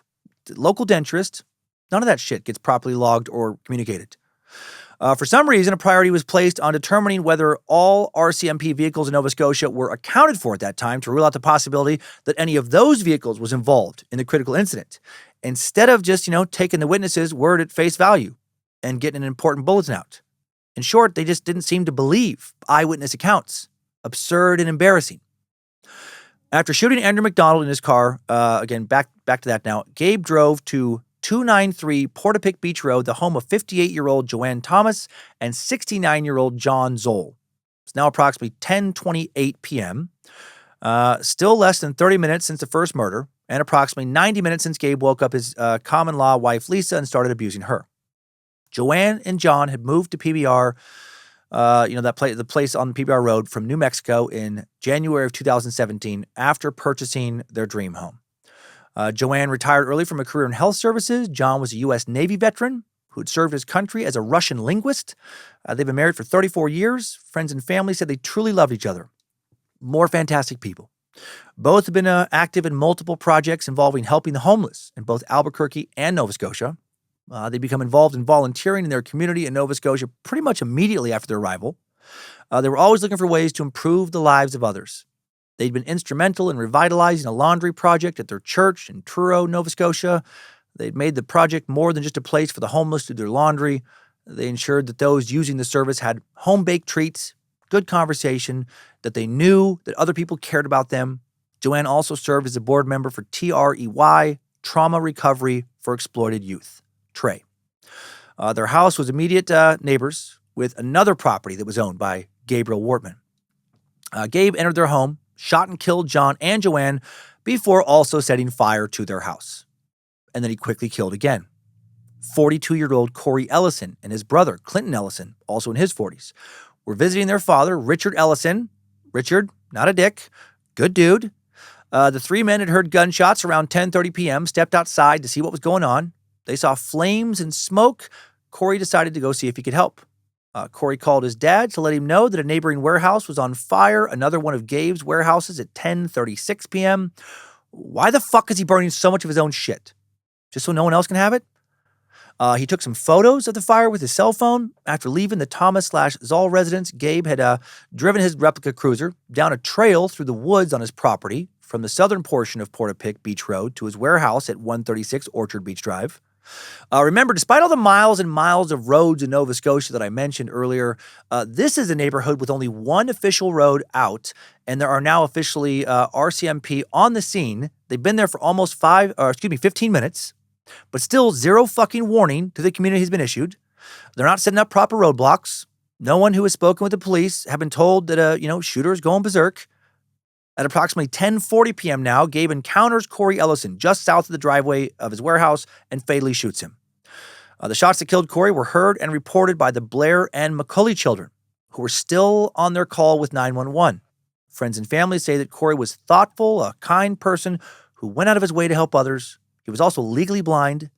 A: local denturist? None of that shit gets properly logged or communicated. For some reason, a priority was placed on determining whether all RCMP vehicles in Nova Scotia were accounted for at that time to rule out the possibility that any of those vehicles was involved in the critical incident, instead of just, taking the witnesses' word at face value and getting an important bulletin out. In short, they just didn't seem to believe eyewitness accounts. Absurd and embarrassing. After shooting Andrew McDonald in his car, again, back to that now, Gabe drove to 293 Portapique Beach Road, the home of 58-year-old Joanne Thomas and 69-year-old John Zoll. It's now approximately 10:28 p.m., still less than 30 minutes since the first murder, and approximately 90 minutes since Gabe woke up his common-law wife, Lisa, and started abusing her. Joanne and John had moved to PBR, the place on PBR Road from New Mexico in January of 2017 after purchasing their dream home. Joanne retired early from a career in health services. John was a U.S. Navy veteran who had served his country as a Russian linguist. They've been married for 34 years. Friends and family said they truly loved each other. More fantastic people. Both have been active in multiple projects involving helping the homeless in both Albuquerque and Nova Scotia. They become involved in volunteering in their community in Nova Scotia pretty much immediately after their arrival. They were always looking for ways to improve the lives of others. They'd been instrumental in revitalizing a laundry project at their church in Truro, Nova Scotia. They'd made the project more than just a place for the homeless to do their laundry. They ensured that those using the service had home-baked treats, good conversation, that they knew that other people cared about them. Joanne also served as a board member for TREY, Trauma Recovery for Exploited Youth, TREY. Their house was immediate neighbors with another property that was owned by Gabriel Wertman. Gabe entered their home, shot and killed John and Joanne before also setting fire to their house. And then he quickly killed again. 42-year-old Corey Ellison and his brother, Clinton Ellison, also in his 40s, were visiting their father, Richard Ellison. Richard, not a dick, good dude. The three men had heard gunshots around 10:30 p.m., stepped outside to see what was going on. They saw flames and smoke. Corey decided to go see if he could help. Corey called his dad to let him know that a neighboring warehouse was on fire, another one of Gabe's warehouses at 10:36 p.m. Why the fuck is he burning so much of his own shit? Just so no one else can have it? He took some photos of the fire with his cell phone. After leaving the Thomas/Zoll residence, Gabe had driven his replica cruiser down a trail through the woods on his property from the southern portion of Portapique Beach Road to his warehouse at 136 Orchard Beach Drive. Remember, despite all the miles and miles of roads in Nova Scotia that I mentioned earlier, this is a neighborhood with only one official road out, and there are now officially RCMP on the scene. They've been there for almost 15 minutes. But still, zero fucking warning to the community has been issued. They're not setting up proper roadblocks. No one who has spoken with the police have been told that a shooter is going berserk. At approximately 10:40 p.m. now, Gabe encounters Corey Ellison just south of the driveway of his warehouse and fatally shoots him. The shots that killed Corey were heard and reported by the Blair and McCulley children, who were still on their call with 911. Friends and family say that Corey was thoughtful, a kind person who went out of his way to help others. He was also legally blind,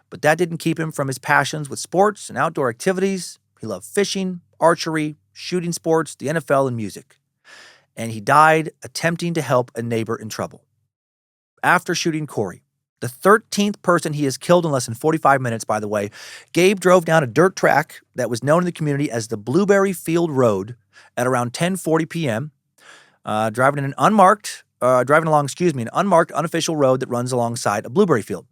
A: but that didn't keep him from his passions with sports and outdoor activities. He loved fishing, archery, shooting sports, the NFL, and music. And he died attempting to help a neighbor in trouble. After shooting Corey, the 13th person he has killed in less than 45 minutes, by the way, Gabe drove down a dirt track that was known in the community as the Blueberry Field Road at around 10:40 p.m., driving along an unmarked, unofficial road that runs alongside a blueberry field.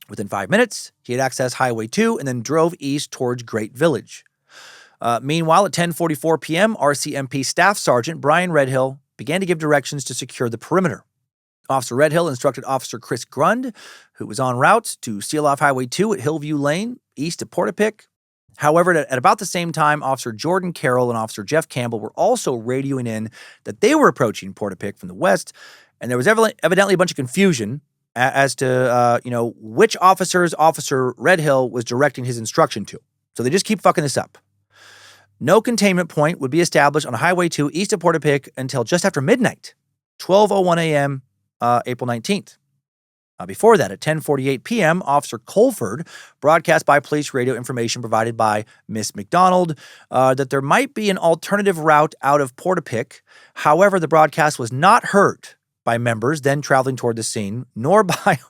A: Within 5 minutes, he had accessed Highway 2 and then drove east towards Great Village. Meanwhile, at 10:44 p.m., RCMP Staff Sergeant Brian Redhill began to give directions to secure the perimeter. Officer Redhill instructed Officer Chris Grund, who was en route, to seal off Highway 2 at Hillview Lane, east of Portapique. However, at about the same time, Officer Jordan Carroll and Officer Jeff Campbell were also radioing in that they were approaching Portapique from the west, and there was evidently a bunch of confusion as to which officers Officer Redhill was directing his instruction to. So they just keep fucking this up. No containment point would be established on Highway 2 east of Portapique until just after midnight, 12:01 a.m., April 19th. Before that, at 10:48 p.m., Officer Colford broadcast by police radio information provided by Miss McDonald that there might be an alternative route out of Portapique. However, the broadcast was not heard by members then traveling toward the scene, nor by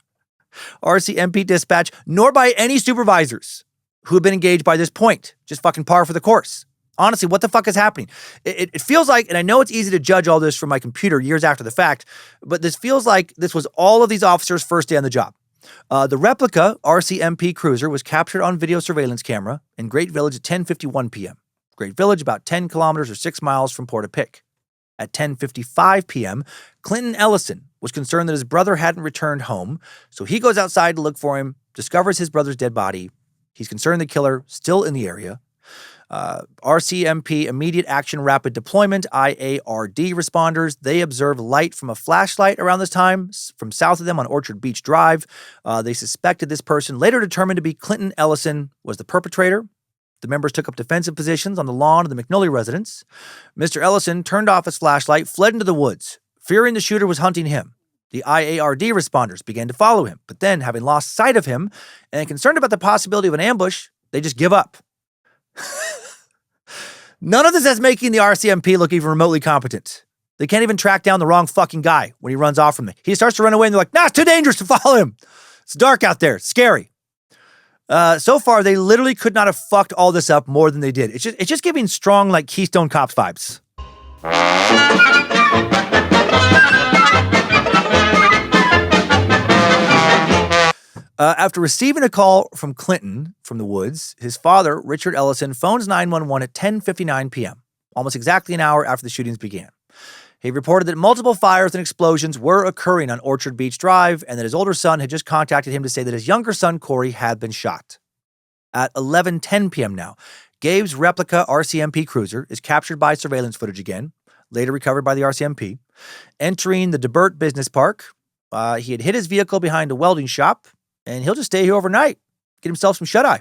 A: RCMP dispatch, nor by any supervisors who have been engaged by this point. Just fucking par for the course. Honestly, what the fuck is happening? It feels like, and I know it's easy to judge all this from my computer years after the fact, but this feels like this was all of these officers' first day on the job. The replica RCMP cruiser was captured on video surveillance camera in Great Village at 10:51 p.m. Great Village, about 10 kilometers or 6 miles from Portapique. At 10:55 p.m., Clinton Ellison was concerned that his brother hadn't returned home, so he goes outside to look for him, discovers his brother's dead body. He's concerned the killer still in the area. RCMP Immediate Action Rapid Deployment, IARD responders, they observed light from a flashlight around this time from south of them on Orchard Beach Drive. They suspected this person, later determined to be Clinton Ellison, was the perpetrator. The members took up defensive positions on the lawn of the McNully residence. Mr. Ellison turned off his flashlight, fled into the woods, fearing the shooter was hunting him. The IARD responders began to follow him, but then, having lost sight of him and concerned about the possibility of an ambush, they just give up. None of this is making the RCMP look even remotely competent. They can't even track down the wrong fucking guy when he runs off from me. He starts to run away and they're like, nah, it's too dangerous to follow him. It's dark out there. It's scary. So far, they literally could not have fucked all this up more than they did. It's just giving strong, like, Keystone Cops vibes. After receiving a call from Clinton from the woods, his father, Richard Ellison, phones 911 at 10:59 p.m., almost exactly an hour after the shootings began. He reported that multiple fires and explosions were occurring on Orchard Beach Drive and that his older son had just contacted him to say that his younger son, Corey, had been shot. At 11:10 p.m. now, Gabe's replica RCMP cruiser is captured by surveillance footage again, later recovered by the RCMP. Entering the DeBert Business Park, he had hid his vehicle behind a welding shop, and he'll just stay here overnight, get himself some shut-eye.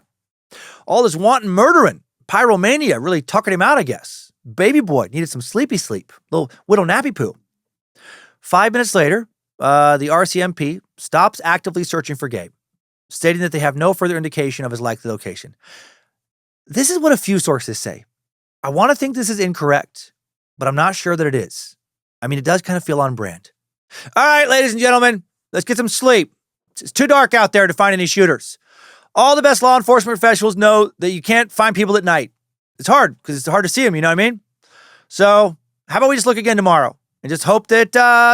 A: All this wanton murdering, pyromania really tuckered him out, I guess. Baby boy needed some sleepy sleep, little widow nappy poo. 5 minutes later, the RCMP stops actively searching for Gabe, stating that they have no further indication of his likely location. This is what a few sources say. I want to think this is incorrect, but I'm not sure that it is. I mean, it does kind of feel on brand. All right, ladies and gentlemen, let's get some sleep. It's too dark out there to find any shooters. All the best law enforcement professionals know that you can't find people at night. It's hard because it's hard to see them, you know what I mean? So how about we just look again tomorrow and just hope that,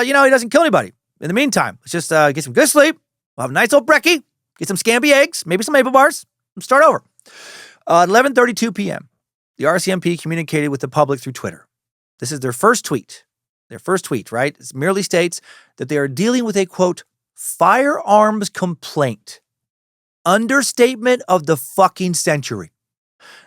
A: he doesn't kill anybody. In the meantime, let's just get some good sleep. We'll have a nice old brekkie, get some Scamby eggs, maybe some maple bars, and start over. At 11:32 p.m., the RCMP communicated with the public through Twitter. This is their first tweet. Their first tweet, right? It merely states that they are dealing with a, quote, firearms complaint understatement of the fucking century.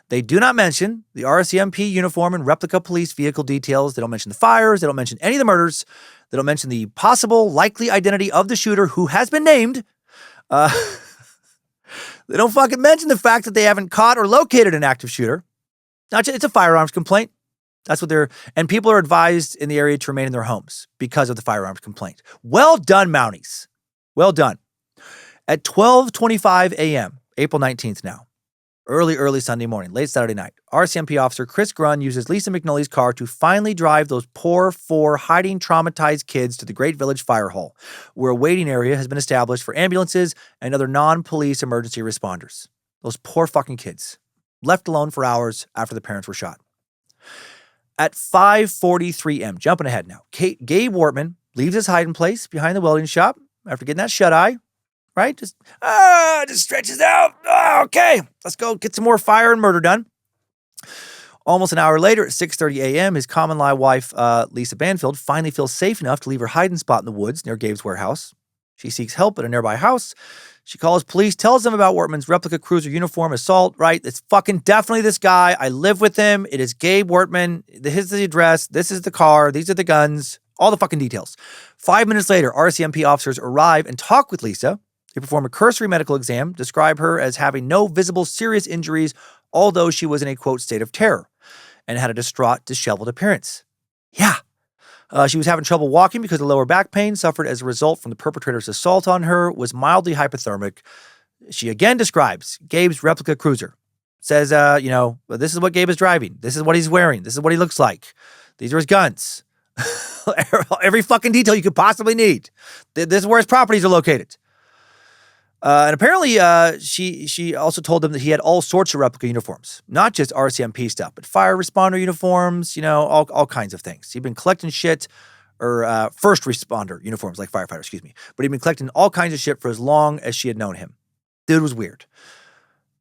A: They do not mention the RCMP uniform and replica police vehicle details. They don't mention the fires. They don't mention any of the murders. They don't mention the possible, likely identity of the shooter who has been named. They don't fucking mention the fact that they haven't caught or located an active shooter. It's a firearms complaint. That's what and people are advised in the area to remain in their homes because of the firearms complaint. Well done, Mounties. Well done. At 12:25 a.m., April 19th now, early Sunday morning, late Saturday night, RCMP officer Chris Grunn uses Lisa McNally's car to finally drive those poor 4 hiding traumatized kids to the Great Village Fire Hall, where a waiting area has been established for ambulances and other non-police emergency responders. Those poor fucking kids, left alone for hours after the parents were shot. At 5:43 a.m., jumping ahead now, Gabe Wortman leaves his hiding place behind the welding shop after getting that shut-eye, right? Just stretches out. Oh, okay, let's go get some more fire and murder done. Almost an hour later, at 6:30 a.m., his common-law wife, Lisa Banfield, finally feels safe enough to leave her hiding spot in the woods near Gabe's warehouse. She seeks help at a nearby house. She calls police, tells them about Wortman's replica cruiser uniform assault, right? It's fucking definitely this guy. I live with him. It is Gabe Wortman. Here's the address. This is the car. These are the guns. All the fucking details. 5 minutes later, RCMP officers arrive and talk with Lisa. They perform a cursory medical exam, describe her as having no visible serious injuries, although she was in a, quote, state of terror and had a distraught, disheveled appearance. Yeah. She was having trouble walking because the lower back pain suffered as a result from the perpetrator's assault on her was mildly hypothermic. She again describes Gabe's replica cruiser. Says, this is what Gabe is driving. This is what he's wearing. This is what he looks like. These are his guns. Every fucking detail you could possibly need. This is where his properties are located. And apparently, she also told them that he had all sorts of replica uniforms, not just RCMP stuff, but fire responder uniforms, all kinds of things. He'd been collecting shit, or first responder uniforms, like firefighter, excuse me. But he'd been collecting all kinds of shit for as long as she had known him. Dude was weird.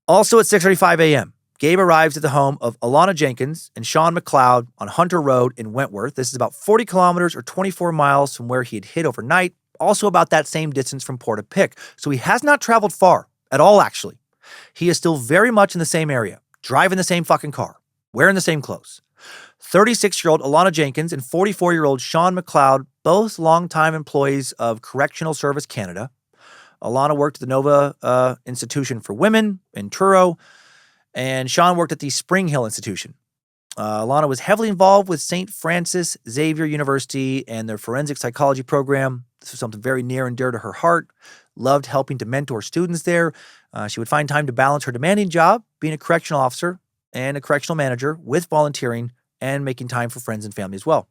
A: Also at 6:35 a.m., Gabe arrives at the home of Alana Jenkins and Sean McLeod on Hunter Road in Wentworth. This is about 40 kilometers or 24 miles from where he had hid overnight. Also about that same distance from Port-au-Pic. So he has not traveled far at all, actually. He is still very much in the same area, driving the same fucking car, wearing the same clothes. 36-year-old Alana Jenkins and 44-year-old Sean McLeod, both longtime employees of Correctional Service Canada. Alana worked at the Nova Institution for Women in Truro, and Sean worked at the Spring Hill Institution. Alana was heavily involved with St. Francis Xavier University and their forensic psychology program. This was something very near and dear to her heart. Loved helping to mentor students there. She would find time to balance her demanding job, being a correctional officer and a correctional manager, with volunteering and making time for friends and family as well.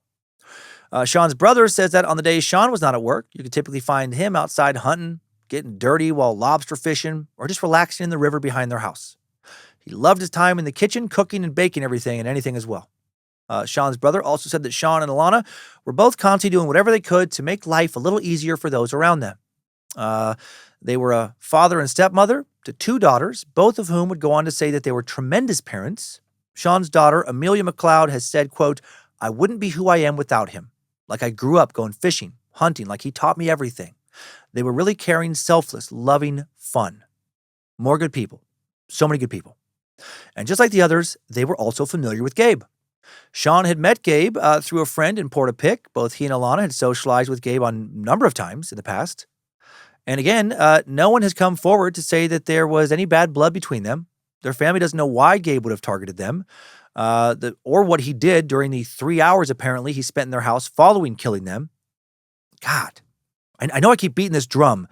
A: Sean's brother says that on the days Sean was not at work, you could typically find him outside hunting, getting dirty while lobster fishing, or just relaxing in the river behind their house. He loved his time in the kitchen, cooking and baking everything and anything as well. Sean's brother also said that Sean and Alana were both constantly doing whatever they could to make life a little easier for those around them. They were a father and stepmother to 2 daughters, both of whom would go on to say that they were tremendous parents. Sean's daughter, Amelia McLeod, has said, quote, "I wouldn't be who I am without him. Like I grew up going fishing, hunting, like he taught me everything. They were really caring, selfless, loving, fun. More good people. So many good people." And just like the others, they were also familiar with Gabe. Sean had met Gabe through a friend in Port-au-Pic. Both he and Alana had socialized with Gabe on a number of times in the past. And again, no one has come forward to say that there was any bad blood between them. Their family doesn't know why Gabe would have targeted them, or what he did during the 3 hours, apparently, he spent in their house following killing them. God, I know I keep beating this drum,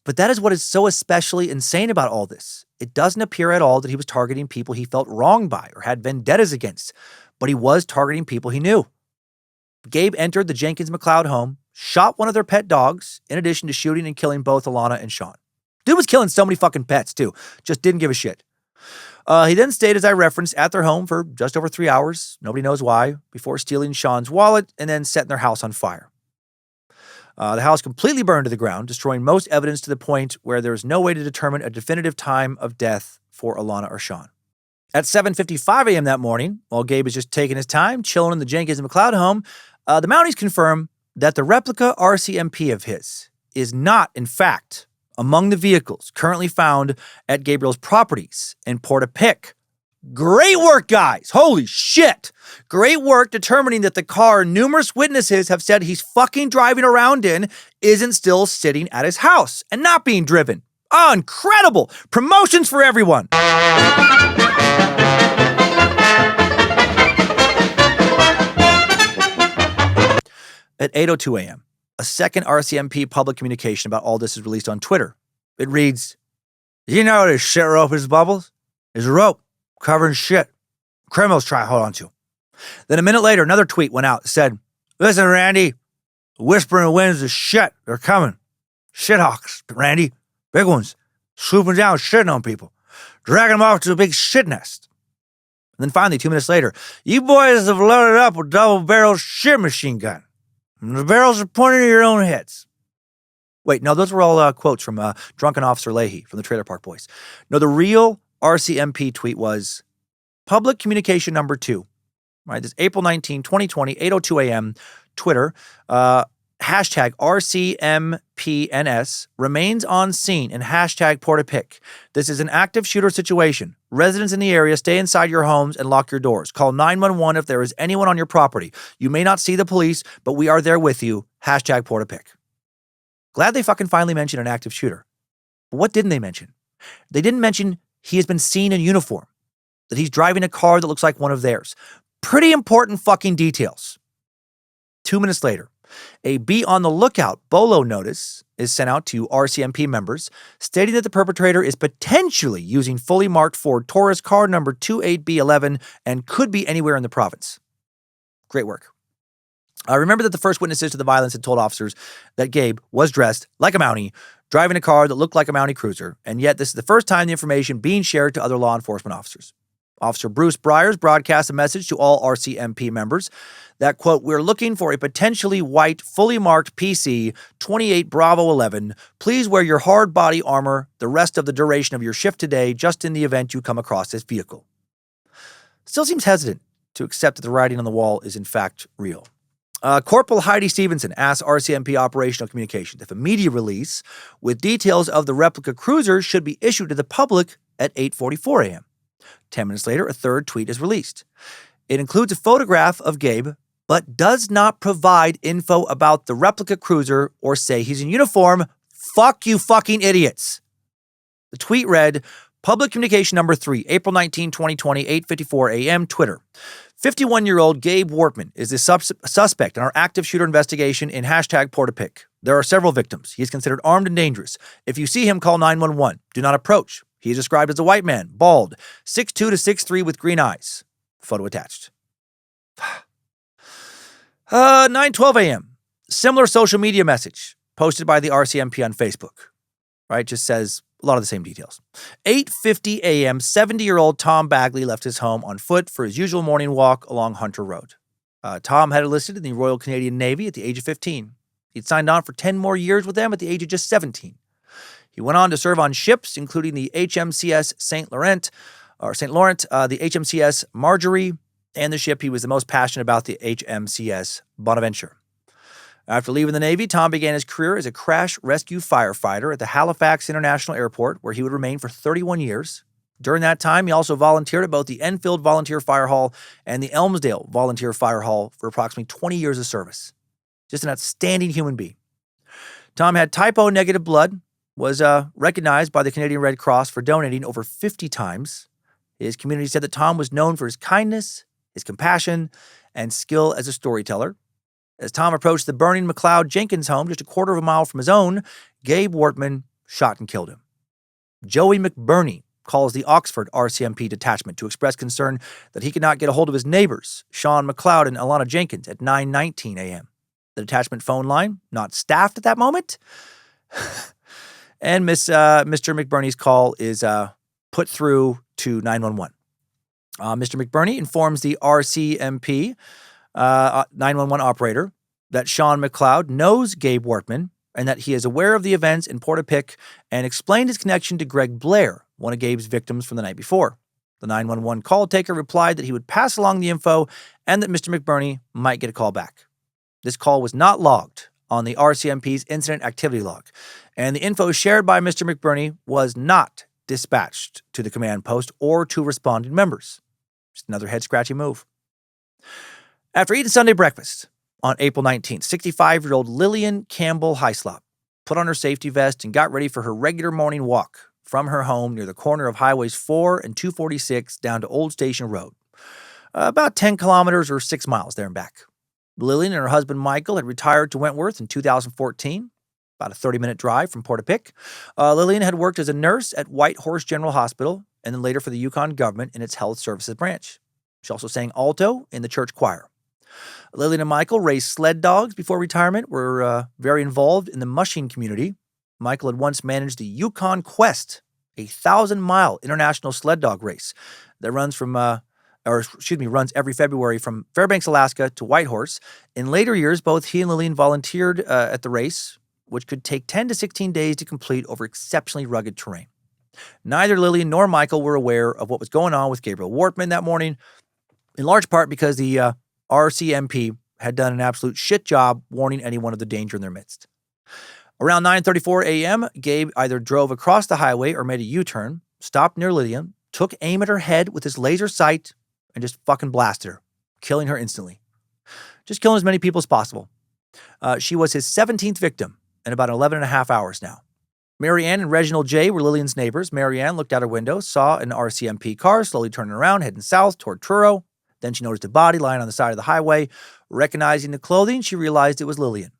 A: but that is what is so especially insane about all this. It doesn't appear at all that he was targeting people he felt wronged by or had vendettas against, but he was targeting people he knew. Gabe entered the Jenkins McLeod home, shot one of their pet dogs, in addition to shooting and killing both Alana and Sean. Dude was killing so many fucking pets, too. Just didn't give a shit. He then stayed, as I referenced, at their home for just over 3 hours, nobody knows why, before stealing Sean's wallet and then setting their house on fire. The house completely burned to the ground, destroying most evidence to the point where there is no way to determine a definitive time of death for Alana or Sean. At 7:55 a.m. that morning, while Gabe is just taking his time, chilling in the Jenkins McLeod home, the Mounties confirm that the replica RCMP of his is not, in fact, among the vehicles currently found at Gabriel's properties in Portapique. Great work, guys. Holy shit. Great work determining that the car numerous witnesses have said he's fucking driving around in isn't still sitting at his house and not being driven. Oh, incredible. Promotions for everyone. At 8:02 a.m., a second RCMP public communication about all this is released on Twitter. It reads, "You know what this shit rope is, Bubbles? It's a rope covered in shit. Criminals try to hold on to." Then a minute later, another tweet went out that said, "Listen, Randy, whispering winds of shit. They're coming. Shithawks, Randy. Big ones. Swooping down, shitting on people. Dragging them off to a big shit nest." And then finally, 2 minutes later, "You boys have loaded up a double-barreled shit machine gun. And the barrels are pointed at your own heads." Wait, no, those were all quotes from Drunken Officer Leahy from the Trailer Park Boys. No, the real RCMP tweet was public communication number 2. Right, this April 19, 2020, 8:02 a.m., Twitter, hashtag RCMPNS remains on scene and hashtag Portapique. This is an active shooter situation. Residents in the area, stay inside your homes and lock your doors. Call 911 if there is anyone on your property. You may not see the police, but we are there with you. Hashtag Portapique. Glad they fucking finally mentioned an active shooter. But what didn't they mention? They didn't mention he has been seen in uniform, that he's driving a car that looks like one of theirs. Pretty important fucking details. 2 minutes later, a be on the lookout BOLO notice is sent out to RCMP members stating that the perpetrator is potentially using fully marked Ford Taurus car number 28B11 and could be anywhere in the province. Great work. Remember that the first witnesses to the violence had told officers that Gabe was dressed like a Mountie, driving a car that looked like a Mountie Cruiser, and yet this is the first time the information being shared to other law enforcement officers. Officer Bruce Briers broadcast a message to all RCMP members that, quote, "We're looking for a potentially white, fully marked PC 28 Bravo 11. Please wear your hard body armor the rest of the duration of your shift today, just in the event you come across this vehicle." Still seems hesitant to accept that the writing on the wall is in fact real. Corporal Heidi Stevenson asked RCMP Operational Communications if a media release with details of the replica cruiser should be issued to the public at 8:44 a.m. 10 minutes later, a third tweet is released. It includes a photograph of Gabe, but does not provide info about the replica cruiser or say he's in uniform. Fuck you fucking idiots. The tweet read, public communication number 3, April 19, 2020, 8:54 a.m., Twitter. 51-year-old Gabe Wortman is the suspect in our active shooter investigation in hashtag Portapique. There are several victims. He is considered armed and dangerous. If you see him, call 911. Do not approach. He is described as a white man, bald, 6'2" to 6'3" with green eyes. Photo attached. 9:12 a.m. Similar social media message posted by the RCMP on Facebook. Right, just says a lot of the same details. 8:50 a.m., 70-year-old Tom Bagley left his home on foot for his usual morning walk along Hunter Road. Tom had enlisted in the Royal Canadian Navy at the age of 15. He'd signed on for 10 more years with them at the age of just 17. He went on to serve on ships, including the HMCS St. Laurent, the HMCS Marjorie, and the ship he was the most passionate about, the HMCS Bonaventure. After leaving the Navy, Tom began his career as a crash rescue firefighter at the Halifax International Airport, where he would remain for 31 years. During that time, he also volunteered at both the Enfield Volunteer Fire Hall and the Elmsdale Volunteer Fire Hall for approximately 20 years of service. Just an outstanding human being. Tom had type O negative blood, was recognized by the Canadian Red Cross for donating over 50 times. His community said that Tom was known for his kindness, his compassion, and skill as a storyteller. As Tom approached the burning McLeod Jenkins home just a quarter of a mile from his own, Gabe Wortman shot and killed him. Joey McBurney calls the Oxford RCMP detachment to express concern that he could not get a hold of his neighbors, Sean McLeod and Alana Jenkins, at 9:19 a.m. The detachment phone line, not staffed at that moment. And Mr. McBurney's call is put through to 911. Mr. McBurney informs the RCMP 911 operator that Sean McLeod knows Gabe Wortman and that he is aware of the events in Portapique and explained his connection to Greg Blair, one of Gabe's victims from the night before. The 911 call taker replied that he would pass along the info and that Mr. McBurney might get a call back. This call was not logged on the RCMP's incident activity log, and the info shared by Mr. McBurney was not dispatched to the command post or to responding members. Just another head-scratching move. After eating Sunday breakfast on April 19th, 65-year-old Lillian Campbell Hyslop put on her safety vest and got ready for her regular morning walk from her home near the corner of Highways 4 and 246 down to Old Station Road. About 10 kilometers or 6 miles there and back. Lillian and her husband Michael had retired to Wentworth in 2014, about a 30-minute drive from Portapique. Lillian had worked as a nurse at White Horse General Hospital and then later for the Yukon government in its health services branch. She also sang alto in the church choir. Lillian and Michael raised sled dogs before retirement, were very involved in the mushing community. Michael had once managed the Yukon Quest, a 1,000-mile international sled dog race that runs every February from Fairbanks, Alaska to Whitehorse. In later years, both he and Lillian volunteered at the race, which could take 10 to 16 days to complete over exceptionally rugged terrain. Neither Lillian nor Michael were aware of what was going on with Gabriel Wortman that morning, in large part because the RCMP had done an absolute shit job warning anyone of the danger in their midst. Around 9:34 a.m., Gabe either drove across the highway or made a U-turn, stopped near Lillian, took aim at her head with his laser sight, and just fucking blasted her, killing her instantly. Just killing as many people as possible. She was his 17th victim in about 11 and a half hours now. Mary Ann and Reginald J. were Lillian's neighbors. Mary Ann looked out her window, saw an RCMP car slowly turning around, heading south toward Truro. Then she noticed a body lying on the side of the highway. Recognizing the clothing, she realized it was Lillian.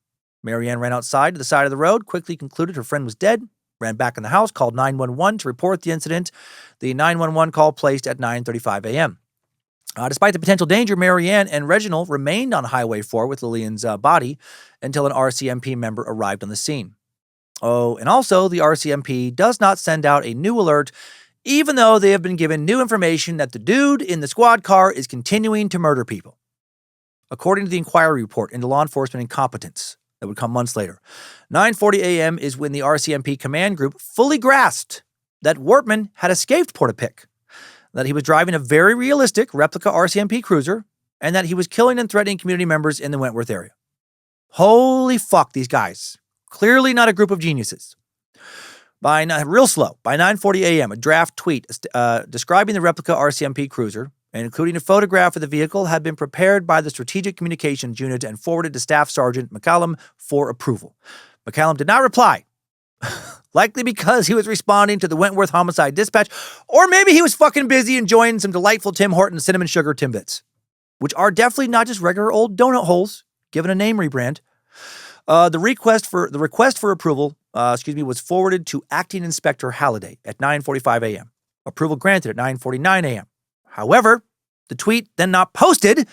A: Mary Ann ran outside to the side of the road, quickly concluded her friend was dead, ran back in the house, called 911 to report the incident. The 911 call placed at 9:35 a.m. Despite the potential danger, Mary Ann and Reginald remained on Highway 4 with Lillian's body until an RCMP member arrived on the scene. Oh, and also the RCMP does not send out a new alert, even though they have been given new information that the dude in the squad car is continuing to murder people. According to the inquiry report into law enforcement incompetence that would come months later, 9:40 a.m. is when the RCMP command group fully grasped that Wortman had escaped Portapique, that he was driving a very realistic replica RCMP cruiser, and that he was killing and threatening community members in the Wentworth area. Holy fuck, these guys. Clearly not a group of geniuses. By 9:40 a.m., a draft tweet describing the replica RCMP cruiser, and including a photograph of the vehicle, had been prepared by the Strategic Communications Unit and forwarded to Staff Sergeant McCallum for approval. McCallum did not reply, likely because he was responding to the Wentworth Homicide Dispatch, or maybe he was fucking busy enjoying some delightful Tim Hortons cinnamon sugar Timbits, which are definitely not just regular old donut holes, given a name rebrand. The request for approval, was forwarded to Acting Inspector Halliday at 9:45 a.m. Approval granted at 9:49 a.m. However, the tweet then not posted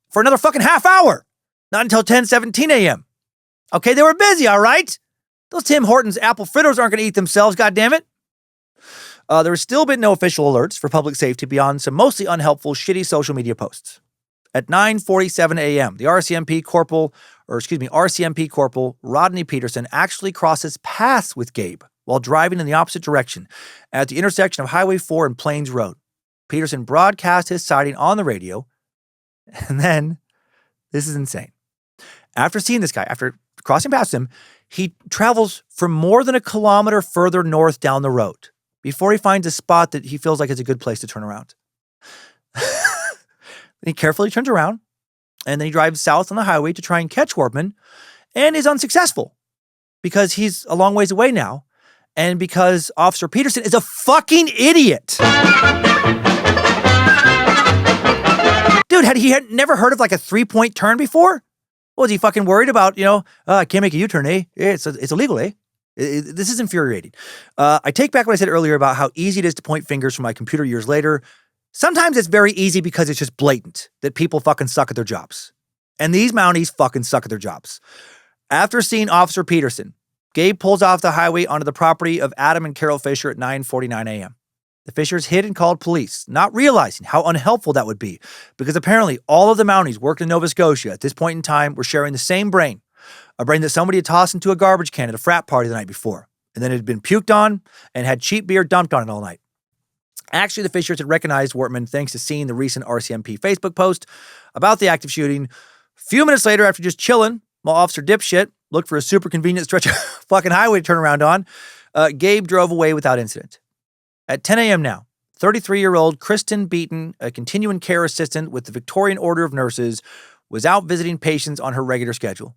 A: for another fucking half hour, not until 10:17 a.m. Okay, they were busy, all right? Those Tim Hortons apple fritters aren't going to eat themselves, goddammit. There has still been no official alerts for public safety beyond some mostly unhelpful, shitty social media posts. At 9:47 a.m., the RCMP Corporal Rodney Peterson actually crosses paths with Gabe while driving in the opposite direction at the intersection of Highway 4 and Plains Road. Peterson broadcast his sighting on the radio, and then, this is insane. After seeing this guy, after crossing past him, he travels for more than a kilometer further north down the road before he finds a spot that he feels like is a good place to turn around. He carefully turns around, and then he drives south on the highway to try and catch Wortman, and is unsuccessful because he's a long ways away now, and because Officer Peterson is a fucking idiot. Dude, had he never heard of like a 3-point turn before? Was he fucking worried about, I can't make a U-turn, eh? It's illegal, eh? This is infuriating. I take back what I said earlier about how easy it is to point fingers from my computer years later. Sometimes it's very easy because it's just blatant that people fucking suck at their jobs. And these Mounties fucking suck at their jobs. After seeing Officer Peterson, Gabe pulls off the highway onto the property of Adam and Carol Fisher at 9:49 a.m. The Fishers hid and called police, not realizing how unhelpful that would be, because apparently all of the Mounties worked in Nova Scotia at this point in time were sharing the same brain, a brain that somebody had tossed into a garbage can at a frat party the night before, and then it had been puked on and had cheap beer dumped on it all night. Actually, the Fishers had recognized Wortman thanks to seeing the recent RCMP Facebook post about the active shooting. A few minutes later, after just chilling, while Officer Dipshit looked for a super convenient stretch of fucking highway to turn around on, Gabe drove away without incident. At 10 a.m. now, 33-year-old Kristen Beaton, a continuing care assistant with the Victorian Order of Nurses, was out visiting patients on her regular schedule.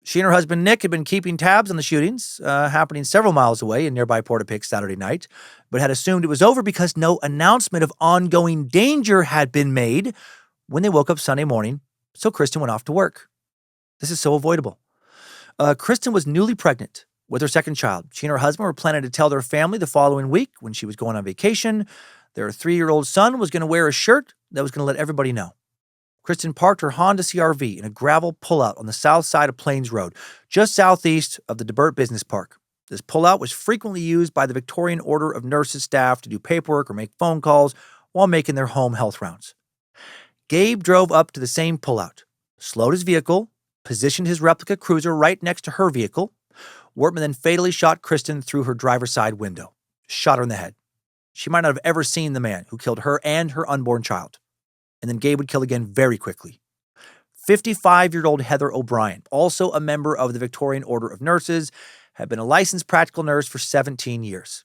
A: She and her husband Nick had been keeping tabs on the shootings, happening several miles away in nearby Portapique Saturday night, but had assumed it was over because no announcement of ongoing danger had been made when they woke up Sunday morning, so Kristen went off to work. This is so avoidable. Kristen was newly pregnant with her second child. She and her husband were planning to tell their family the following week when she was going on vacation. Their 3-year-old son was going to wear a shirt that was going to let everybody know. Kristen parked her Honda CR-V in a gravel pullout on the south side of Plains Road, just southeast of the DeBert Business Park. This pullout was frequently used by the Victorian Order of Nurses staff to do paperwork or make phone calls while making their home health rounds. Gabe drove up to the same pullout, slowed his vehicle, positioned his replica cruiser right next to her vehicle. Wortman then fatally shot Kristen through her driver's side window, shot her in the head. She might not have ever seen the man who killed her and her unborn child. And then Gabe would kill again very quickly. 55-year-old Heather O'Brien, also a member of the Victorian Order of Nurses, had been a licensed practical nurse for 17 years.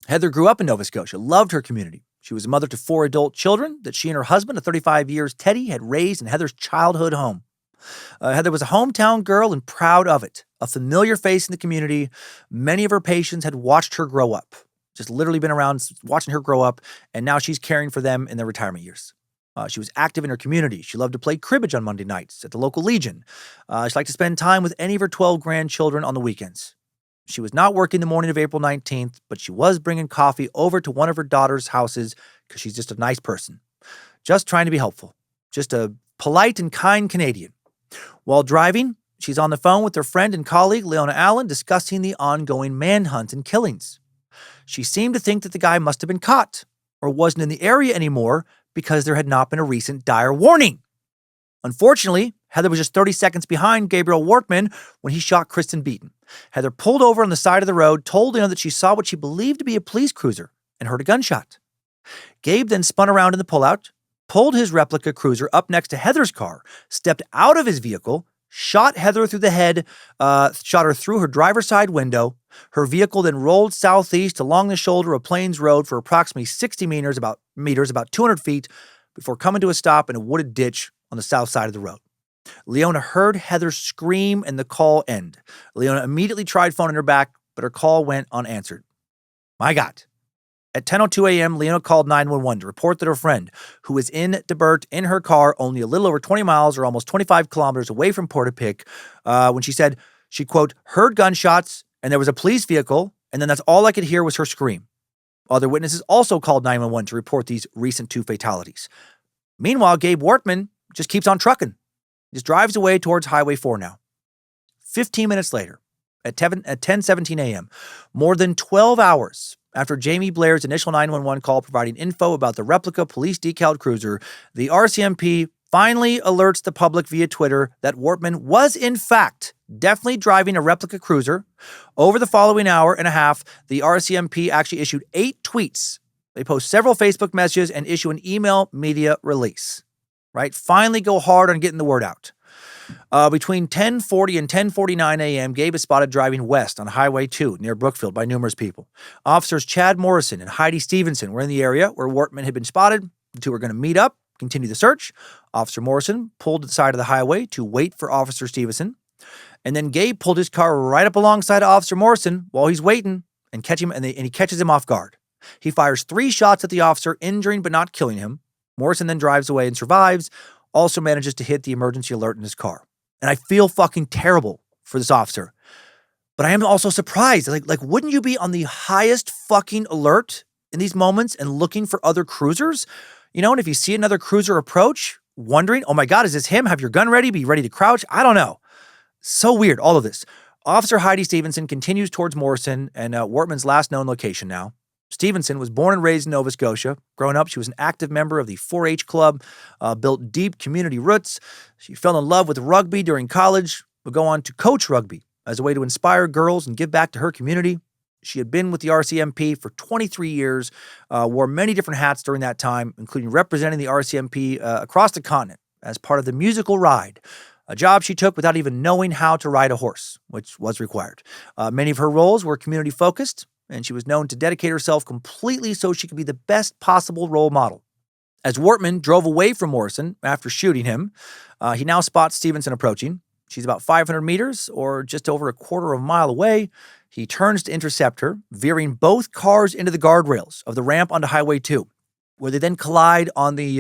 A: Heather grew up in Nova Scotia, loved her community. She was a mother to 4 adult children that she and her husband, of 35 years, Teddy, had raised in Heather's childhood home. Heather was a hometown girl and proud of it, a familiar face in the community. Many of her patients had watched her grow up, just literally been around watching her grow up, and now she's caring for them in their retirement years. She was active in her community. She loved to play cribbage on Monday nights at the local Legion. She liked to spend time with any of her 12 grandchildren on the weekends. She was not working the morning of April 19th, but she was bringing coffee over to one of her daughter's houses because she's just a nice person. Just trying to be helpful. Just a polite and kind Canadian. While driving, she's on the phone with her friend and colleague, Leona Allen, discussing the ongoing manhunt and killings. She seemed to think that the guy must have been caught or wasn't in the area anymore because there had not been a recent dire warning. Unfortunately, Heather was just 30 seconds behind Gabriel Wortman when he shot Kristen Beaton. Heather pulled over on the side of the road, told Leona that she saw what she believed to be a police cruiser and heard a gunshot. Gabe then spun around in the pullout, pulled his replica cruiser up next to Heather's car, stepped out of his vehicle, shot Heather through the head, shot her through her driver's side window. Her vehicle then rolled southeast along the shoulder of Plains Road for approximately 60 meters, about 200 feet, before coming to a stop in a wooded ditch on the south side of the road. Leona heard Heather scream and the call end. Leona immediately tried phoning her back, but her call went unanswered. My God. At 10:02 a.m., Leona called 911 to report that her friend, who was in DeBert in her car only a little over 20 miles or almost 25 kilometers away from Portapique, when she said she, quote, heard gunshots and there was a police vehicle, and then that's all I could hear was her scream. Other witnesses also called 911 to report these recent 2 fatalities. Meanwhile, Gabe Wortman just keeps on trucking. He just drives away towards Highway 4 now. 15 minutes later, at 10:17 a.m., more than 12 hours after Jamie Blair's initial 911 call providing info about the replica police decaled cruiser, the RCMP finally alerts the public via Twitter that Wortman was, in fact, definitely driving a replica cruiser. Over the following hour and a half, the RCMP actually issued 8 tweets. They post several Facebook messages and issue an email media release. Right? Finally go hard on getting the word out. Between 10:40 and 10:49 a.m., Gabe is spotted driving west on Highway 2 near Brookfield by numerous people. Officers Chad Morrison and Heidi Stevenson were in the area where Wortman had been spotted. The two were going to meet up, continue the search. Officer Morrison pulled to the side of the highway to wait for Officer Stevenson. And then Gabe pulled his car right up alongside Officer Morrison while he's waiting and he catches him off guard. He fires 3 shots at the officer, injuring but not killing him. Morrison then drives away and survives, also manages to hit the emergency alert in his car. And I feel fucking terrible for this officer. But I am also surprised. Like, wouldn't you be on the highest fucking alert in these moments and looking for other cruisers? You know, and if you see another cruiser approach, wondering, oh my God, is this him? Have your gun ready? Be ready to crouch? I don't know. So weird, all of this. Officer Heidi Stevenson continues towards Morrison and Wortman's last known location now. Stevenson was born and raised in Nova Scotia. Growing up, she was an active member of the 4-H club, built deep community roots. She fell in love with rugby during college, would go on to coach rugby as a way to inspire girls and give back to her community. She had been with the RCMP for 23 years, wore many different hats during that time, including representing the RCMP across the continent as part of the musical ride a job she took without even knowing how to ride a horse, which was required. Many of her roles were community-focused, and she was known to dedicate herself completely so she could be the best possible role model. As Wortman drove away from Morrison after shooting him, he now spots Stevenson approaching. She's about 500 meters, or just over a quarter of a mile away. He turns to intercept her, veering both cars into the guardrails of the ramp onto Highway 2, where they then collide on the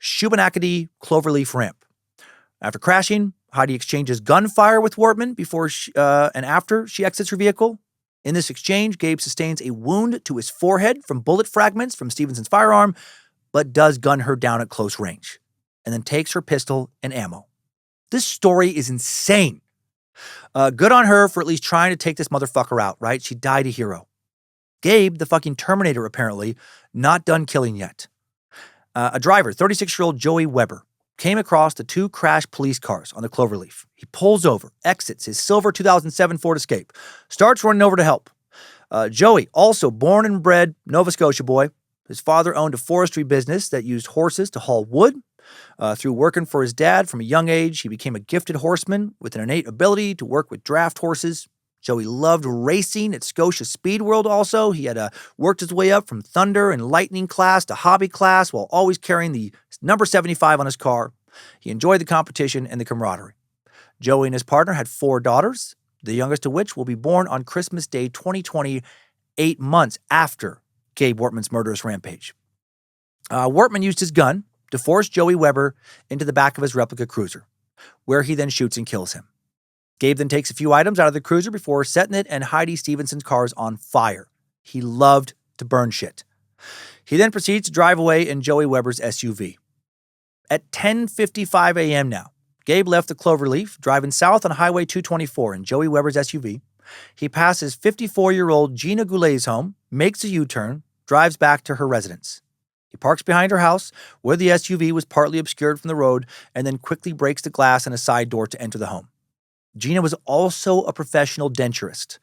A: Shubenacadie Cloverleaf ramp. After crashing, Heidi exchanges gunfire with Wortman before and after she exits her vehicle. In this exchange, Gabe sustains a wound to his forehead from bullet fragments from Stevenson's firearm, but does gun her down at close range, and then takes her pistol and ammo. This story is insane. Good on her for at least trying to take this motherfucker out, right? She died a hero. Gabe, the fucking Terminator, apparently, not done killing yet. A driver, 36-year-old Joey Weber, came across the two crashed police cars on the Cloverleaf. He pulls over, exits his silver 2007 Ford Escape, starts running over to help. Joey, also born and bred Nova Scotia boy. His father owned a forestry business that used horses to haul wood. Through working for his dad from a young age, he became a gifted horseman with an innate ability to work with draft horses. Joey loved racing at Scotia Speed World also. He had worked his way up from Thunder and Lightning class to hobby class while always carrying the number 75 on his car. He enjoyed the competition and the camaraderie. Joey and his partner had 4 daughters, the youngest of which will be born on Christmas Day 2020, 8 months after Gabe Wortman's murderous rampage. Wortman used his gun to force Joey Weber into the back of his replica cruiser, where he then shoots and kills him. Gabe then takes a few items out of the cruiser before setting it and Heidi Stevenson's cars on fire. He loved to burn shit. He then proceeds to drive away in Joey Weber's SUV. At 10:55 a.m. now, Gabe left the Cloverleaf, driving south on Highway 224 in Joey Weber's SUV. He passes 54-year-old Gina Goulet's home, makes a U-turn, drives back to her residence. He parks behind her house, where the SUV was partly obscured from the road, and then quickly breaks the glass in a side door to enter the home. Gina was also a professional denturist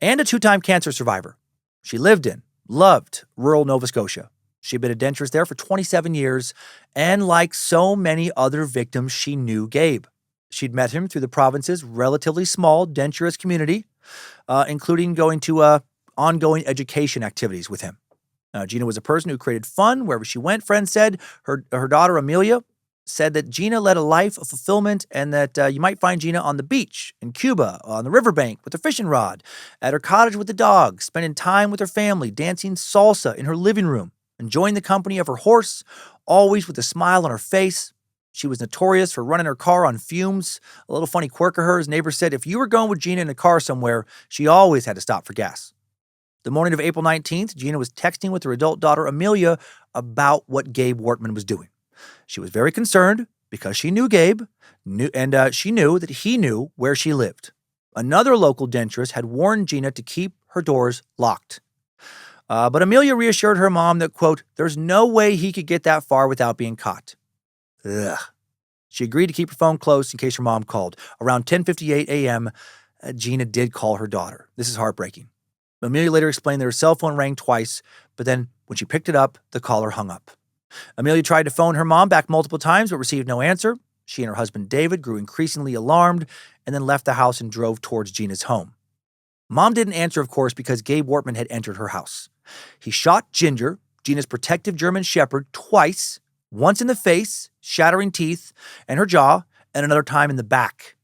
A: and a 2-time cancer survivor. She loved rural Nova Scotia. She'd been a denturist there for 27 years, and like so many other victims, she knew Gabe. She'd met him through the province's relatively small denturist community, including going to ongoing education activities with him. Gina was a person who created fun wherever she went, friends said. Her daughter, Amelia, said that Gina led a life of fulfillment and that you might find Gina on the beach, in Cuba, on the riverbank with her fishing rod, at her cottage with the dog, spending time with her family, dancing salsa in her living room, enjoying the company of her horse, always with a smile on her face. She was notorious for running her car on fumes. A little funny quirk of hers, neighbors said if you were going with Gina in a car somewhere, she always had to stop for gas. The morning of April 19th, Gina was texting with her adult daughter, Amelia, about what Gabe Wortman was doing. She was very concerned because she knew Gabe, and she knew that he knew where she lived. Another local denturist had warned Gina to keep her doors locked. But Amelia reassured her mom that, quote, there's no way he could get that far without being caught. Ugh. She agreed to keep her phone close in case her mom called. Around 10:58 a.m., Gina did call her daughter. This is heartbreaking. Amelia later explained that her cell phone rang twice, but then when she picked it up, the caller hung up. Amelia tried to phone her mom back multiple times, but received no answer. She and her husband, David, grew increasingly alarmed and then left the house and drove towards Gina's home. Mom didn't answer, of course, because Gabe Wortman had entered her house. He shot Ginger, Gina's protective German shepherd, twice, once in the face, shattering teeth, and her jaw, and another time in the back.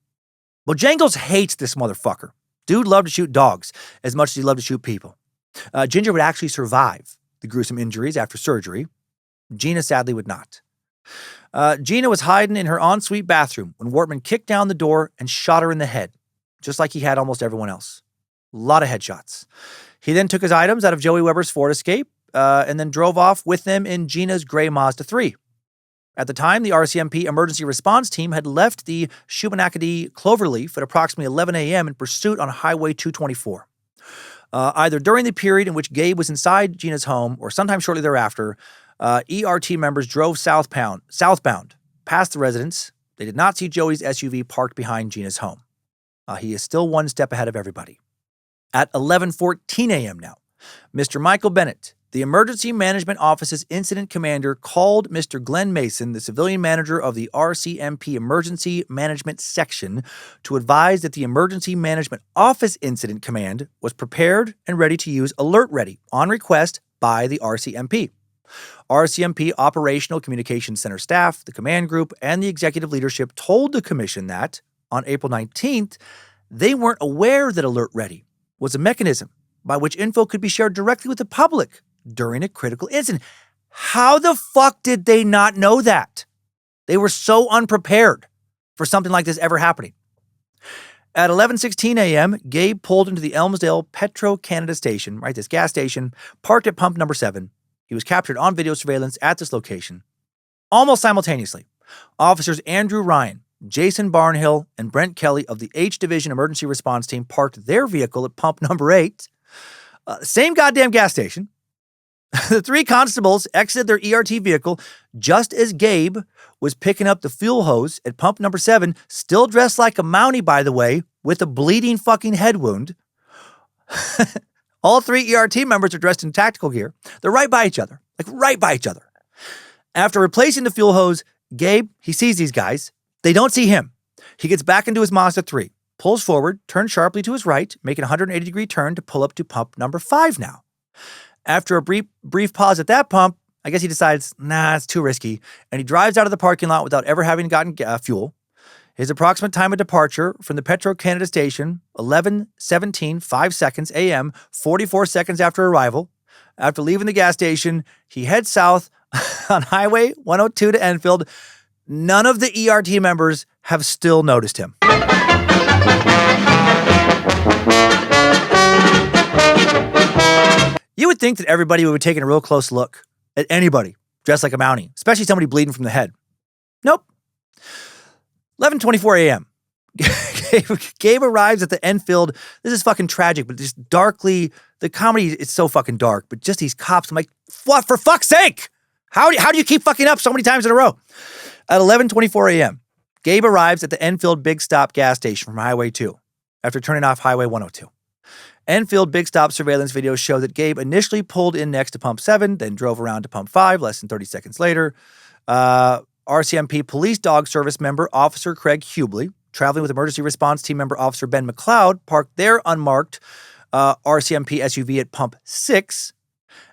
A: Bojangles hates this motherfucker. Dude loved to shoot dogs as much as he loved to shoot people. Ginger would actually survive the gruesome injuries after surgery. Gina sadly would not. Gina was hiding in her ensuite bathroom when Wortman kicked down the door and shot her in the head, just like he had almost everyone else. A lot of headshots. He then took his items out of Joey Weber's Ford Escape and then drove off with them in Gina's gray Mazda 3. At the time, the RCMP emergency response team had left the Shubenacadie Cloverleaf at approximately 11 a.m. in pursuit on Highway 224. Either during the period in which Gabe was inside Gina's home or sometime shortly thereafter, ERT members drove southbound past the residence. They did not see Joey's SUV parked behind Gina's home. He is still one step ahead of everybody. At 11:14 a.m. now, Mr. Michael Bennett, the Emergency Management Office's incident commander called Mr. Glenn Mason, the civilian manager of the RCMP Emergency Management Section, to advise that the Emergency Management Office Incident Command was prepared and ready to use Alert Ready on request by the RCMP. RCMP Operational Communications Center staff, the command group, and the executive leadership told the commission that, on April 19th, they weren't aware that Alert Ready was a mechanism by which info could be shared directly with the public during a critical incident. How the fuck did they not know that? They were so unprepared for something like this ever happening. At 11:16 a.m., Gabe pulled into the Elmsdale Petro-Canada station, right, this gas station, parked at pump number 7. He was captured on video surveillance at this location. Almost simultaneously, officers Andrew Ryan, Jason Barnhill, and Brent Kelly of the H Division Emergency Response Team parked their vehicle at pump number 8. Same goddamn gas station. The 3 constables exited their ERT vehicle just as Gabe was picking up the fuel hose at pump number 7, still dressed like a Mountie, by the way, with a bleeding fucking head wound. All 3 ERT members are dressed in tactical gear. They're right by each other, right by each other. After replacing the fuel hose, Gabe, he sees these guys. They don't see him. He gets back into his Mazda 3, pulls forward, turns sharply to his right, making a 180-degree turn to pull up to pump number 5 now. After a brief pause at that pump, I guess he decides, nah, it's too risky, and he drives out of the parking lot without ever having gotten fuel. His approximate time of departure from the Petro-Canada station, 11:17:05 a.m., 44 seconds after arrival. After leaving the gas station, he heads south on Highway 102 to Enfield. None of the ERT members have still noticed him. You would think that everybody would be taking a real close look at anybody dressed like a Mountie, especially somebody bleeding from the head. Nope. 11:24 a.m. Gabe arrives at the Enfield. This is fucking tragic, but just darkly, the comedy is so fucking dark, but just these cops, I'm like, what, for fuck's sake? How do you keep fucking up so many times in a row? At 11:24 a.m., Gabe arrives at the Enfield Big Stop gas station from Highway 2 after turning off Highway 102. Enfield Big Stop surveillance videos show that Gabe initially pulled in next to pump 7, then drove around to pump 5 less than 30 seconds later. RCMP Police Dog Service member Officer Craig Hubley, traveling with Emergency Response Team member Officer Ben McLeod, parked their unmarked RCMP SUV at pump 6.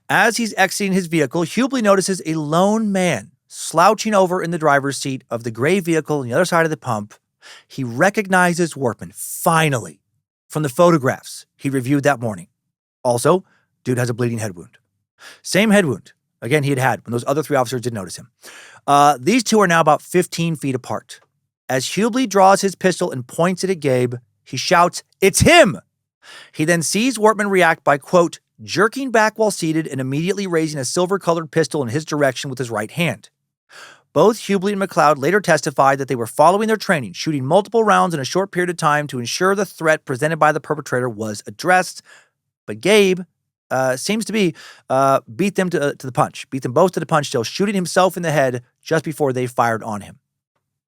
A: As he's exiting his vehicle, Hubley notices a lone man slouching over in the driver's seat of the gray vehicle on the other side of the pump. He recognizes Wortman, finally, from the photographs he reviewed that morning. Also, dude has a bleeding head wound. Same head wound, again, he had when those other 3 officers didn't notice him. These 2 are now about 15 feet apart. As Hubley draws his pistol and points it at Gabe, he shouts, "It's him!" He then sees Wortman react by, quote, jerking back while seated and immediately raising a silver-colored pistol in his direction with his right hand. Both Hubley and McLeod later testified that they were following their training, shooting multiple rounds in a short period of time to ensure the threat presented by the perpetrator was addressed. But Gabe seems to be beat them to the punch, beat them both to the punch still, shooting himself in the head just before they fired on him.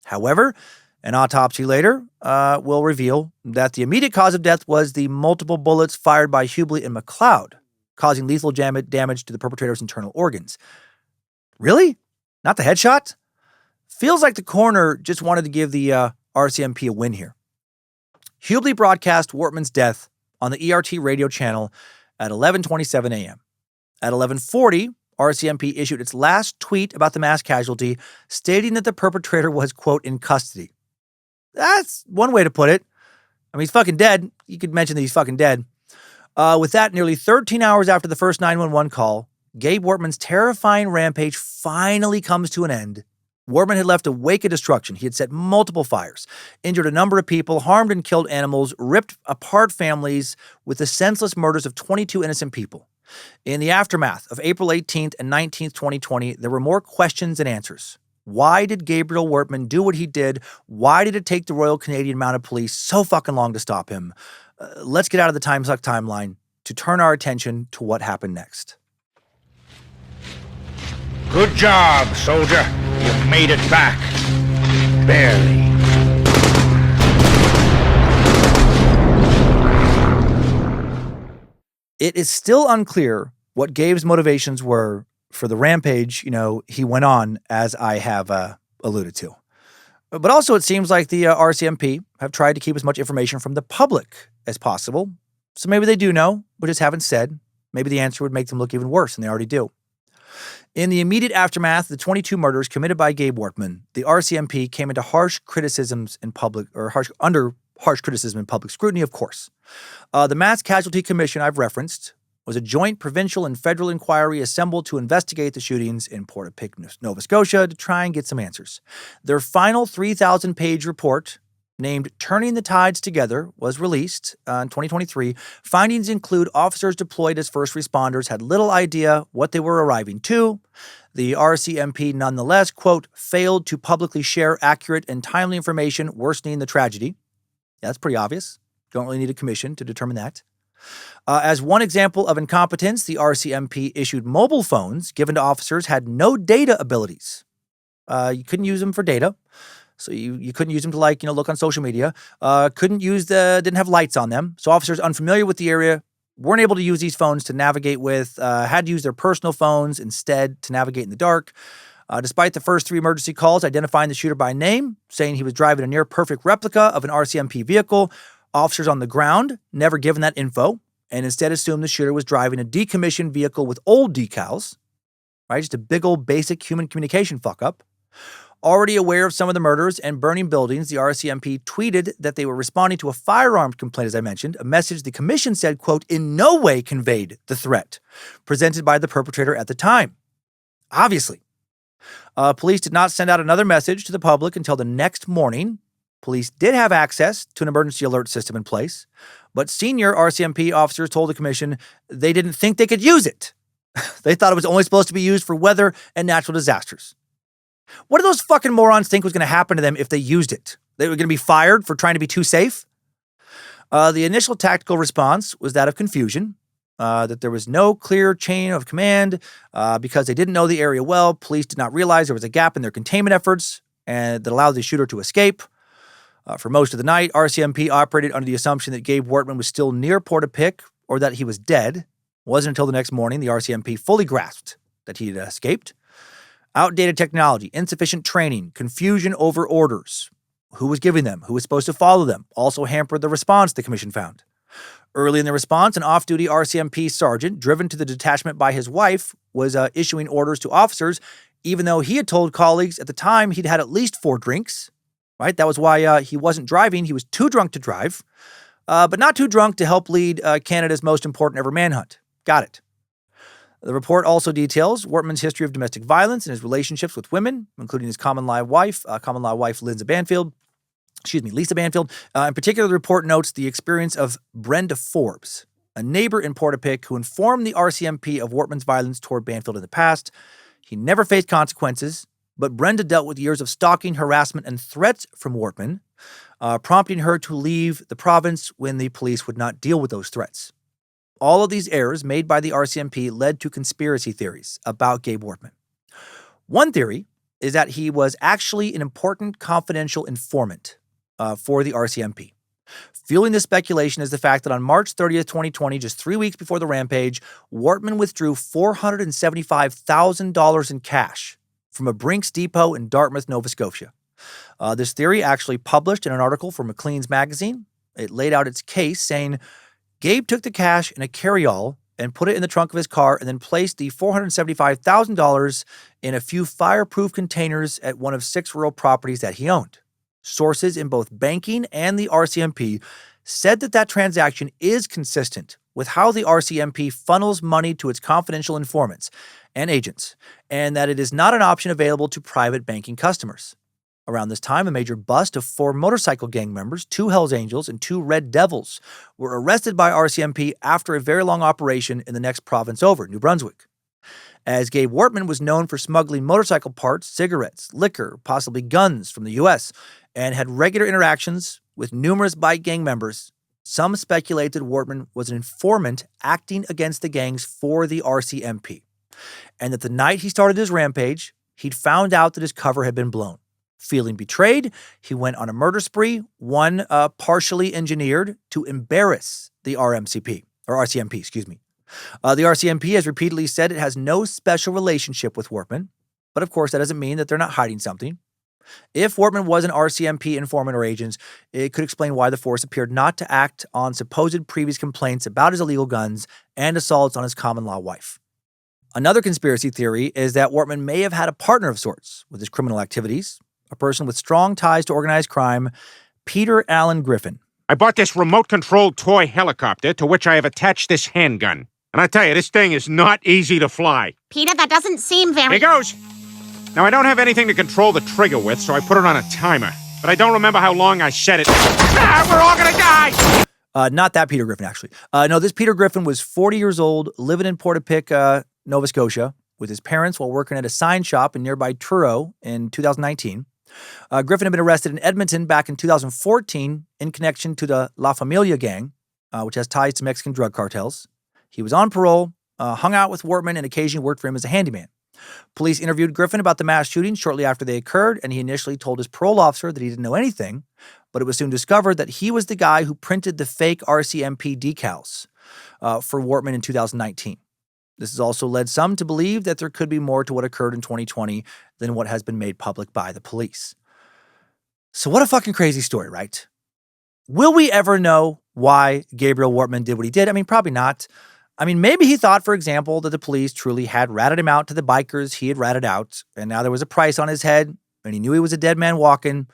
A: However, an autopsy later will reveal that the immediate cause of death was the multiple bullets fired by Hubley and McLeod, causing lethal damage to the perpetrator's internal organs. Really? Not the headshot? Feels like the coroner just wanted to give the RCMP a win here. Hubley broadcast Wortman's death on the ERT radio channel at 11:27 a.m. At 11:40, RCMP issued its last tweet about the mass casualty, stating that the perpetrator was, quote, in custody. That's one way to put it. I mean, he's fucking dead. You could mention that he's fucking dead. With that, nearly 13 hours after the first 911 call, Gabe Wortman's terrifying rampage finally comes to an end. Wortman had left a wake of destruction. He had set multiple fires, injured a number of people, harmed and killed animals, ripped apart families with the senseless murders of 22 innocent people. In the aftermath of April 18th and 19th, 2020, there were more questions than answers. Why did Gabriel Wortman do what he did? Why did it take the Royal Canadian Mounted Police so fucking long to stop him? Let's get out of the Timesuck timeline to turn our attention to what happened next.
H: Good job, soldier. You made it back. Barely.
A: It is still unclear what Gabe's motivations were for the rampage, he went on, as I have alluded to. But also it seems like the RCMP have tried to keep as much information from the public as possible. So maybe they do know, but just haven't said. Maybe the answer would make them look even worse than they already do. In the immediate aftermath of the 22 murders committed by Gabe Wortman, the RCMP came into under harsh criticism in public scrutiny, of course. The Mass Casualty Commission I've referenced was a joint provincial and federal inquiry assembled to investigate the shootings in Portapique, Nova Scotia, to try and get some answers. Their final 3,000-page report, named Turning the Tides Together, was released in 2023. Findings include officers deployed as first responders had little idea what they were arriving to. The RCMP nonetheless, quote, failed to publicly share accurate and timely information, worsening the tragedy. Yeah, that's pretty obvious. Don't really need a commission to determine that. As one example of incompetence, the RCMP issued mobile phones given to officers had no data abilities. You couldn't use them for data. So you couldn't use them to look on social media. Didn't have lights on them. So officers unfamiliar with the area weren't able to use these phones to navigate with, had to use their personal phones instead to navigate in the dark. Despite the first 3 emergency calls identifying the shooter by name, saying he was driving a near perfect replica of an RCMP vehicle, officers on the ground never given that info and instead assumed the shooter was driving a decommissioned vehicle with old decals, right? Just a big old basic human communication fuck up. Already aware of some of the murders and burning buildings, the RCMP tweeted that they were responding to a firearms complaint, as I mentioned, a message the commission said, quote, in no way conveyed the threat presented by the perpetrator at the time. Obviously. Police did not send out another message to the public until the next morning. Police did have access to an emergency alert system in place, but senior RCMP officers told the commission they didn't think they could use it. They thought it was only supposed to be used for weather and natural disasters. What do those fucking morons think was going to happen to them if they used it? They were going to be fired for trying to be too safe? The initial tactical response was that of confusion, that there was no clear chain of command because they didn't know the area well. Police did not realize there was a gap in their containment efforts and that allowed the shooter to escape. For most of the night, RCMP operated under the assumption that Gabe Wortman was still near Portapique or that he was dead. It wasn't until the next morning the RCMP fully grasped that he had escaped. Outdated technology, insufficient training, confusion over orders. Who was giving them? Who was supposed to follow them? Also hampered the response, the commission found. Early in the response, an off-duty RCMP sergeant, driven to the detachment by his wife, was issuing orders to officers, even though he had told colleagues at the time he'd had at least 4 drinks. Right? That was why he wasn't driving. He was too drunk to drive, but not too drunk to help lead Canada's most important ever manhunt. Got it. The report also details Wortman's history of domestic violence and his relationships with women, including his common law wife, Lisa Banfield. In particular, the report notes the experience of Brenda Forbes, a neighbor in Portapique who informed the RCMP of Wortman's violence toward Banfield in the past. He never faced consequences, but Brenda dealt with years of stalking, harassment, and threats from Wortman, prompting her to leave the province when the police would not deal with those threats. All of these errors made by the RCMP led to conspiracy theories about Gabe Wortman. One theory is that he was actually an important confidential informant for the RCMP. Fueling this speculation is the fact that on March 30th, 2020, just 3 weeks before the rampage, Wortman withdrew $475,000 in cash from a Brinks depot in Dartmouth, Nova Scotia. This theory actually published in an article for Maclean's magazine. It laid out its case, saying Gabe took the cash in a carryall and put it in the trunk of his car and then placed the $475,000 in a few fireproof containers at one of 6 rural properties that he owned. Sources in both banking and the RCMP said that transaction is consistent with how the RCMP funnels money to its confidential informants and agents, and that it is not an option available to private banking customers. Around this time, a major bust of 4 motorcycle gang members, 2 Hells Angels, and 2 Red Devils were arrested by RCMP after a very long operation in the next province over, New Brunswick. As Gabe Wortman was known for smuggling motorcycle parts, cigarettes, liquor, possibly guns from the U.S., and had regular interactions with numerous bike gang members, some speculated Wortman was an informant acting against the gangs for the RCMP, and that the night he started his rampage, he'd found out that his cover had been blown. Feeling betrayed, he went on a murder spree, one partially engineered to embarrass the RCMP. The RCMP has repeatedly said it has no special relationship with Wortman, but of course that doesn't mean that they're not hiding something. If Wortman was an RCMP informant or agent, it could explain why the force appeared not to act on supposed previous complaints about his illegal guns and assaults on his common-law wife. Another conspiracy theory is that Wortman may have had a partner of sorts with his criminal activities, a person with strong ties to organized crime, Peter Allen Griffin.
I: I bought this remote-controlled toy helicopter to which I have attached this handgun. And I tell you, this thing is not easy to fly.
J: Peter, that doesn't seem very...
I: Here goes! Now, I don't have anything to control the trigger with, so I put it on a timer. But I don't remember how long I set it. We're all gonna die!
A: Not that Peter Griffin, actually. No, this Peter Griffin was 40 years old, living in Portapique, Nova Scotia, with his parents while working at a sign shop in nearby Truro in 2019. Griffin had been arrested in Edmonton back in 2014 in connection to the La Familia gang, which has ties to Mexican drug cartels. He was on parole, hung out with Wortman, and occasionally worked for him as a handyman. Police interviewed Griffin about the mass shooting shortly after they occurred, and he initially told his parole officer that he didn't know anything, but it was soon discovered that he was the guy who printed the fake RCMP decals for Wortman in 2019. This has also led some to believe that there could be more to what occurred in 2020 than what has been made public by the police. So what a fucking crazy story, right? Will we ever know why Gabriel Wortman did what he did? I mean, probably not. I mean, maybe he thought, for example, that the police truly had ratted him out to the bikers he had ratted out, and now there was a price on his head, and he knew he was a dead man walking,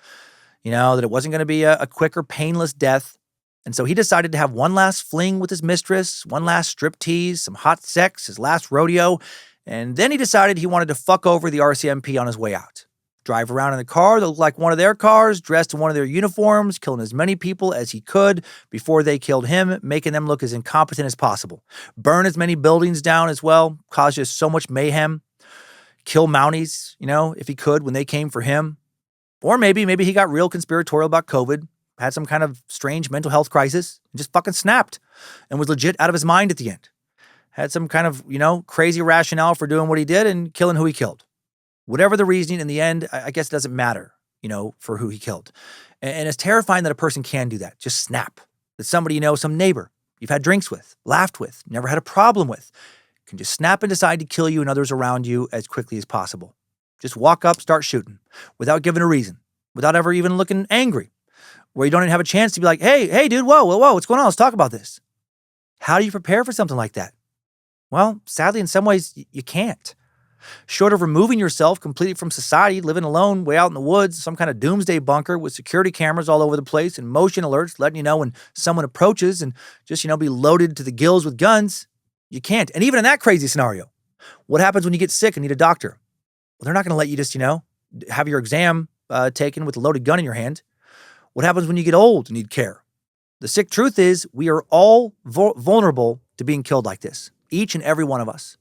A: that it wasn't going to be a quick or painless death. And so he decided to have one last fling with his mistress, one last striptease, some hot sex, his last rodeo, and then he decided he wanted to fuck over the RCMP on his way out. Drive around in a car that looked like one of their cars, dressed in one of their uniforms, killing as many people as he could before they killed him, making them look as incompetent as possible. Burn as many buildings down as well, cause just so much mayhem. Kill Mounties, if he could, when they came for him. Or maybe he got real conspiratorial about COVID, had some kind of strange mental health crisis, and just fucking snapped and was legit out of his mind at the end. Had some kind of, crazy rationale for doing what he did and killing who he killed. Whatever the reasoning, in the end, I guess it doesn't matter, for who he killed. And it's terrifying that a person can do that, just snap. That somebody, some neighbor you've had drinks with, laughed with, never had a problem with, can just snap and decide to kill you and others around you as quickly as possible. Just walk up, start shooting, without giving a reason, without ever even looking angry, where you don't even have a chance to be like, hey, dude, whoa, what's going on? Let's talk about this. How do you prepare for something like that? Well, sadly, in some ways, you can't. Short of removing yourself completely from society, living alone way out in the woods, some kind of doomsday bunker with security cameras all over the place and motion alerts letting you know when someone approaches and just, be loaded to the gills with guns, you can't. And even in that crazy scenario, what happens when you get sick and need a doctor? Well, they're not going to let you just, have your exam taken with a loaded gun in your hand. What happens when you get old and need care? The sick truth is we are all vulnerable to being killed like this. Each and every one of us.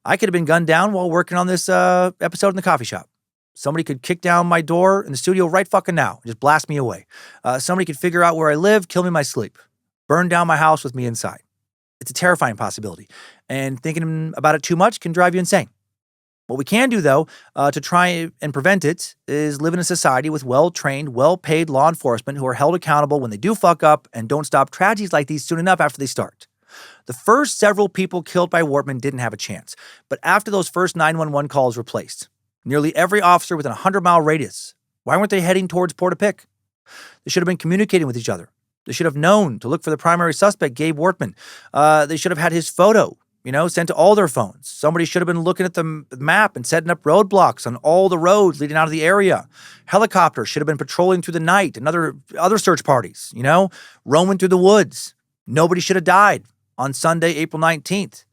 A: I could have been gunned down while working on this episode in the coffee shop. Somebody could kick down my door in the studio right fucking now and just blast me away. Somebody could figure out where I live, kill me in my sleep, burn down my house with me inside. It's a terrifying possibility, and thinking about it too much can drive you insane. What we can do, though, to try and prevent it is live in a society with well-trained, well-paid law enforcement who are held accountable when they do fuck up and don't stop tragedies like these soon enough after they start. The first several people killed by Wortman didn't have a chance, but after those first 911 calls were placed, nearly every officer within a 100-mile radius, why weren't they heading towards Portapique? They should have been communicating with each other. They should have known to look for the primary suspect, Gabe Wortman. They should have had his photo, sent to all their phones. Somebody should have been looking at the map and setting up roadblocks on all the roads leading out of the area. Helicopters should have been patrolling through the night and other search parties, roaming through the woods. Nobody should have died on Sunday, April 19th.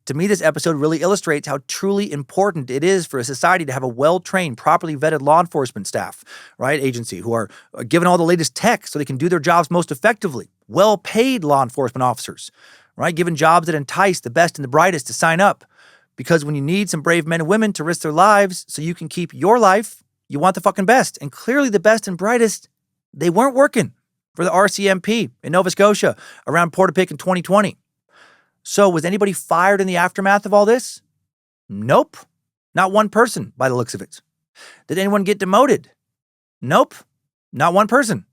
A: To me, this episode really illustrates how truly important it is for a society to have a well-trained, properly vetted law enforcement staff, right, agency, who are given all the latest tech so they can do their jobs most effectively. Well-paid law enforcement officers, right, given jobs that entice the best and the brightest to sign up. Because when you need some brave men and women to risk their lives so you can keep your life, you want the fucking best. And clearly the best and brightest, they weren't working for the RCMP in Nova Scotia around Portapique in 2020. So was anybody fired in the aftermath of all this? Nope. Not one person by the looks of it. Did anyone get demoted? Nope. Not one person.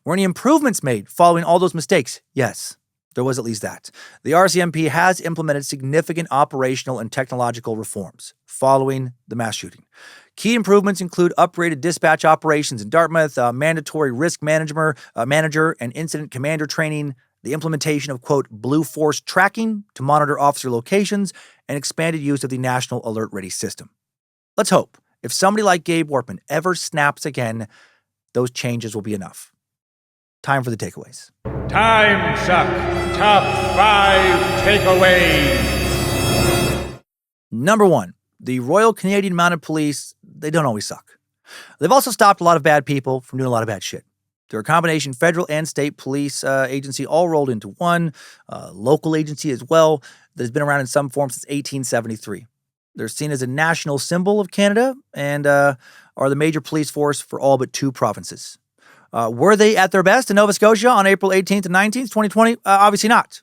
A: Were any improvements made following all those mistakes? Yes. There was at least that. The RCMP has implemented significant operational and technological reforms following the mass shooting. Key improvements include upgraded dispatch operations in Dartmouth, mandatory risk manager and incident commander training, the implementation of, quote, Blue Force tracking to monitor officer locations, and expanded use of the National Alert Ready system. Let's hope if somebody like Gabe Wortman ever snaps again, those changes will be enough. Time for the takeaways.
H: Timesuck Top 5 Takeaways.
A: Number 1, the Royal Canadian Mounted Police, they don't always suck. They've also stopped a lot of bad people from doing a lot of bad shit. They're a combination federal and state police agency all rolled into one, local agency as well, that has been around in some form since 1873. They're seen as a national symbol of Canada and are the major police force for all but 2 provinces. Were they at their best in Nova Scotia on April 18th and 19th, 2020? Obviously not.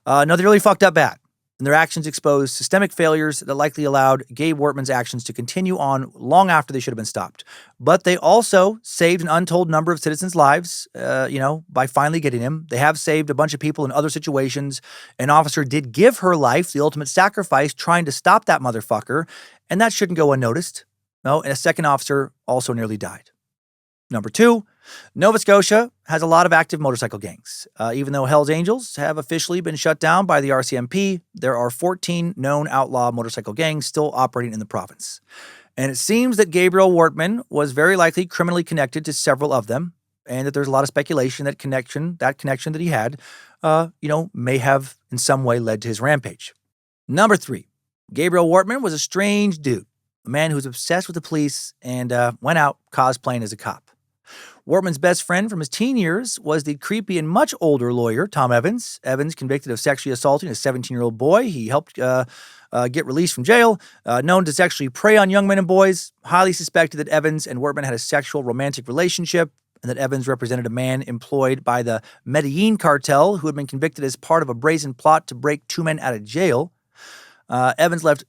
A: No, they really fucked up bad. And their actions exposed systemic failures that likely allowed Gabe Wortman's actions to continue on long after they should have been stopped. But they also saved an untold number of citizens' lives, by finally getting him. They have saved a bunch of people in other situations. An officer did give her life, the ultimate sacrifice, trying to stop that motherfucker. And that shouldn't go unnoticed. No, and a second officer also nearly died. Number 2, Nova Scotia has a lot of active motorcycle gangs. Even though Hells Angels have officially been shut down by the RCMP, there are 14 known outlaw motorcycle gangs still operating in the province. And it seems that Gabriel Wortman was very likely criminally connected to several of them, and that there's a lot of speculation that connection that he had, may have in some way led to his rampage. Number 3, Gabriel Wortman was a strange dude, a man who was obsessed with the police and went out cosplaying as a cop. Wortman's best friend from his teen years was the creepy and much older lawyer, Tom Evans. Evans, convicted of sexually assaulting a 17-year-old boy. He helped get released from jail, known to sexually prey on young men and boys. Highly suspected that Evans and Wortman had a sexual romantic relationship, and that Evans represented a man employed by the Medellin cartel who had been convicted as part of a brazen plot to break 2 men out of jail. Evans left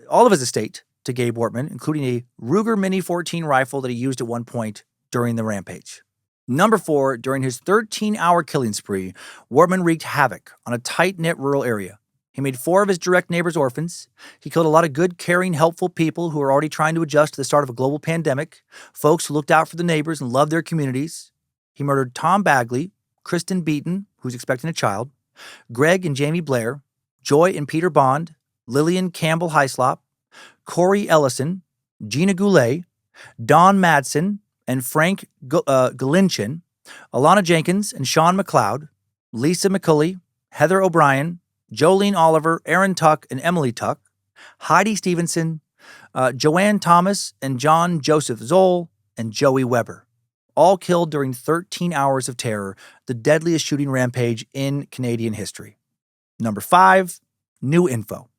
A: all of his estate to Gabe Wortman, including a Ruger Mini 14 rifle that he used at one point during the rampage. Number 4, during his 13-hour killing spree, Wortman wreaked havoc on a tight-knit rural area. He made 4 of his direct neighbors orphans. He killed a lot of good, caring, helpful people who were already trying to adjust to the start of a global pandemic, folks who looked out for the neighbors and loved their communities. He murdered Tom Bagley, Kristen Beaton, who's expecting a child, Greg and Jamie Blair, Joy and Peter Bond, Lillian Campbell Hyslop, Corey Ellison, Gina Goulet, Don Madsen, and Frank Galinchin, Alana Jenkins and Sean McLeod, Lisa McCulley, Heather O'Brien, Jolene Oliver, Aaron Tuck and Emily Tuck, Heidi Stevenson, Joanne Thomas and John Joseph Zoll, and Joey Weber, all killed during 13 hours of terror, the deadliest shooting rampage in Canadian history. Number 5, new info.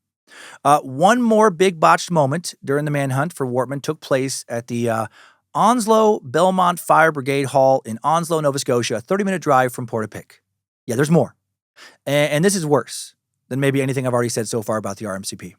A: One more big botched moment during the manhunt for Wortman took place at the Onslow Belmont Fire Brigade Hall in Onslow, Nova Scotia, a 30-minute drive from Portapique. Yeah, there's more. And this is worse than maybe anything I've already said so far about the RMCP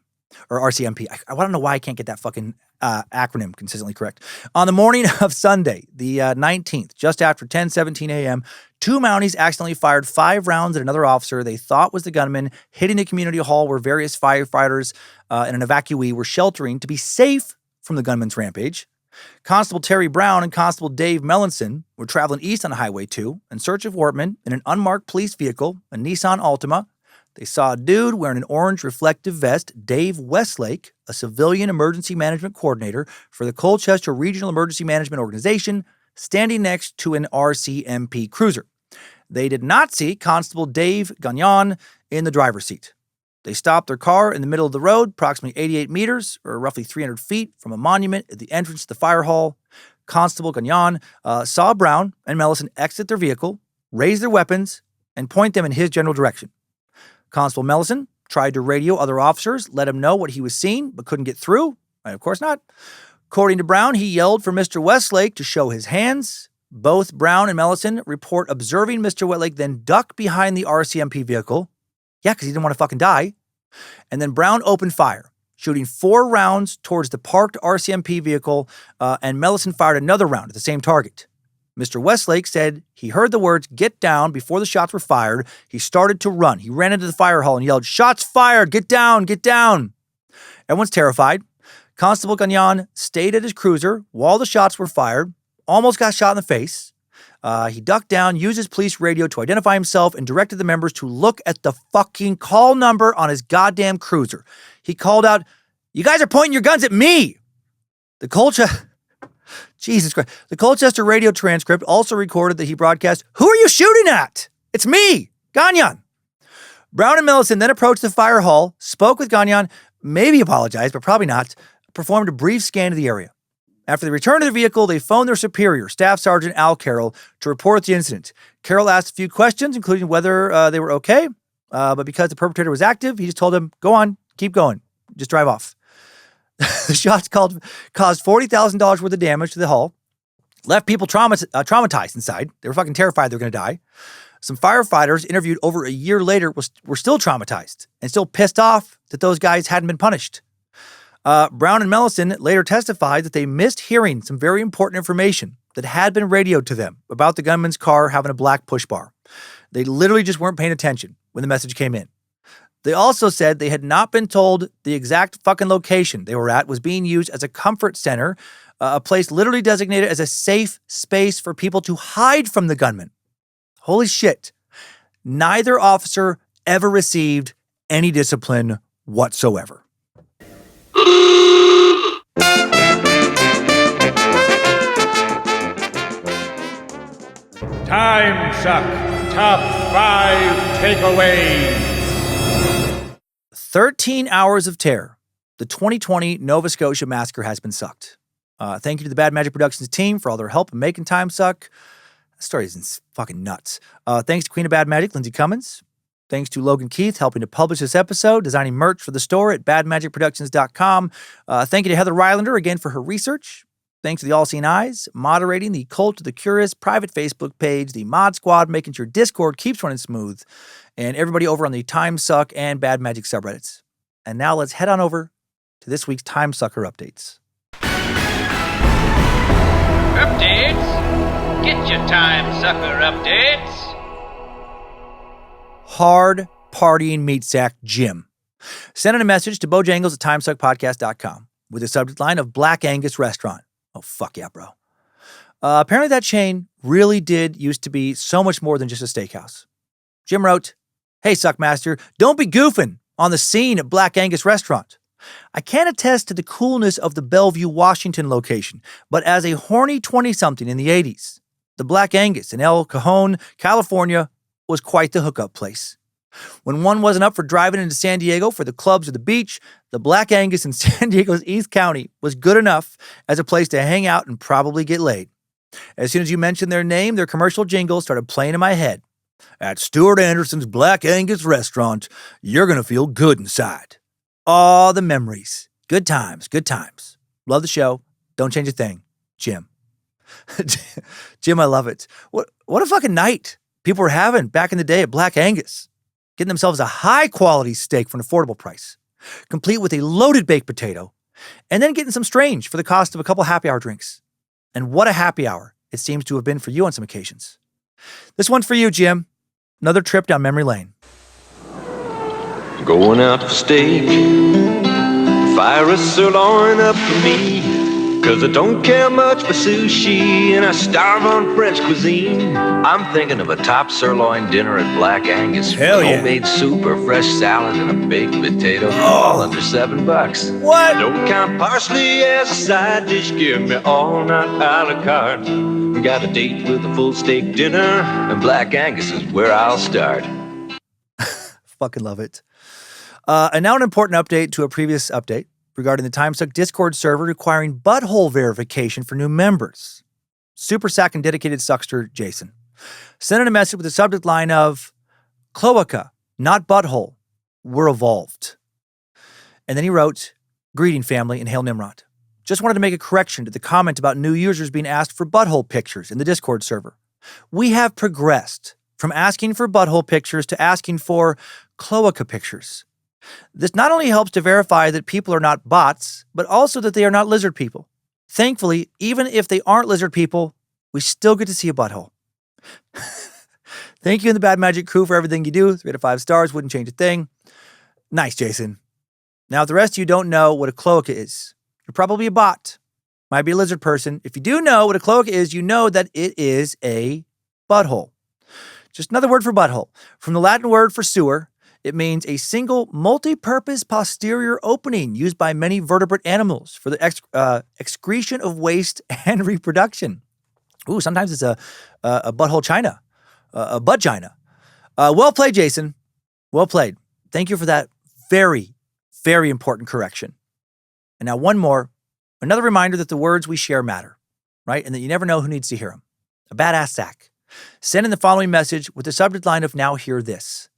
A: or RCMP. I don't know why I can't get that fucking acronym consistently correct. On the morning of Sunday, the 19th, just after 10:17 a.m., 2 Mounties accidentally fired 5 rounds at another officer they thought was the gunman, hitting the community hall where various firefighters and an evacuee were sheltering to be safe from the gunman's rampage. Constable Terry Brown and Constable Dave Melanson were traveling east on Highway 2 in search of Wortman in an unmarked police vehicle, a Nissan Altima. They saw a dude wearing an orange reflective vest, Dave Westlake, a civilian emergency management coordinator for the Colchester Regional Emergency Management Organization, standing next to an RCMP cruiser. They did not see Constable Dave Gagnon in the driver's seat. They stopped their car in the middle of the road, approximately 88 meters, or roughly 300 feet from a monument at the entrance to the fire hall. Constable Gagnon saw Brown and Mellison exit their vehicle, raise their weapons, and point them in his general direction. Constable Mellison tried to radio other officers, let him know what he was seeing, but couldn't get through. Of course not. According to Brown, he yelled for Mr. Westlake to show his hands. Both Brown and Mellison report observing Mr. Westlake then duck behind the RCMP vehicle. Yeah, because he didn't want to fucking die. And then Brown opened fire, shooting 4 rounds towards the parked RCMP vehicle, and Mellison fired another round at the same target. Mr. Westlake said he heard the words, "Get down," before the shots were fired. He started to run. He ran into the fire hall and yelled, "Shots fired! Get down! Get down!" Everyone's terrified. Constable Gagnon stayed at his cruiser while the shots were fired, almost got shot in the face. He ducked down, used his police radio to identify himself, and directed the members to look at the fucking call number on his goddamn cruiser. He called out, "You guys are pointing your guns at me!" The Colchester radio transcript also recorded that he broadcast, "Who are you shooting at? It's me, Gagnon." Brown and Mellison then approached the fire hall, spoke with Gagnon, maybe apologized, but probably not, performed a brief scan of the area. After they returned to the vehicle, they phoned their superior, Staff Sergeant Al Carroll, to report the incident. Carroll asked a few questions, including whether they were okay, but because the perpetrator was active, he just told them, "Go on, keep going, just drive off." The shots caused $40,000 worth of damage to the hull, left people traumatized inside. They were fucking terrified they were going to die. Some firefighters interviewed over a year later were still traumatized and still pissed off that those guys hadn't been punished. Brown and Mellison later testified that they missed hearing some very important information that had been radioed to them about the gunman's car having a black push bar. They literally just weren't paying attention when the message came in. They also said they had not been told the exact fucking location they were at was being used as a comfort center, a place literally designated as a safe space for people to hide from the gunman. Holy shit. Neither officer ever received any discipline whatsoever.
H: Timesuck Top 5 Takeaways.
A: 13 hours of terror. The 2020 Nova Scotia Massacre has been sucked. Thank you to the Bad Magic Productions team for all their help in making Timesuck. That story is fucking nuts. Thanks to Queen of Bad Magic, Lindsay Cummins. Thanks to Logan Keith helping to publish this episode, designing merch for the store at badmagicproductions.com. Thank you to Heather Rylander again for her research. Thanks to the All Seeing Eyes, moderating the Cult of the Curious private Facebook page, the Mod Squad making sure Discord keeps running smooth, and everybody over on the Timesuck and Bad Magic subreddits. And now let's head on over to this week's Timesucker updates.
J: Updates? Get your Timesucker updates.
A: Hard partying meat sack Jim sent in a message to Bojangles at timesuckpodcast.com with the subject line of Black Angus Restaurant. Oh, fuck yeah, bro. Apparently that chain really did used to be so much more than just a steakhouse. Jim wrote, "Hey, Suckmaster, don't be goofing on the scene at Black Angus Restaurant. I can't attest to the coolness of the Bellevue, Washington location, but as a horny 20-something in the 80s, the Black Angus in El Cajon, California was quite the hookup place. When one wasn't up for driving into San Diego for the clubs or the beach, the Black Angus in San Diego's East County was good enough as a place to hang out and probably get laid. As soon as you mentioned their name, their commercial jingle started playing in my head. At Stuart Anderson's Black Angus Restaurant, you're going to feel good inside. All the memories. Good times, good times. Love the show. Don't change a thing. Jim." Jim, I love it. What a fucking night people were having back in the day at Black Angus. Getting themselves a high-quality steak for an affordable price, complete with a loaded baked potato, and then getting some strange for the cost of a couple happy hour drinks. And what a happy hour it seems to have been for you on some occasions. This one's for you, Jim. Another trip down memory lane.
K: Going out for steak, fire a sirloin up for me, 'cause I don't care much for sushi and I starve on French cuisine. I'm thinking of a top sirloin dinner at Black Angus.
A: Hell yeah.
K: Homemade soup or fresh salad and a baked potato, all under $7.
A: What?
K: Don't count parsley as a side dish, give me all night a la carte. Got a date with a full steak dinner, and Black Angus is where I'll start.
A: Fucking love it. And now an important update to a previous update regarding the Timesuck Discord server requiring butthole verification for new members. Super Sack and dedicated Suckster Jason sent in a message with the subject line of Cloaca, not butthole, we're evolved. And then he wrote, "Greeting family and hail Nimrod. Just wanted to make a correction to the comment about new users being asked for butthole pictures in the Discord server. We have progressed from asking for butthole pictures to asking for cloaca pictures. This not only helps to verify that people are not bots, but also that they are not lizard people. Thankfully, even if they aren't lizard people, we still get to see a butthole. Thank you and the Bad Magic crew for everything you do. 3 out of 5 stars, wouldn't change a thing. Nice, Jason. Now, if the rest of you don't know what a cloaca is, you're probably a bot. Might be a lizard person. If you do know what a cloaca is, you know that it is a butthole. Just another word for butthole. From the Latin word for sewer, it means a single multi-purpose posterior opening used by many vertebrate animals for the excretion of waste and reproduction. Ooh, sometimes it's a butthole china, a butt china. Well played, Jason. Well played. Thank you for that very, very important correction. And now one more, another reminder that the words we share matter, right? And that you never know who needs to hear them. A badass sack. Send in the following message with the subject line of "Now hear this."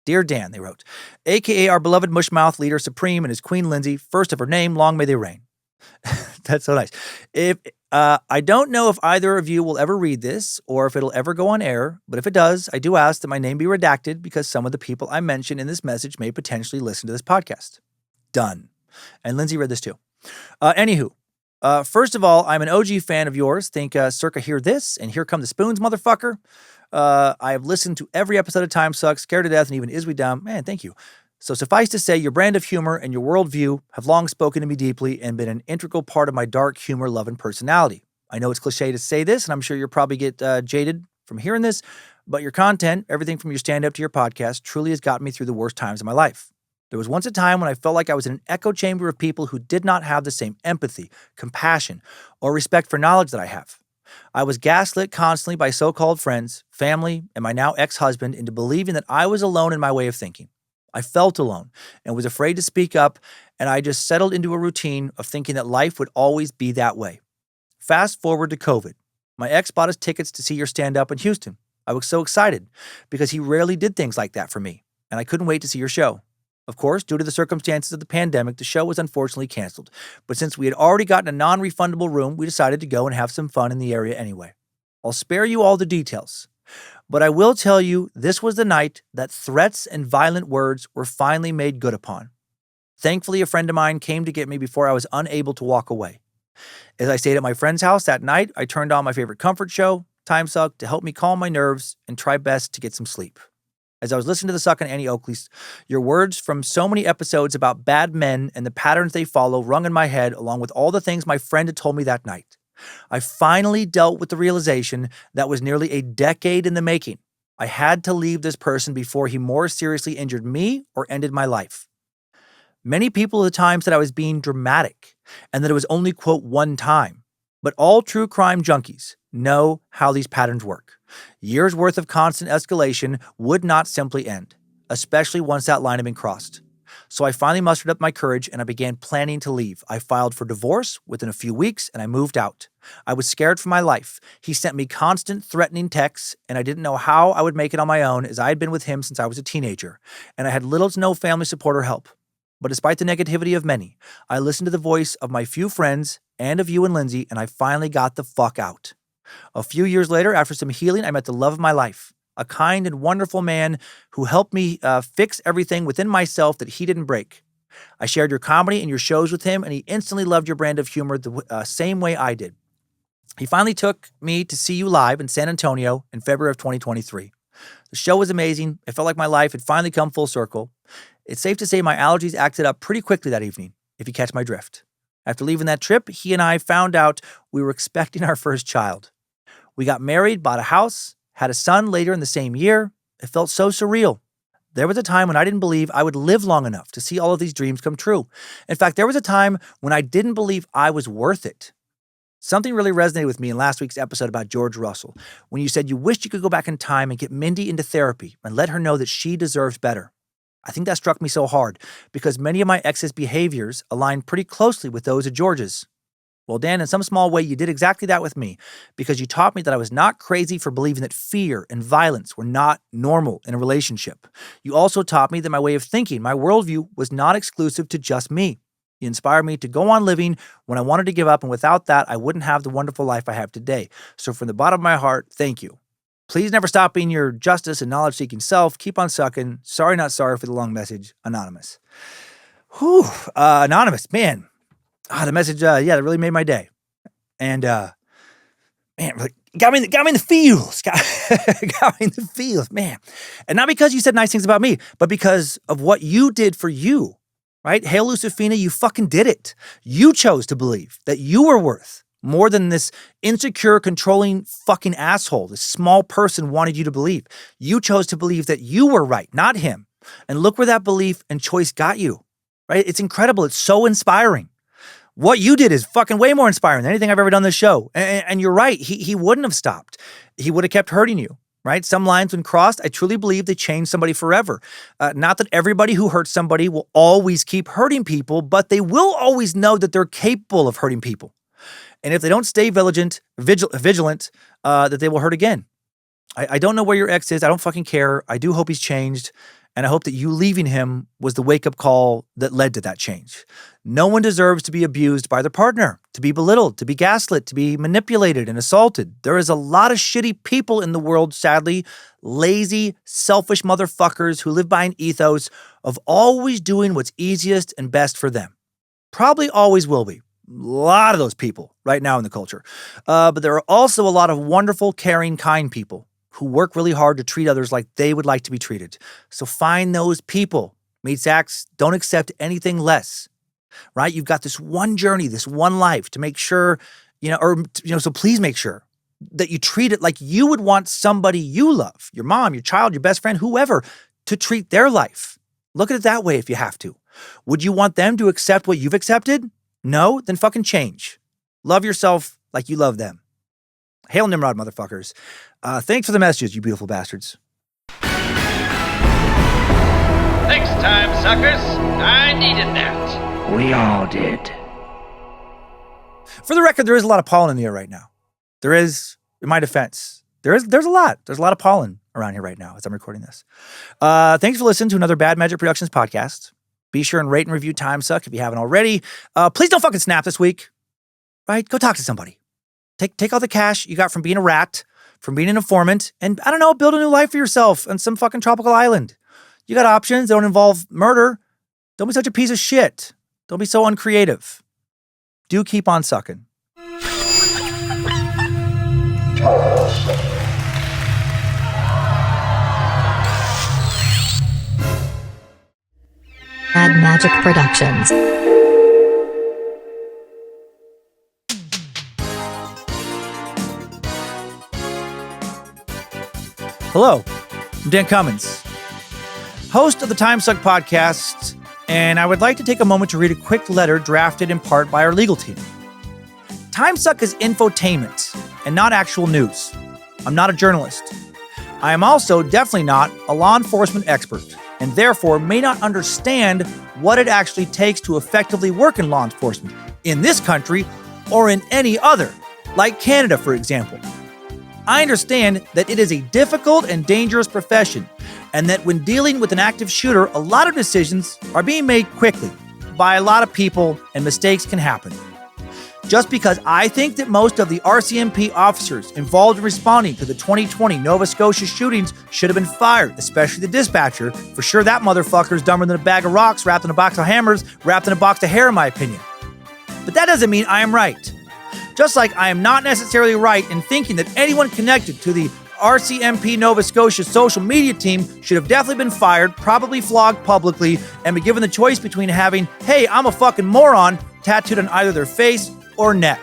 A: Dear Dan, they wrote, AKA our beloved mushmouth leader supreme and his queen Lindsay, first of her name, long may they reign. That's so nice. If I don't know if either of you will ever read this or if it'll ever go on air, but if it does, I do ask that my name be redacted because some of the people I mention in this message may potentially listen to this podcast. Done. And Lindsay read this too. Anywho, first of all, I'm an OG fan of yours. Think circa Hear This and Here Come the Spoons, motherfucker. I have listened to every episode of Timesuck, Scared to Death, and even Is We Dumb? Man, thank you. So suffice to say, your brand of humor and your worldview have long spoken to me deeply and been an integral part of my dark humor-loving personality. I know it's cliche to say this, and I'm sure you'll probably get jaded from hearing this, but your content, everything from your stand-up to your podcast, truly has gotten me through the worst times of my life. There was once a time when I felt like I was in an echo chamber of people who did not have the same empathy, compassion, or respect for knowledge that I have. I was gaslit constantly by so-called friends, family, and my now ex-husband into believing that I was alone in my way of thinking. I felt alone and was afraid to speak up, and I just settled into a routine of thinking that life would always be that way. Fast forward to COVID. My ex bought us tickets to see your stand-up in Houston. I was so excited because he rarely did things like that for me, and I couldn't wait to see your show. Of course, due to the circumstances of the pandemic, the show was unfortunately canceled. But since we had already gotten a non-refundable room, we decided to go and have some fun in the area anyway. I'll spare you all the details. But I will tell you, this was the night that threats and violent words were finally made good upon. Thankfully, a friend of mine came to get me before I was unable to walk away. As I stayed at my friend's house that night, I turned on my favorite comfort show, Timesuck, to help me calm my nerves and try best to get some sleep. As I was listening to the Suck and Annie Oakley's, your words from so many episodes about bad men and the patterns they follow rung in my head, along with all the things my friend had told me that night. I finally dealt with the realization that was nearly a decade in the making. I had to leave this person before he more seriously injured me or ended my life. Many people at the time said I was being dramatic and that it was only, quote, one time. But all true crime junkies know how these patterns work. Years worth of constant escalation would not simply end, especially once that line had been crossed. So I finally mustered up my courage and I began planning to leave. I filed for divorce within a few weeks and I moved out. I was scared for my life. He sent me constant threatening texts and I didn't know how I would make it on my own as I had been with him since I was a teenager and I had little to no family support or help. But despite the negativity of many, I listened to the voice of my few friends and of you and Lindsay and I finally got the fuck out. A few years later, after some healing, I met the love of my life. A kind and wonderful man who helped me fix everything within myself that he didn't break. I shared your comedy and your shows with him, and he instantly loved your brand of humor the same way I did. He finally took me to see you live in San Antonio in February of 2023. The show was amazing. It felt like my life had finally come full circle. It's safe to say my allergies acted up pretty quickly that evening, if you catch my drift. After leaving that trip, he and I found out we were expecting our first child. We got married, bought a house, had a son later in the same year. It felt so surreal. There was a time when I didn't believe I would live long enough to see all of these dreams come true. In fact, there was a time when I didn't believe I was worth it. Something really resonated with me in last week's episode about George Russell, when you said you wished you could go back in time and get Mindy into therapy and let her know that she deserves better. I think that struck me so hard because many of my ex's behaviors aligned pretty closely with those of George's. Well, Dan, in some small way, you did exactly that with me because you taught me that I was not crazy for believing that fear and violence were not normal in a relationship. You also taught me that my way of thinking, my worldview, was not exclusive to just me. You inspired me to go on living when I wanted to give up, and without that, I wouldn't have the wonderful life I have today. So from the bottom of my heart, thank you. Please never stop being your justice and knowledge-seeking self. Keep on sucking. Sorry, not sorry for the long message. Anonymous. Whew. Anonymous, man. The message, that really made my day. And, man, like, got me in the feels. Got me in the feels, man. And not because you said nice things about me, but because of what you did for you, right? Hail Lucifina, you fucking did it. You chose to believe that you were worth more than this insecure, controlling fucking asshole, this small person wanted you to believe. You chose to believe that you were right, not him. And look where that belief and choice got you, right? It's incredible. It's so inspiring. What you did is fucking way more inspiring than anything I've ever done on this show. And you're right. He wouldn't have stopped. He would have kept hurting you, right? Some lines when crossed, I truly believe they change somebody forever. Not that everybody who hurts somebody will always keep hurting people, but they will always know that they're capable of hurting people. And if they don't stay vigilant, that they will hurt again. I don't know where your ex is. I don't fucking care. I do hope he's changed. And I hope that you leaving him was the wake-up call that led to that change. No one deserves to be abused by their partner, to be belittled, to be gaslit, to be manipulated and assaulted. There is a lot of shitty people in the world, sadly, lazy, selfish motherfuckers who live by an ethos of always doing what's easiest and best for them. Probably always will be. A lot of those people right now in the culture. But there are also a lot of wonderful, caring, kind people who work really hard to treat others like they would like to be treated. So find those people. Meets acts, don't accept anything less, right? You've got this one journey, this one life to make sure, so please make sure that you treat it like you would want somebody you love, your mom, your child, your best friend, whoever, to treat their life. Look at it that way if you have to. Would you want them to accept what you've accepted? No? Then fucking change. Love yourself like you love them. Hail Nimrod, motherfuckers. Thanks for the messages, you beautiful bastards.
J: Thanks, time suckers. I needed that.
K: We all did.
A: For the record, there is a lot of pollen in the air right now. There is, in my defense, there's a lot. There's a lot of pollen around here right now as I'm recording this. Thanks for listening to another Bad Magic Productions podcast. Be sure and rate and review Timesuck if you haven't already. Please don't fucking snap this week. Right? Go talk to somebody. Take all the cash you got from being a rat, from being an informant, and I don't know, build a new life for yourself on some fucking tropical island. You got options that don't involve murder. Don't be such a piece of shit. Don't be so uncreative. Do keep on sucking.
L: Bad Magic Productions.
A: Hello, I'm Dan Cummins, host of the Timesuck podcast, and I would like to take a moment to read a quick letter drafted in part by our legal team. Timesuck is infotainment and not actual news. I'm not a journalist. I am also definitely not a law enforcement expert, and therefore may not understand what it actually takes to effectively work in law enforcement in this country or in any other, like Canada, for example. I understand that it is a difficult and dangerous profession, and that when dealing with an active shooter, a lot of decisions are being made quickly by a lot of people, and mistakes can happen. Just because I think that most of the RCMP officers involved in responding to the 2020 Nova Scotia shootings should have been fired, especially the dispatcher. For sure, that motherfucker's dumber than a bag of rocks wrapped in a box of hammers, wrapped in a box of hair, in my opinion. But that doesn't mean I am right. Just like I am not necessarily right in thinking that anyone connected to the RCMP Nova Scotia social media team should have definitely been fired, probably flogged publicly, and be given the choice between having, "Hey, I'm a fucking moron," tattooed on either their face or neck.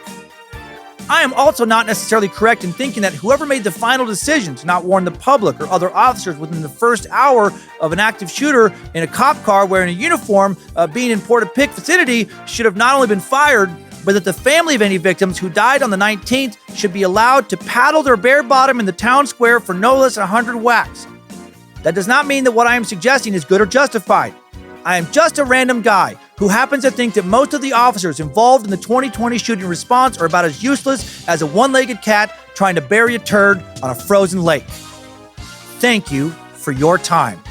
A: I am also not necessarily correct in thinking that whoever made the final decision to not warn the public or other officers within the first hour of an active shooter in a cop car wearing a uniform being in Port-au-Pic vicinity should have not only been fired, but that the family of any victims who died on the 19th should be allowed to paddle their bare bottom in the town square for no less than 100 whacks. That does not mean that what I am suggesting is good or justified. I am just a random guy who happens to think that most of the officers involved in the 2020 shooting response are about as useless as a one-legged cat trying to bury a turd on a frozen lake. Thank you for your time.